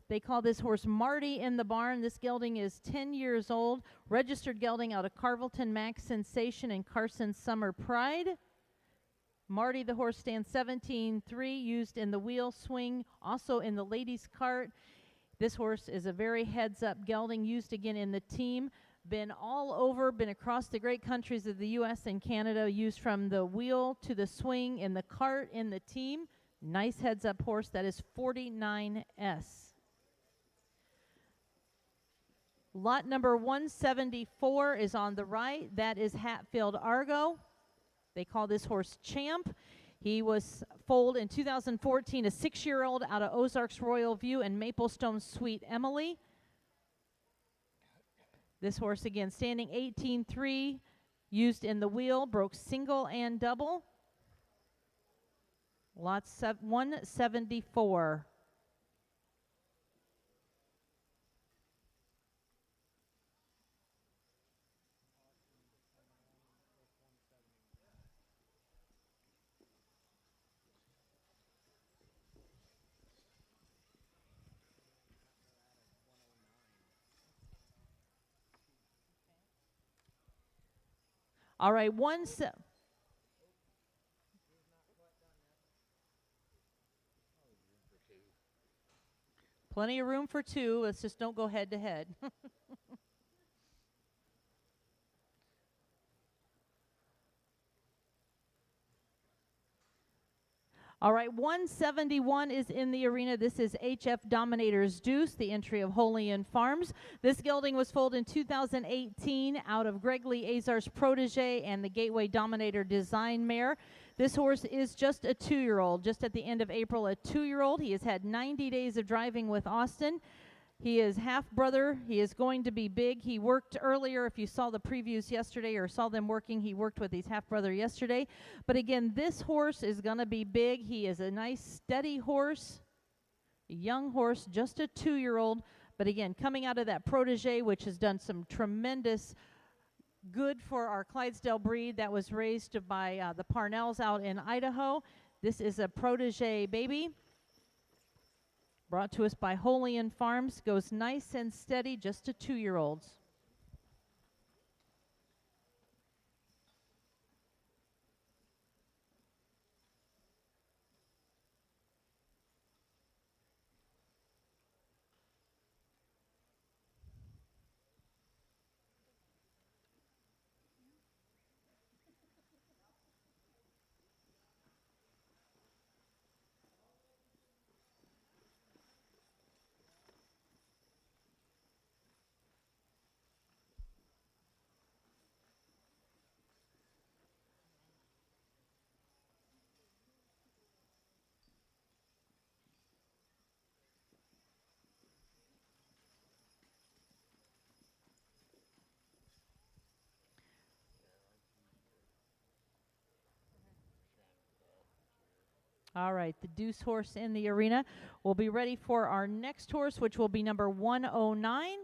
They call this horse Marty in the barn. This gelding is 10 years old. Registered gelding out of Carvelton Max Sensation and Carson Summer Pride. Marty, the horse, stands 17.3, used in the wheel swing, also in the ladies' cart. This horse is a very heads-up gelding, used again in the team. Been all over, been across the great countries of the U.S. and Canada, used from the wheel to the swing, in the cart, in the team. Nice heads-up horse. That is 49S. Lot number 174 is on the right. That is Hatfield Argo. They call this horse Champ. He was foaled in 2014, a 6-year-old out of Ozarks Royal View and Maplestone Sweet Emily. This horse, again, standing 18.3, used in the wheel, broke single and double. Lot 174. All right, plenty of room for two. Let's just don't go head to head. All right, 171 is in the arena. This is HF Dominator's Deuce, the entry of Holian Farms. This gelding was foaled in 2018 out of Greg Lee Azar's protege and the Gateway Dominator design mare. This horse is just a 2-year-old, just at the end of April, a 2-year-old. He has had 90 days of driving with Austin. He is half-brother. He is going to be big. He worked earlier. If you saw the previews yesterday or saw them working, he worked with his half-brother yesterday. But again, this horse is going to be big. He is a nice, steady horse, a young horse, just a 2-year-old. But again, coming out of that protege, which has done some tremendous good for our Clydesdale breed that was raised by the Parnells out in Idaho. This is a protege baby. Brought to us by Holian Farms. Goes nice and steady, just to 2-year-olds. All right, the Deuce horse in the arena. We'll be ready for our next horse, which will be number 109.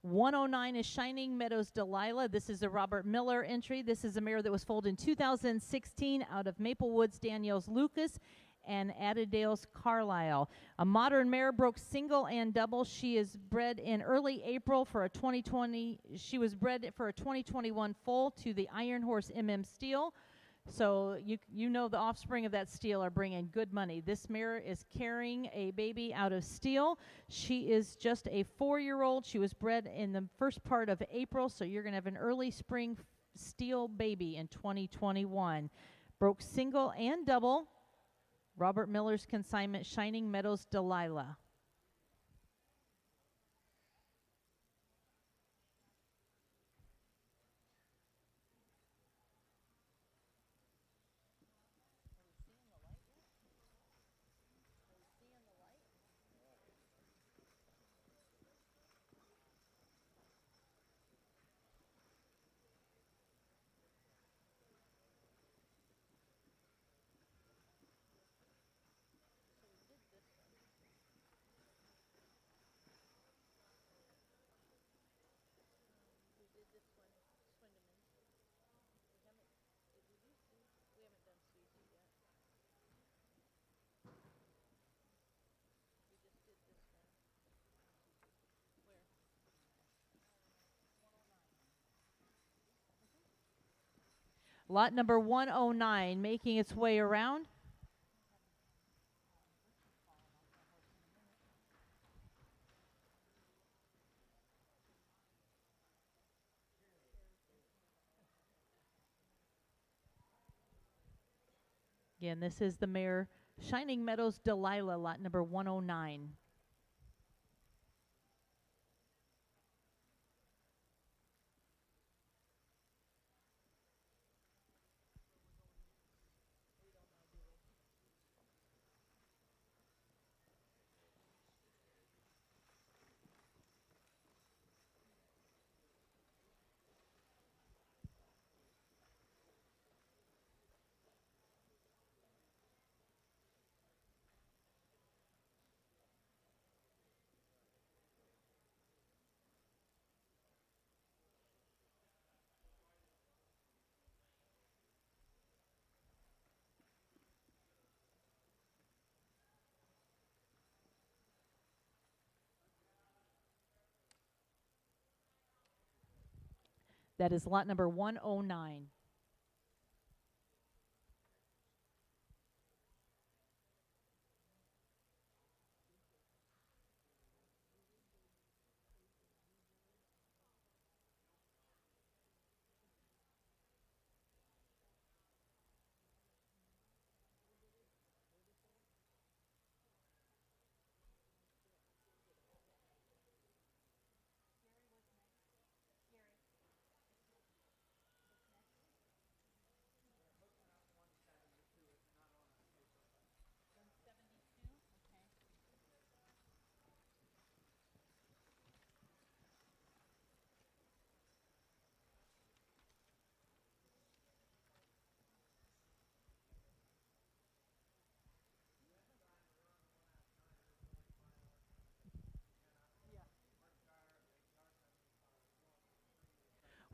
#109 is Shining Meadows Delilah. This is a Robert Miller entry. This is a mare that was foaled in 2016 out of Maplewoods Daniels Lucas and Addedale's Carlisle. A modern mare, broke single and double. She is bred in early April for a 2020. She was bred for a 2021 foal to the Iron Horse MM Steel. So you know the offspring of that steel are bringing good money. This mare is carrying a baby out of Steel. She is just a 4-year-old. She was bred in the first part of April, so you're going to have an early spring Steel baby in 2021. Broke single and double. Robert Miller's consignment, Shining Meadows Delilah. Lot number 109 making its way around. Again, this is the mare Shining Meadows Delilah, lot number 109. That is lot number 109.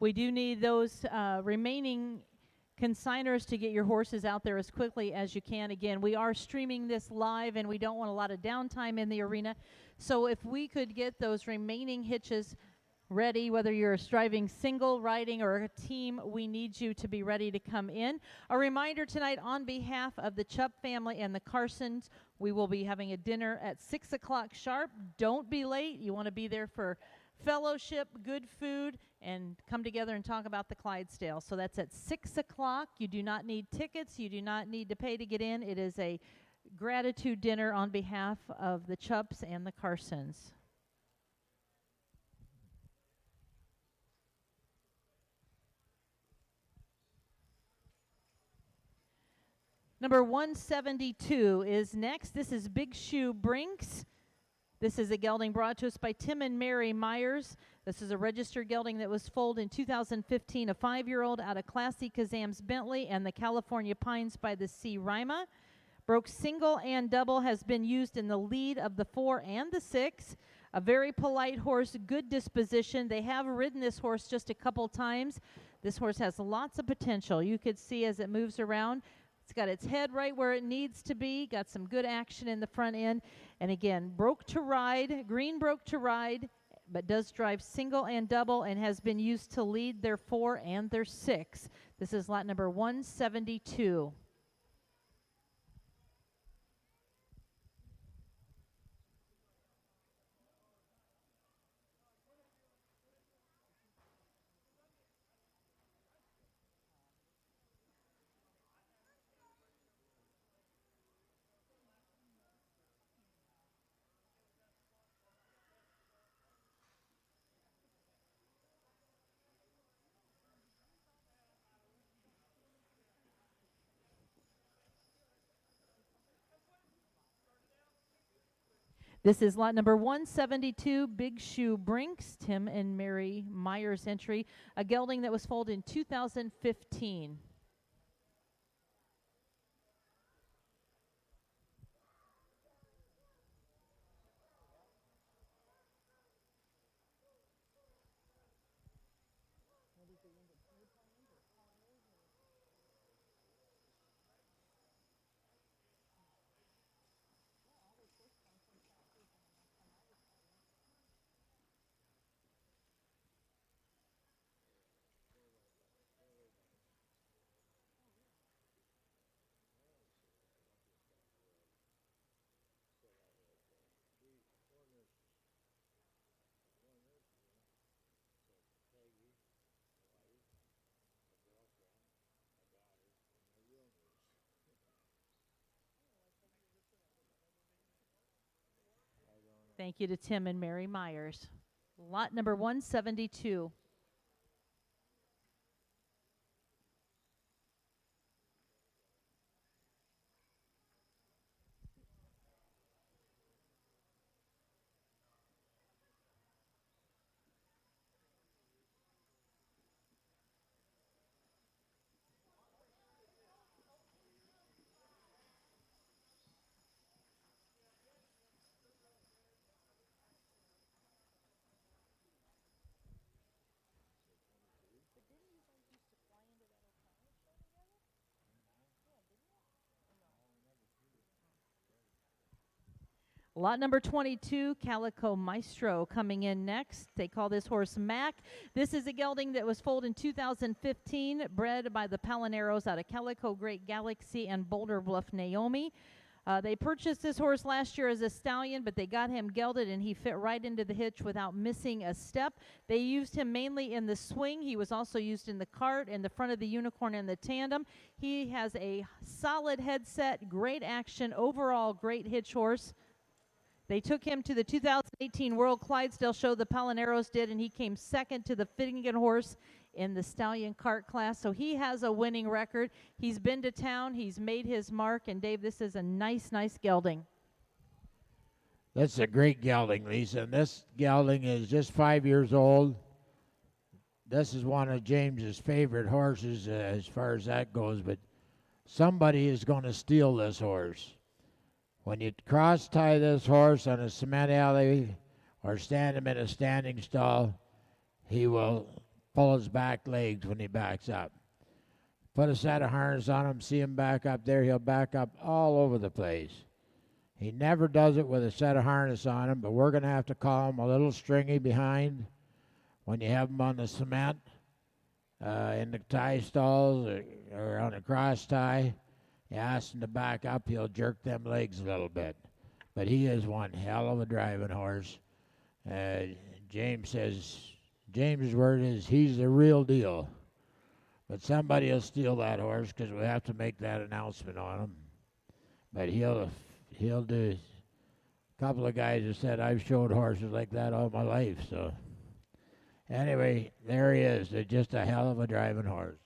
We do need those remaining consigners to get your horses out there as quickly as you can. Again, we are streaming this live and we don't want a lot of downtime in the arena. So if we could get those remaining hitches ready, whether you're driving single, riding, or a team, we need you to be ready to come in. A reminder tonight, on behalf of the Chubb family and the Carsons, we will be having a dinner at 6 o'clock sharp. Don't be late. You want to be there for fellowship, good food, and come together and talk about the Clydesdale. So that's at 6 o'clock. You do not need tickets. You do not need to pay to get in. It is a gratitude dinner on behalf of the Chubbs and the Carsons. Number 172 is next. This is Big Shoe Brinks. This is a gelding brought to us by Tim and Mary Myers. This is a registered gelding that was foaled in 2015, a 5-year-old out of Classy Kazam's Bentley and the California Pines by the Sea Rima. Broke single and double, has been used in the lead of the 4 and the 6. A very polite horse, good disposition. They have ridden this horse just a couple times. This horse has lots of potential. You could see as it moves around. It's got its head right where it needs to be, got some good action in the front end. And again, broke to ride, green broke to ride, but does drive single and double and has been used to lead their 4 and their 6. This is lot number 172. This is lot number 172, Big Shoe Brinks, Tim and Mary Myers entry, a gelding that was foaled in 2015. Thank you to Tim and Mary Myers. Lot number 172. Lot number 22, Calico Maestro, coming in next. They call this horse Mac. This is a gelding that was foaled in 2015, bred by the Palineros out of Calico Great Galaxy and Boulder Bluff Naomi. They purchased this horse last year as a stallion, but they got him gelded, and he fit right into the hitch without missing a step. They used him mainly in the swing. He was also used in the cart, in the front of the unicorn, and the tandem. He has a solid headset, great action, overall great hitch horse. They took him to the 2018 World Clydesdale show, the Palineros did, and he came second to the Finnegan horse in the stallion cart class. So he has a winning record. He's been to town. He's made his mark. And, Dave, this is a nice, nice gelding. That's a great gelding, Lisa. And this gelding is just 5 years old. This is one of James's favorite horses as far as that goes. But somebody is going to steal this horse. When you cross-tie this horse on a cement alley or stand him in a standing stall, he will pull his back legs when he backs up. Put a set of harness on him, see him back up there, he'll back up all over the place. He never does it with a set of harness on him, but we're going to have to call him a little stringy behind when you have him on the cement, in the tie stalls or on a cross tie. You ask him to back up, he'll jerk them legs a little bit. But he is one hell of a driving horse. James says, James's word is he's the real deal. But somebody will steal that horse because we have to make that announcement on him. But he'll do. A couple of guys have said I've showed horses like that all my life. So anyway, there he is. They're just a hell of a driving horse.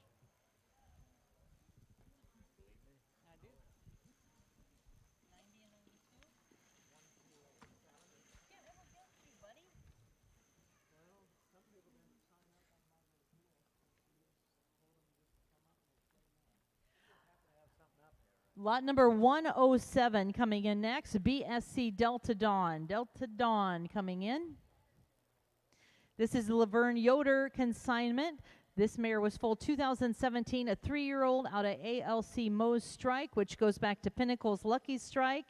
Lot number 107 coming in next, BSC Delta Dawn. Delta Dawn coming in. This is Laverne Yoder consignment. This mare was foaled 2017, a 3-year-old out of ALC Moe's Strike, which goes back to Pinnacle's Lucky Strike.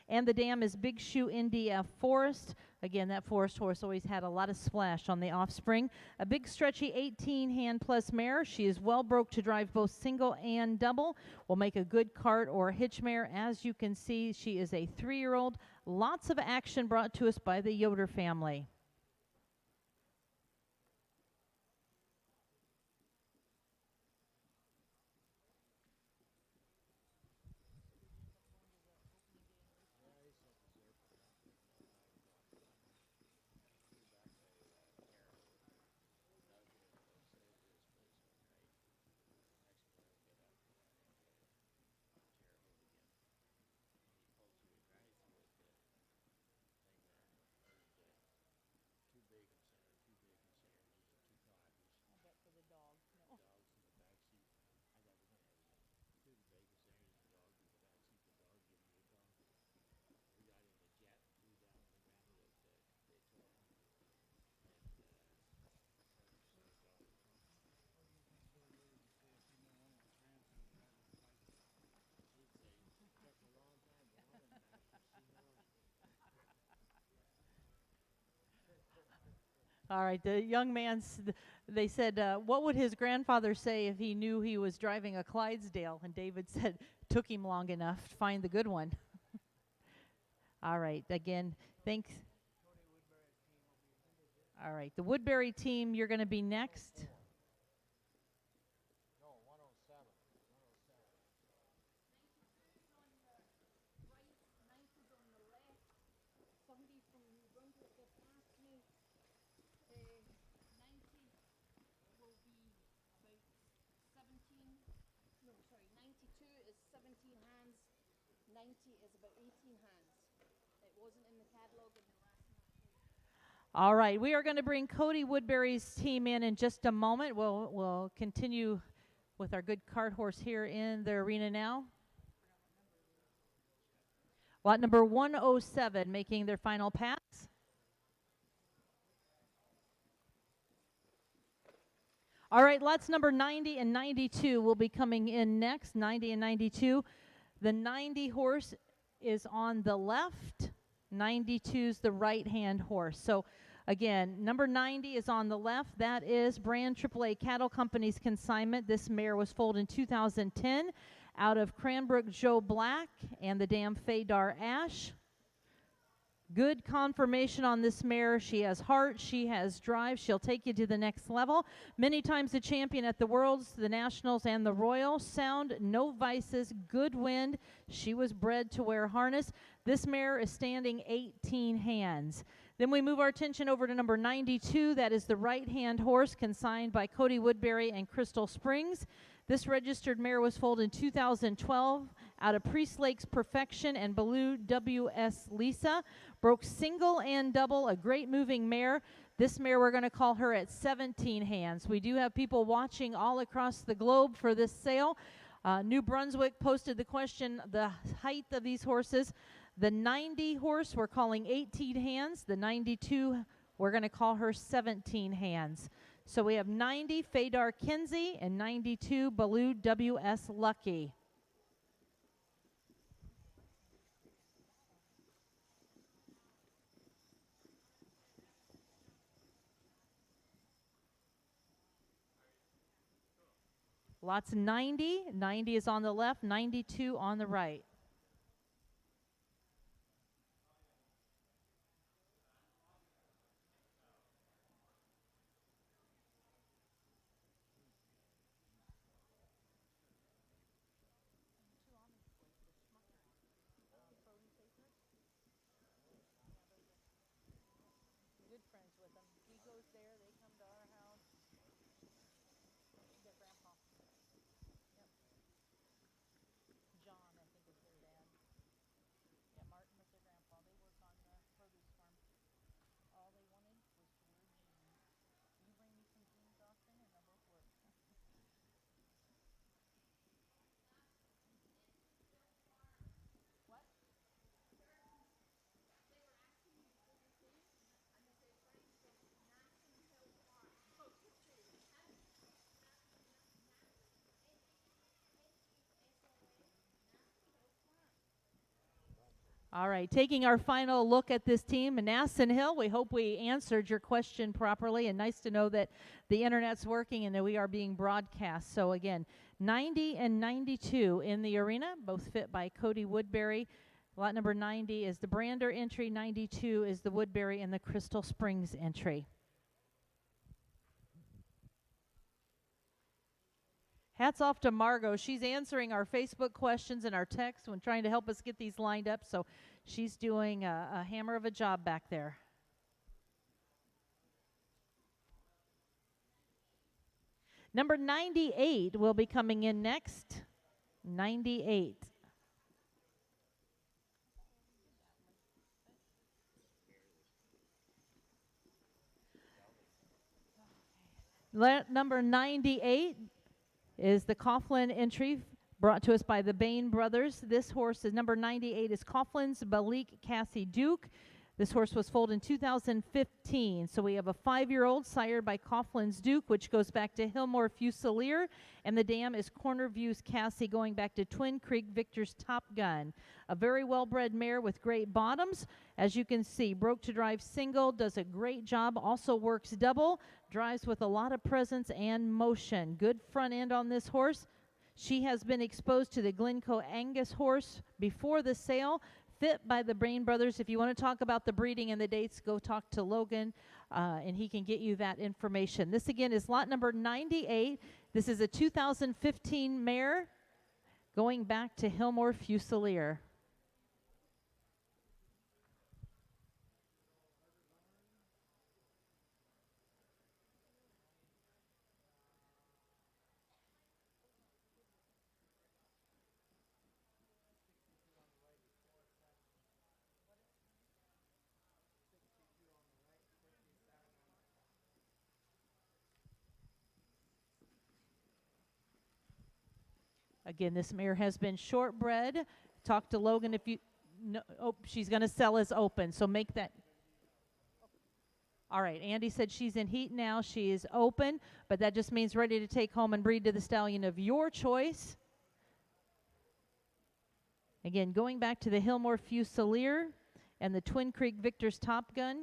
And the dam is Big Shoe India Forest. Again, that Forest horse always had a lot of splash on the offspring. A big stretchy 18-hand plus mare. She is well broke to drive both single and double. Will make a good cart or hitch mare. As you can see, she is a 3-year-old. Lots of action brought to us by the Yoder family. All right, the young man, they said, what would his grandfather say if he knew he was driving a Clydesdale? And David said, took him long enough to find the good one. All right, again, thanks. All right, the Woodbury team, you're going to be next. Is about 18 hands. It wasn't in the catalog in the last month. All right, we are going to bring Cody Woodbury's team in just a moment. We'll continue with our good cart horse here in the arena now. Lot number 107 making their final pass. All right, lots number 90 and 92 will be coming in next, 90 and 92. The 90 horse is on the left. 92's the right-hand horse. So again, number 90 is on the left. That is Brand AAA Cattle Company's consignment. This mare was foaled in 2010 out of Cranbrook Joe Black and the dam Fadar Ash. Good confirmation on this mare. She has heart, she has drive, she'll take you to the next level. Many times a champion at the Worlds, the Nationals, and the Royal. Sound, no vices, good wind. She was bred to wear harness. This mare is standing 18 hands. Then we move our attention over to number 92. That is the right-hand horse consigned by Cody Woodbury and Crystal Springs. This registered mare was foaled in 2012 out of Priest Lakes Perfection and Baloo W.S. Lisa. Broke single and double, a great moving mare. This mare, we're going to call her at 17 hands. We do have people watching all across the globe for this sale. New Brunswick posted the question, the height of these horses. The 90 horse, we're calling 18 hands. The 92, we're going to call her 17 hands. So we have 90 Fadar Kinsey and 92 Baloo W.S. Lucky. Lots of 90. 90 is on the left, 92 on the right. Good friends with him. He goes there, they come to our house. Their grandpa. Yep. John, I think, is their dad. Yeah, Martin was their grandpa. They work on the produce farm. All they wanted was to wear jeans. You bring me some jeans, Austin, and they'll both work. What? All right, taking our final look at this team, Manassan Hill, we hope we answered your question properly, and nice to know that the internet's working and that we are being broadcast. So again, 90 and 92 in the arena, both fit by Cody Woodbury. Lot number 90 is the Brander entry, 92 is the Woodbury and the Crystal Springs entry. Hats off to Margot. She's answering our Facebook questions and our texts when trying to help us get these lined up. So she's doing a hammer of a job back there. Number 98 will be coming in next. 98. Number 98 is the Coughlin entry brought to us by the Bain brothers. This horse is number 98 is Coughlin's Balik Cassie Duke. This horse was foaled in 2015. So we have a 5-year-old sired by Coughlin's Duke, which goes back to Hillmore Fusilier. And the dam is Corner View's Cassie, going back to Twin Creek Victor's Top Gun. A very well-bred mare with great bottoms. As you can see, broke to drive single, does a great job, also works double, drives with a lot of presence and motion. Good front end on this horse. She has been exposed to the Glencoe Angus horse before the sale, fit by the Bain brothers. If you want to talk about the breeding and the dates, go talk to Logan, and he can get you that information. This, again, is lot number 98. This is a 2015 mare going back to Hillmore Fusilier. Again, this mare has been shortbred. Talk to Logan if you no, oh, she's going to sell as open, so make that. All right, Andy said she's in heat now. She is open, but that just means ready to take home and breed to the stallion of your choice. Again, going back to the Hillmore Fusilier, and the Twin Creek Victor's Top Gun.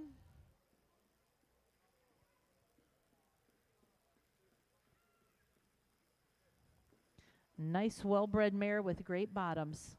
Nice well-bred mare with great bottoms.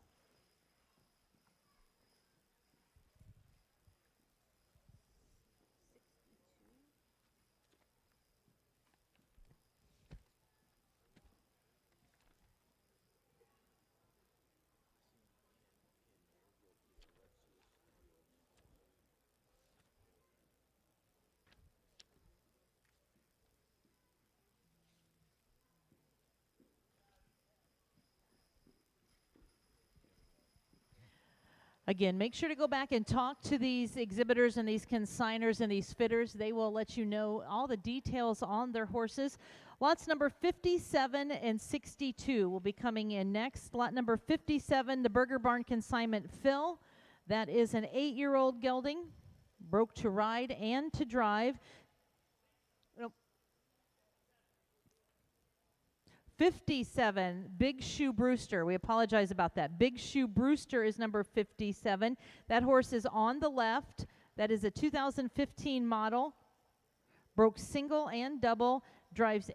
Again, make sure to go back and talk to these exhibitors and these consigners and these fitters. They will let you know all the details on their horses. Lots number 57 and 62 will be coming in next. Lot number 57, the Burger Barn consignment Phil. That is an 8-year-old gelding, broke to ride and to drive. 57, Big Shoe Brewster. We apologize about that. Big Shoe Brewster is number 57. That horse is on the left. That is a 2015 model. Broke single and double. Drives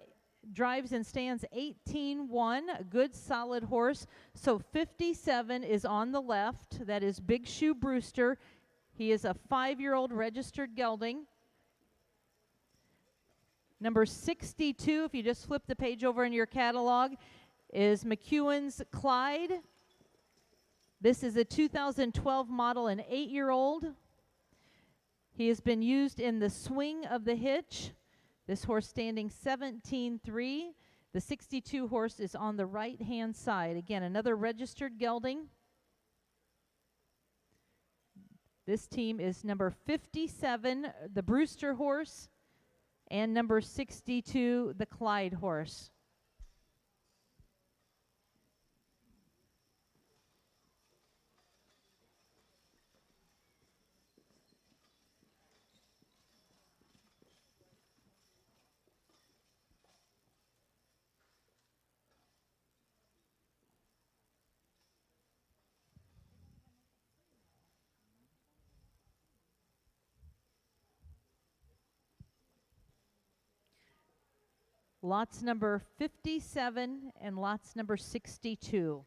and stands 18-1. A good solid horse. So 57 is on the left. That is Big Shoe Brewster. He is a 5-year-old registered gelding. Number 62, if you just flip the page over in your catalog, is McEwen's Clyde. This is a 2012 model, an 8-year-old. He has been used in the swing of the hitch. This horse standing 17-3. The 62 horse is on the right-hand side. Again, another registered gelding. This team is number 57, the Brewster horse, and number 62, the Clyde horse. Lots number 57 and lots number 62.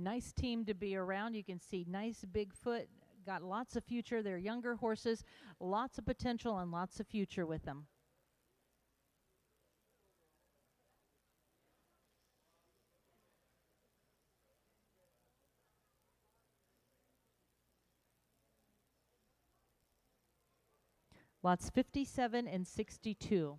Nice team to be around. You can see nice big foot, got lots of future. They're younger horses, lots of potential and lots of future with them. Lots 57 and 62.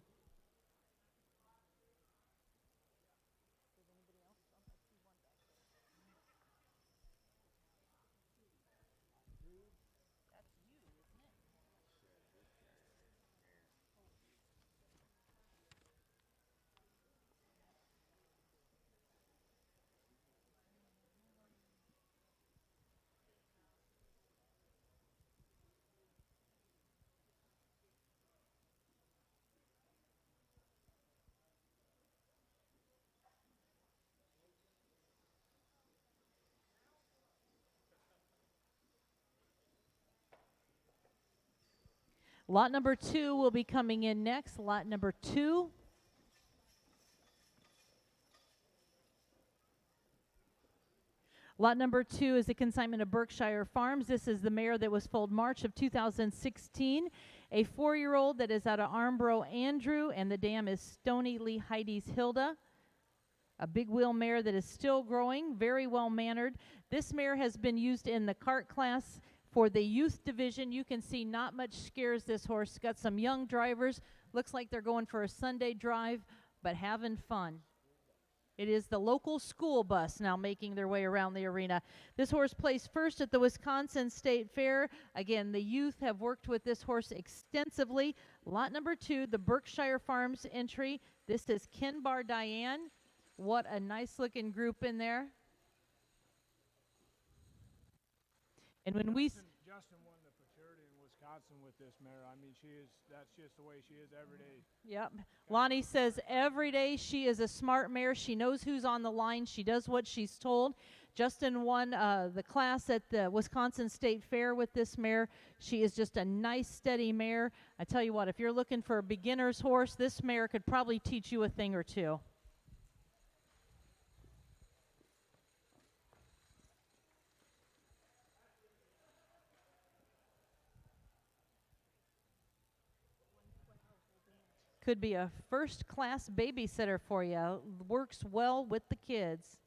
Lot number 2 will be coming in next. Lot number 2. Lot number 2 is a consignment of Berkshire Farms. This is the mare that was foaled March of 2016. A 4-year-old that is out of Armbro Andrew, and the dam is Stony Lee Heidi's Hilda. A big wheel mare that is still growing, very well mannered. This mare has been used in the cart class. For the youth division, you can see not much scares this horse. Got some young drivers. Looks like they're going for a Sunday drive, but having fun. It is the local school bus now making their way around the arena. This horse placed first at the Wisconsin State Fair. Again, the youth have worked with this horse extensively. Lot number 2, the Berkshire Farms entry. This is Kinbar Diane. What a nice looking group in there. And when Justin won the futurity in Wisconsin with this mare. I mean, that's just the way she is every day. Yep. Lonnie says every day she is a smart mare. She knows who's on the line. She does what she's told. Justin won the class at the Wisconsin State Fair with this mare. She is just a nice, steady mare. I tell you what, if you're looking for a beginner's horse, this mare could probably teach you a thing or two. Could be a first-class babysitter for you. Works well with the kids.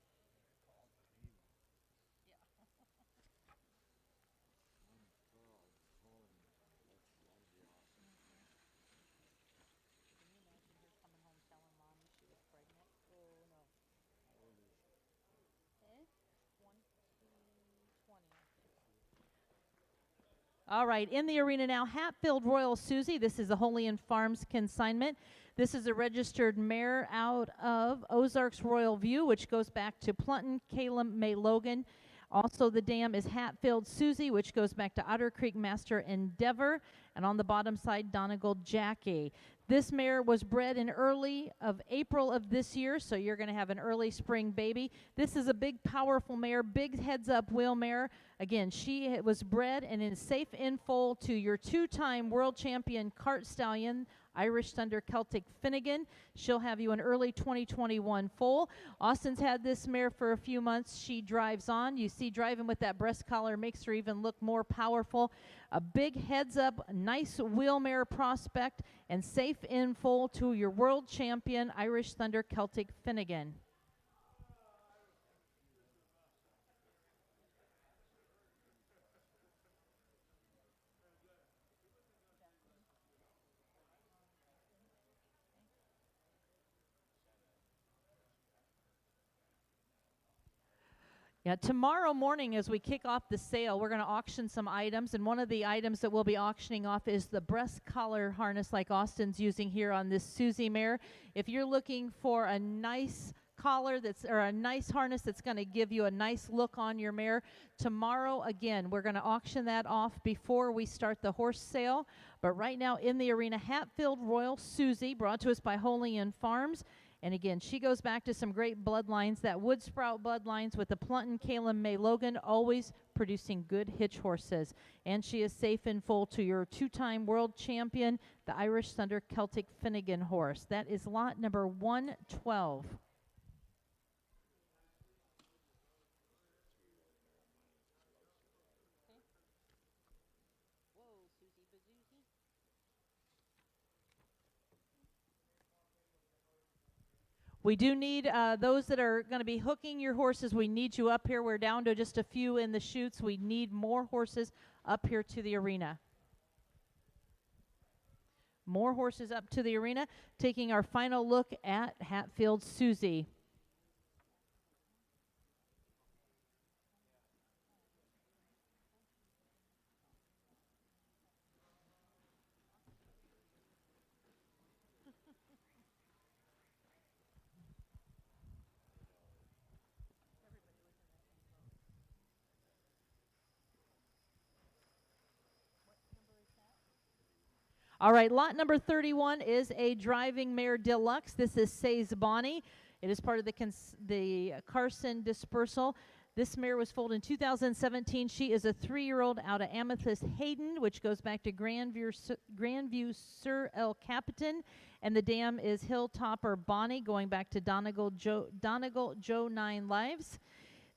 All right, in the arena now, Hatfield Royal Susie. This is a Holian Farms consignment. This is a registered mare out of Ozarks Royal View, which goes back to Plunton, Caleb, May Logan. Also, the dam is Hatfield Susie, which goes back to Otter Creek Master Endeavor. And on the bottom side, Donegal Jackie. This mare was bred in early of April of this year, so you're going to have an early spring baby. This is a big, powerful mare, big heads-up wheel mare. Again, she was bred and is safe in foal to your 2-time world champion cart stallion, Irish Thunder Celtic Finnegan. She'll have you an early 2021 foal. Austin's had this mare for a few months. She drives on. You see driving with that breast collar makes her even look more powerful. A big heads-up, nice wheel mare prospect, and safe in foal to your world champion, Irish Thunder Celtic Finnegan. Yeah, tomorrow morning as we kick off the sale, we're going to auction some items, and one of the items that we'll be auctioning off is the breast collar harness like Austin's using here on this Susie mare. If you're looking for a nice collar or a nice harness that's going to give you a nice look on your mare, tomorrow again we're going to auction that off before we start the horse sale. But right now in the arena, Hatfield Royal Susie, brought to us by Holian Farms. And again, she goes back to some great bloodlines, that wood sprout bloodlines with the Plunton, Caleb, May Logan, always producing good hitch horses. And she is safe in full to your 2-time world champion, the Irish Thunder Celtic Finnegan horse. That is lot number 112. We do need those that are going to be hooking your horses. We need you up here. We're down to just a few in the chutes. We need more horses up here to the arena. More horses up to the arena. Taking our final look at Hatfield Susie. All right, lot number 31 is a driving mare deluxe. This is Say's Bonnie. It is part of the Carson dispersal. This mare was foaled in 2017. She is a 3-year-old out of Amethyst Hayden, which goes back to Grandview Sir El Capitan. And the dam is Hilltopper Bonnie, going back to Donegal Joe 9 Lives.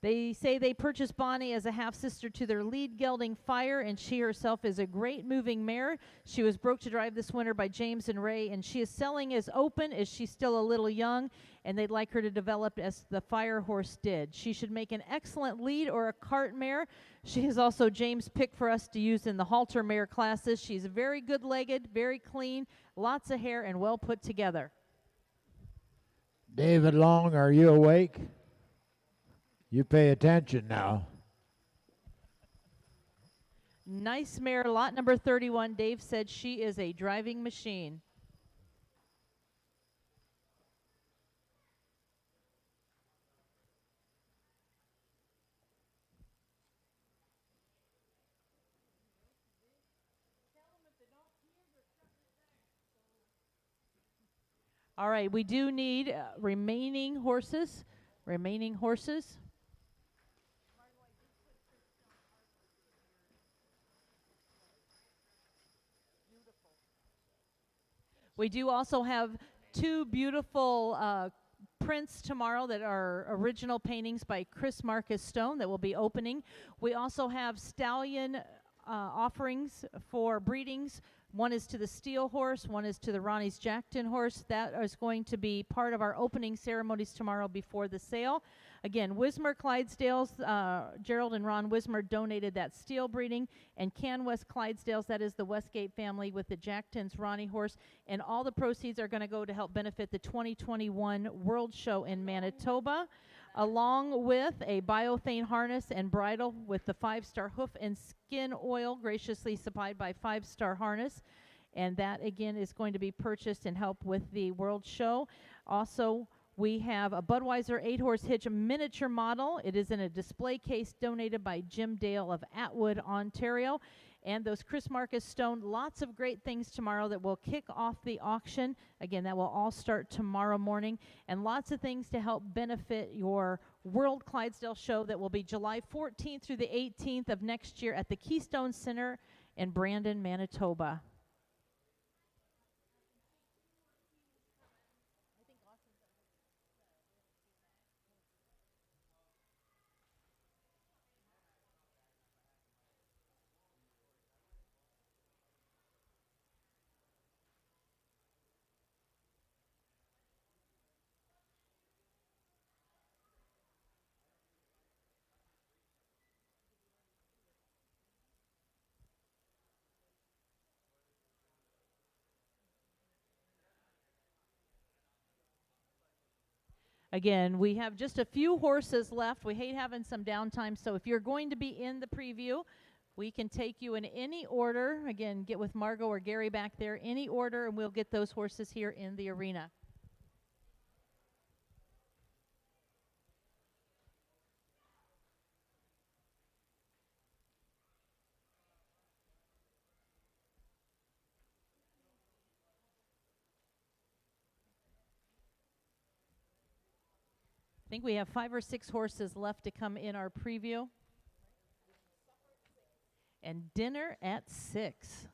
They say they purchased Bonnie as a half-sister to their lead gelding Fire, and she herself is a great moving mare. She was broke to drive this winter by James and Ray, and she is selling as open as she's still a little young, and they'd like her to develop as the Fire horse did. She should make an excellent lead or a cart mare. She is also James' pick for us to use in the halter mare classes. She's very good-legged, very clean, lots of hair, and well put together. David Long, are you awake? You pay attention now. Nice mare, lot number 31. Dave said she is a driving machine. All right, we do need remaining horses. Remaining horses. We do also have two beautiful prints tomorrow that are original paintings by Chris Marcus Stone that will be opening. We also have stallion offerings for breedings. One is to the Steel horse, one is to the Ronnie's Jackton horse. That is going to be part of our opening ceremonies tomorrow before the sale. Again, Wismer Clydesdales, Gerald and Ron Wismer donated that Steel breeding, and Can West Clydesdales, that is the Westgate family with the Jackton's Ronnie horse, and all the proceeds are going to go to help benefit the 2021 World Show in Manitoba, along with a biothane harness and bridle with the 5-star hoof and skin oil graciously supplied by 5-star harness. And that, again, is going to be purchased and help with the World Show. Also, we have a Budweiser 8-horse hitch miniature model. It is in a display case donated by Jim Dale of Atwood, Ontario. And those Chris Marcus Stone, lots of great things tomorrow that will kick off the auction. Again, that will all start tomorrow morning. And lots of things to help benefit your World Clydesdale show that will be July 14th through the 18th of next year at the Keystone Center in Brandon, Manitoba. Again, we have just a few horses left. We hate having some downtime, so if you're going to be in the preview, we can take you in any order. Again, get with Margot or Gary back there, any order, and we'll get those horses here in the arena. I think we have 5 or 6 horses left to come in our preview. And dinner at 6.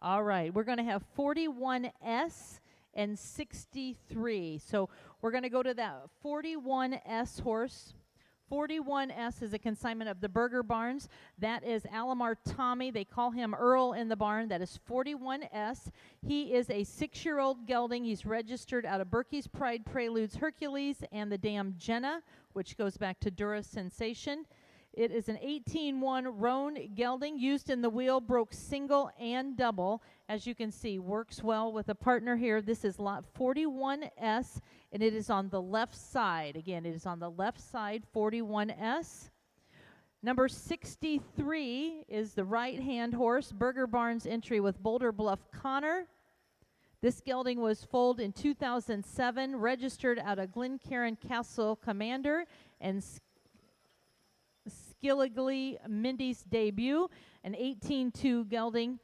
All right, we're going to have 41S and 63. So we're going to go to that 41S horse. 41S is a consignment of the Burger Barns. That is Alamar Tommy. They call him Earl in the barn. That is 41S. He is a 6-year-old gelding. He's registered out of Berkey's Pride Preludes Hercules and the Dam Jenna, which goes back to Dura Sensation. It is an 18-1 roan gelding used in the wheel, broke single and double. As you can see, works well with a partner here. This is lot 41S, and it is on the left side. Again, it is on the left side, 41S. Number 63 is the right-hand horse, Burger Barnes entry with Boulder Bluff Connor. This gelding was foaled in 2007, registered out of Glencairn Castle Commander, and Skilligly Mindy's debut, an 18-2 gelding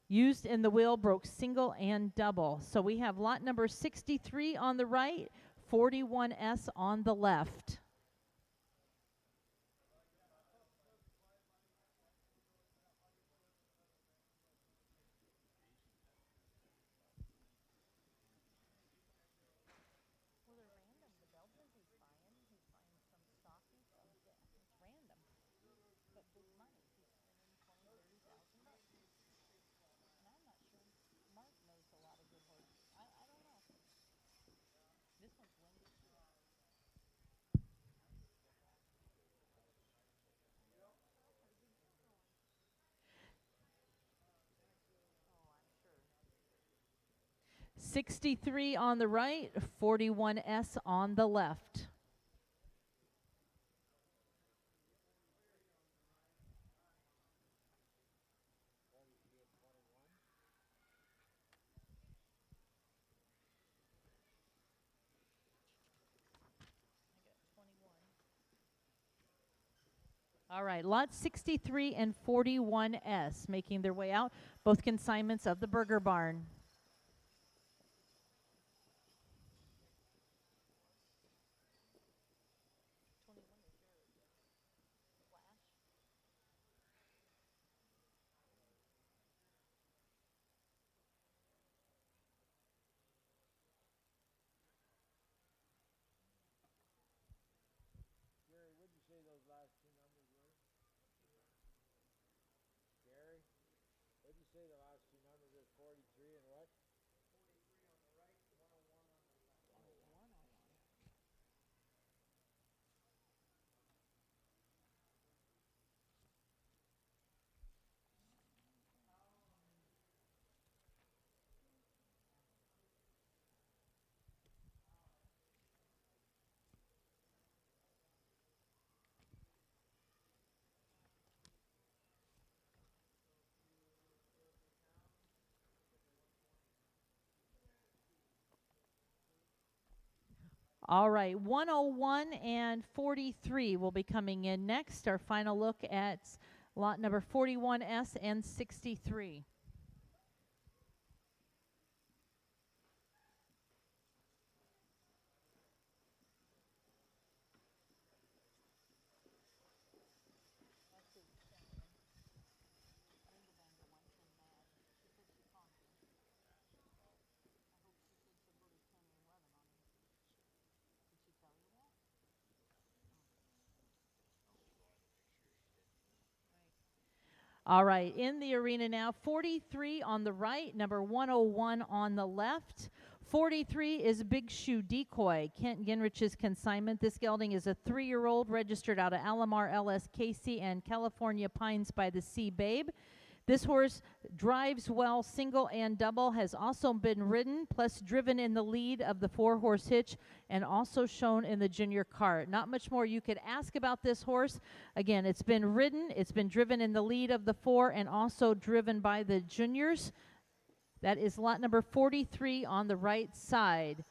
used in the wheel, broke single and double. So we have lot number 63 on the right, 41S on the left. 63 on the right, 41S on the left. All right, lots 63 and 41S making their way out, both consignments of the Burger Barn. Gary, what did you say those last two numbers were? Gary, what did you say the last two numbers were? 43 and what? All right, 101 and 43 will be coming in next. Our final look at lot number 41S and 63. All right, in the arena now, 43 on the right, number 101 on the left. 43 is Big Shoe Decoy, Kent Ginrich's consignment. This gelding is a 3-year-old registered out of Alomar LS Casey and California Pines by the Sea Babe. This horse drives well, single and double, has also been ridden, plus driven in the lead of the 4-horse hitch, and also shown in the junior cart. Not much more you could ask about this horse. Again, it's been ridden, it's been driven in the lead of the 4, and also driven by the juniors. That is lot number 43 on the right side.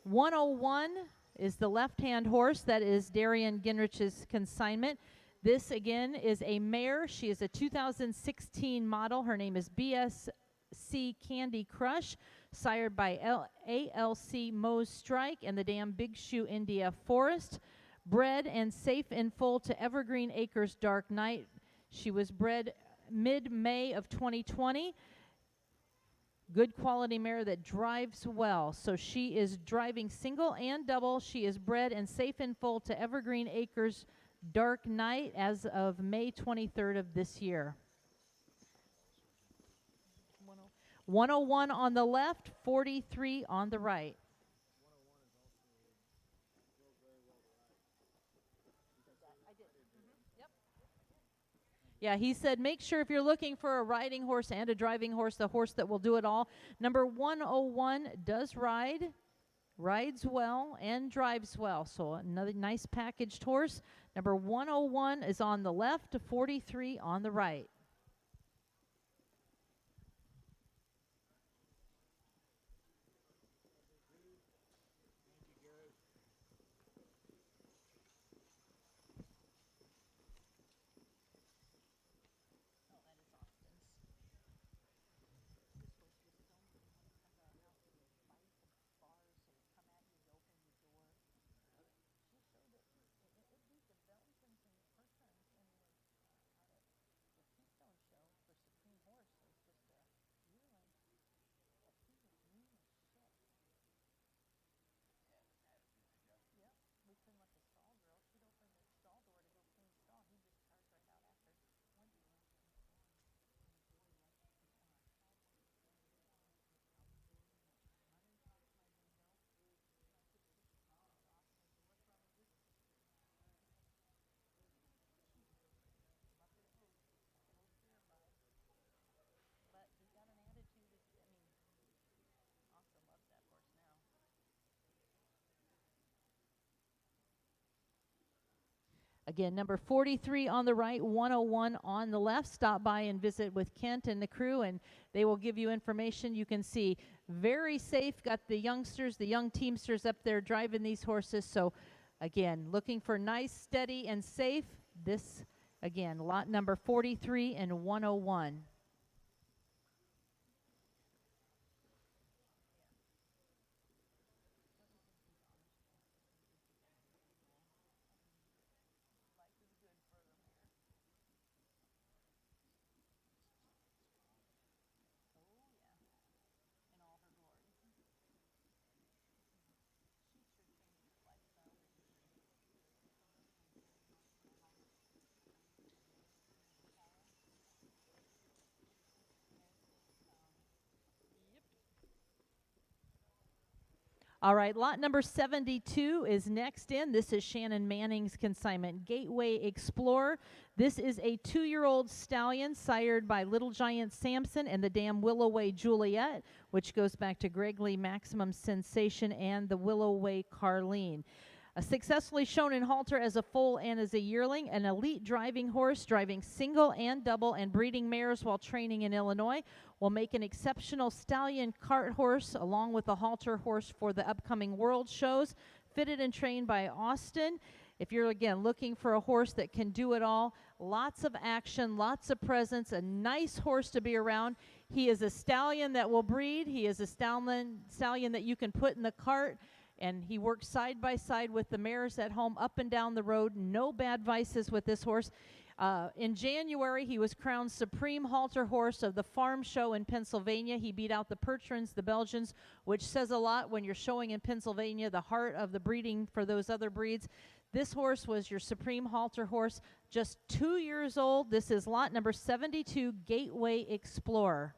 101 is the left-hand horse. That is Darian Ginrich's consignment. This, again, is a mare. She is a 2016 model. Her name is BSC Candy Crush, sired by ALC Mose Strike and the dam Big Shoe India Forest. Bred and safe in full to Evergreen Acres Dark Night. She was bred mid-May of 2020. Good quality mare that drives well. So she is driving single and double. She is bred and safe in full to Evergreen Acres Dark Night as of May 23rd of this year. 101 on the left, 43 on the right. Yeah, he said make sure if you're looking for a riding horse and a driving horse, the horse that will do it all. Number 101 does ride, rides well, and drives well. So another nice packaged horse. Number 101 is on the left, 43 on the right. Again, number 43 on the right, 101 on the left. Stop by and visit with Kent and the crew, and they will give you information. You can see very safe. Got the youngsters, the young teamsters up there driving these horses. So, again, looking for nice, steady, and safe. This, again, lot number 43 and 101. All right, lot number 72 is next in. This is Shannon Manning's consignment, Gateway Explorer. This is a 2-year-old stallion sired by Little Giant Samson and the dam Willowway Juliet, which goes back to Greg Lee Maximum Sensation and the Willowway Carleen. Successfully shown in halter as a foal and as a yearling, an elite driving horse, driving single and double and breeding mares while training in Illinois, will make an exceptional stallion cart horse along with a halter horse for the upcoming world shows, fitted and trained by Austin. If you're, again, looking for a horse that can do it all, lots of action, lots of presence, a nice horse to be around. He is a stallion that will breed. He is a stallion that you can put in the cart. And he works side by side with the mares at home up and down the road. No bad vices with this horse. In January, he was crowned Supreme Halter Horse of the Farm Show in Pennsylvania. He beat out the Percherons, the Belgians, which says a lot when you're showing in Pennsylvania, the heart of the breeding for those other breeds. This horse was your Supreme Halter Horse, just 2 years old. This is lot number 72, Gateway Explorer.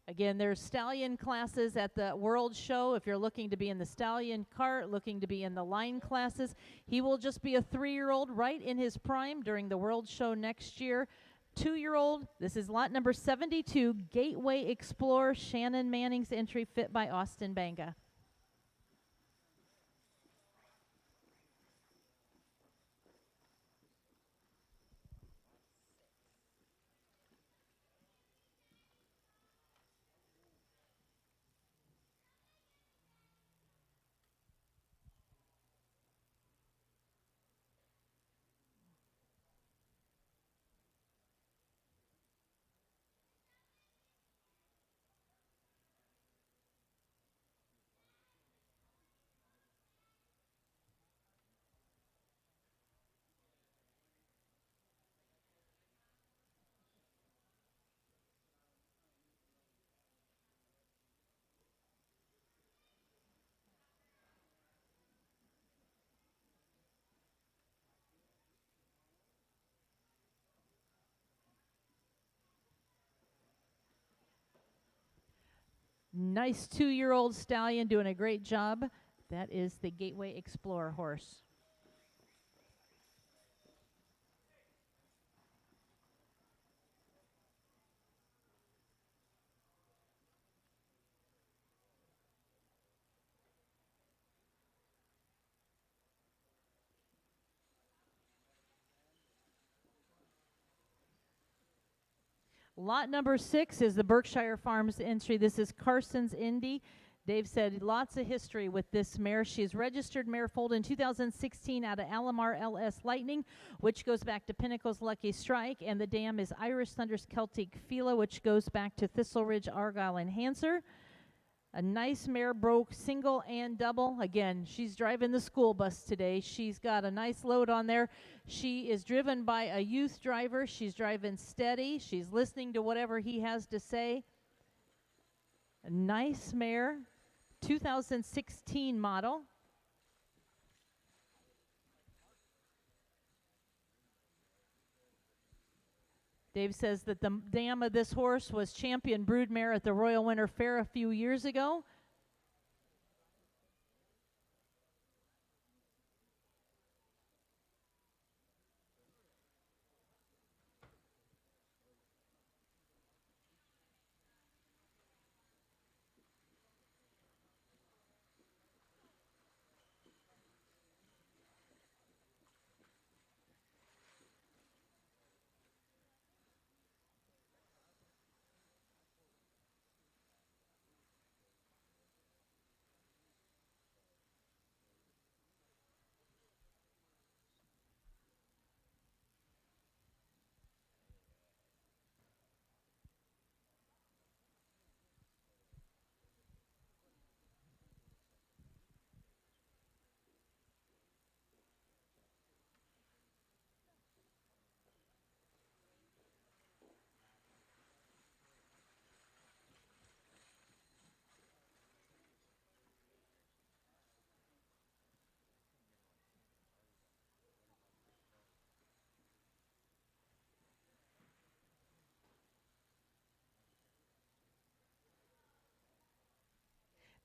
Again, there's stallion classes at the World Show. If you're looking to be in the stallion cart, looking to be in the line classes, he will just be a 3-year-old right in his prime during the World Show next year. 2-year-old, this is lot number 72, Gateway Explorer, Shannon Manning's entry, fit by Austin Banga. Nice 2-year-old stallion doing a great job. That is the Gateway Explorer horse. Lot number 6 is the Berkshire Farms entry. This is Carson's Indy. Dave said lots of history with this mare. She's registered mare foaled in 2016 out of Alamar LS Lightning, which goes back to Pinnacle's Lucky Strike, and the dam is Irish Thunder's Celtic Fila, which goes back to Thistle Ridge, Argyle, and Hanser. A nice mare, broke single and double. Again, she's driving the school bus today. She's got a nice load on there. She is driven by a youth driver. She's driving steady. She's listening to whatever he has to say. A nice mare, 2016 model. Dave says that the dam of this horse was champion broodmare at the Royal Winter Fair a few years ago.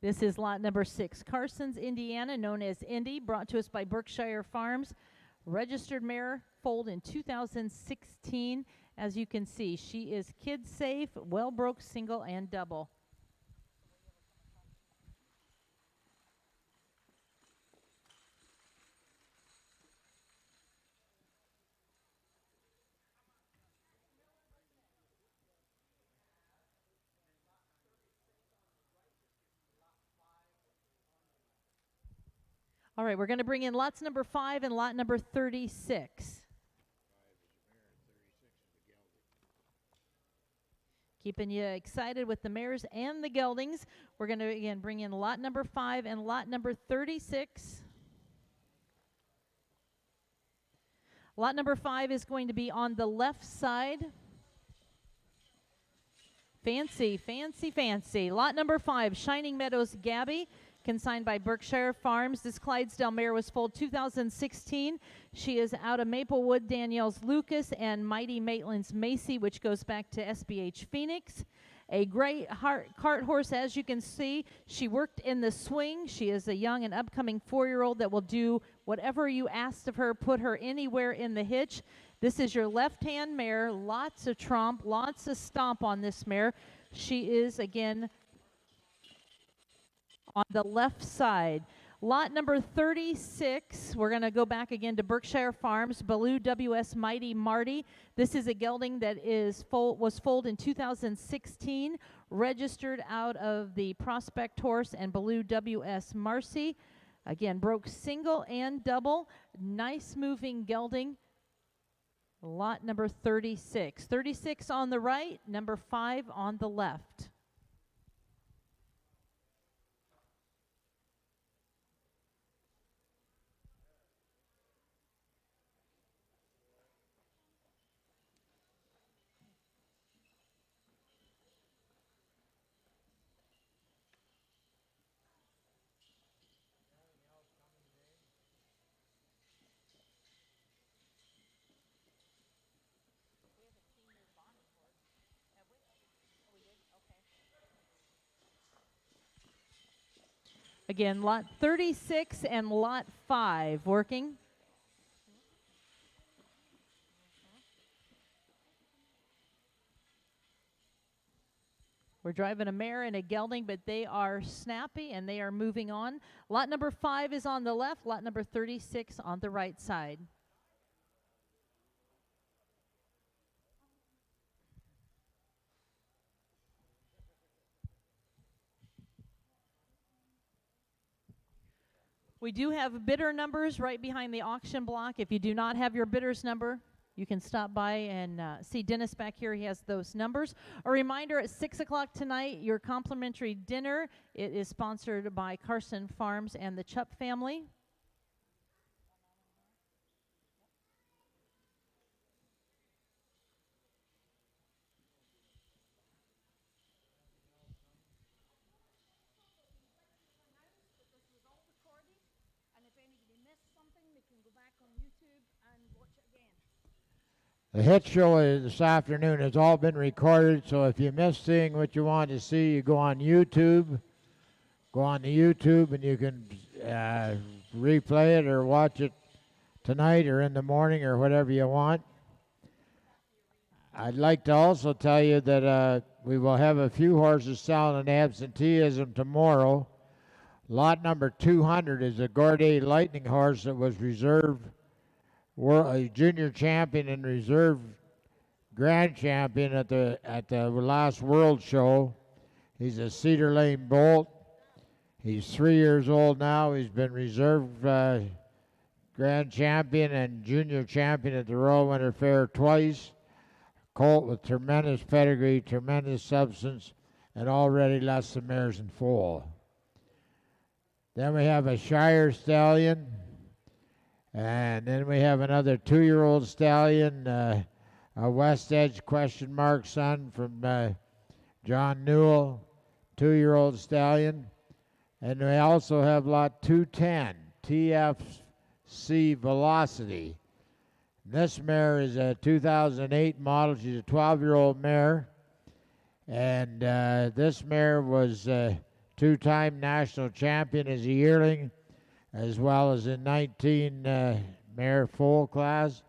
This is lot number 6, Carson's, Indiana, known as Indy, brought to us by Berkshire Farms. Registered mare, foaled in 2016. As you can see, she is kid safe, well broke, single and double. All right, we're going to bring in lots number 5 and lot number 36. Keeping you excited with the mares and the geldings. We're going to, again, bring in lot number 5 and lot number 36. Lot number 5 is going to be on the left side. Fancy, fancy, fancy. Lot number 5, Shining Meadows Gabby, consigned by Berkshire Farms. This Clydesdale mare was foaled 2016. She is out of Maplewood, Danielle's Lucas, and Mighty Maitland's Macy, which goes back to SBH Phoenix. A great cart horse, as you can see. She worked in the swing. She is a young and upcoming 4-year-old that will do whatever you asked of her, put her anywhere in the hitch. This is your left-hand mare. Lots of tromp, lots of stomp on this mare. She is, again, on the left side. Lot number 36, we're going to go back again to Berkshire Farms, Baloo WS Mighty Marty. This is a gelding that was foaled in 2016, registered out of the Prospect Horse and Baloo WS Marcy. Again, broke single and double. Nice moving gelding. Lot number 36. 36 on the right, number 5 on the left. Again, lot 36 and lot 5 working. We're driving a mare and a gelding, but they are snappy and they are moving on. Lot number 5 is on the left, lot number 36 on the right side. We do have bidder numbers right behind the auction block. If you do not have your bidder's number, you can stop by and see Dennis back here. He has those numbers. A reminder, at 6 o'clock tonight, your complimentary dinner. It is sponsored by Carson Farms and the Chupp family. The hit show this afternoon has all been recorded, so if you missed seeing what you want to see, you go on YouTube. Go on to YouTube and you can replay it or watch it tonight or in the morning or whatever you want. I'd like to also tell you that we will have a few horses selling in absenteeism tomorrow. Lot number 200 is a Gorday Lightning horse that was reserved a junior champion and reserve grand champion at the last World Show. He's a Cedar Lane Bolt. He's 3 years old now. He's been reserve grand champion and junior champion at the Royal Winter Fair twice. Colt with tremendous pedigree, tremendous substance, and already lost some mares in foal. Then we have a Shire Stallion. And then we have another 2-year-old stallion, a West Edge question mark son from John Newell, 2-year-old stallion. And we also have lot 210, TFC Velocity. This mare is a 2008 model. She's a 12-year-old mare. And this mare was two-time national champion as a yearling, as well as in 19 mare foal class.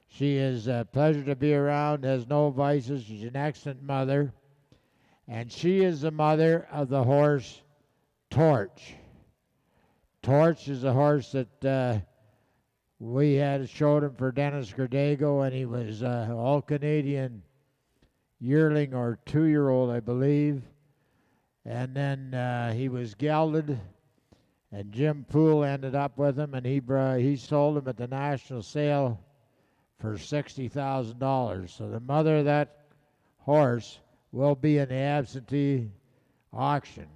She is a pleasure to be around, has no vices. She's an excellent mother. And she is the mother of the horse Torch. Torch is a horse that we had showed him for Dennis Gerdego, and he was all-Canadian yearling or 2-year-old, I believe. And then he was gelded, and Jim Poole ended up with him, and he sold him at the national sale for $60,000. So the mother of that horse will be in the absentee auction.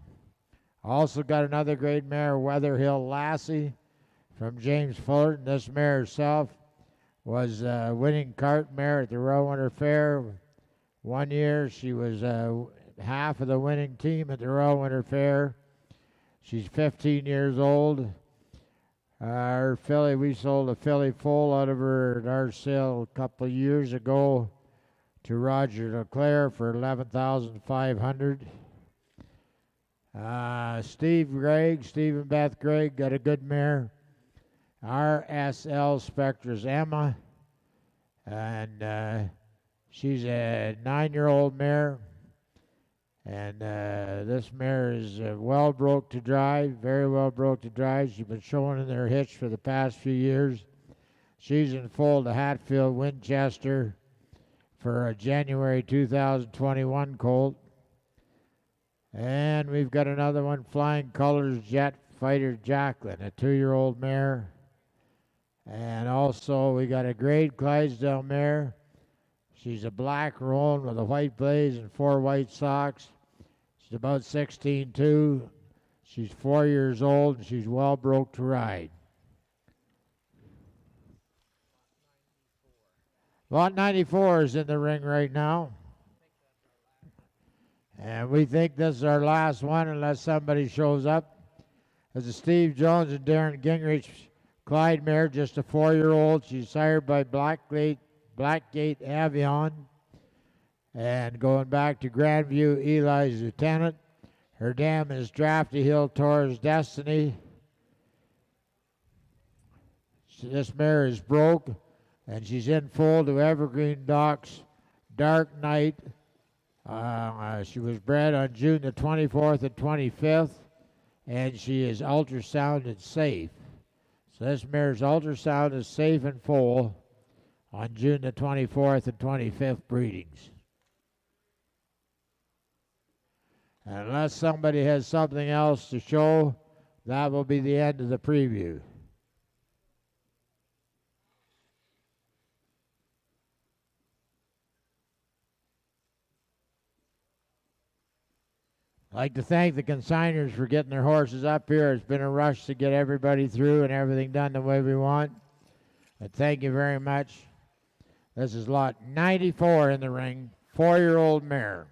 Also got another great mare, Weather Hill Lassie, from James Fullerton. This mare herself was a winning cart mare at the Royal Winter Fair. One year she was half of the winning team at the Royal Winter Fair. She's 15 years old. Our filly, we sold a filly foal out of her at our sale a couple of years ago to Roger Leclerc for $11,500. Steve and Beth Gregg got a good mare. RSL Spectra's Emma, and she's a 9-year-old mare. And this mare is well broke to drive, very well broke to drive. She's been showing in their hitch for the past few years. She's in foal to Hatfield Winchester for a January 2021 colt. And we've got another one, Flying Colors Jet Fighter Jacqueline, a 2-year-old mare. And also we got a grade Clydesdale mare. She's a black roan with a white blaze and 4 white socks. She's about 16.2. She's 4 years old, and she's well broke to ride. Lot 94 is in the ring right now. And we think this is our last one unless somebody shows up. It's a Steve Jones and Darren Gingrich Clyde mare, just a 4-year-old. She's sired by Blackgate Avion. And going back to Grandview, Eli's Lieutenant. Her dam is Drafty Hill Taurus Destiny. This mare is broke, and she's in full to Evergreen Docks Dark Night. She was bred on June the 24th and 25th, and she is ultrasounded safe. So this mare's ultrasounded safe and full on June the 24th and 25th breedings. And unless somebody has something else to show, that will be the end of the preview. I'd like to thank the consigners for getting their horses up here. It's been a rush to get everybody through and everything done the way we want. But thank you very much. This is lot 94 in the ring, 4-year-old mare.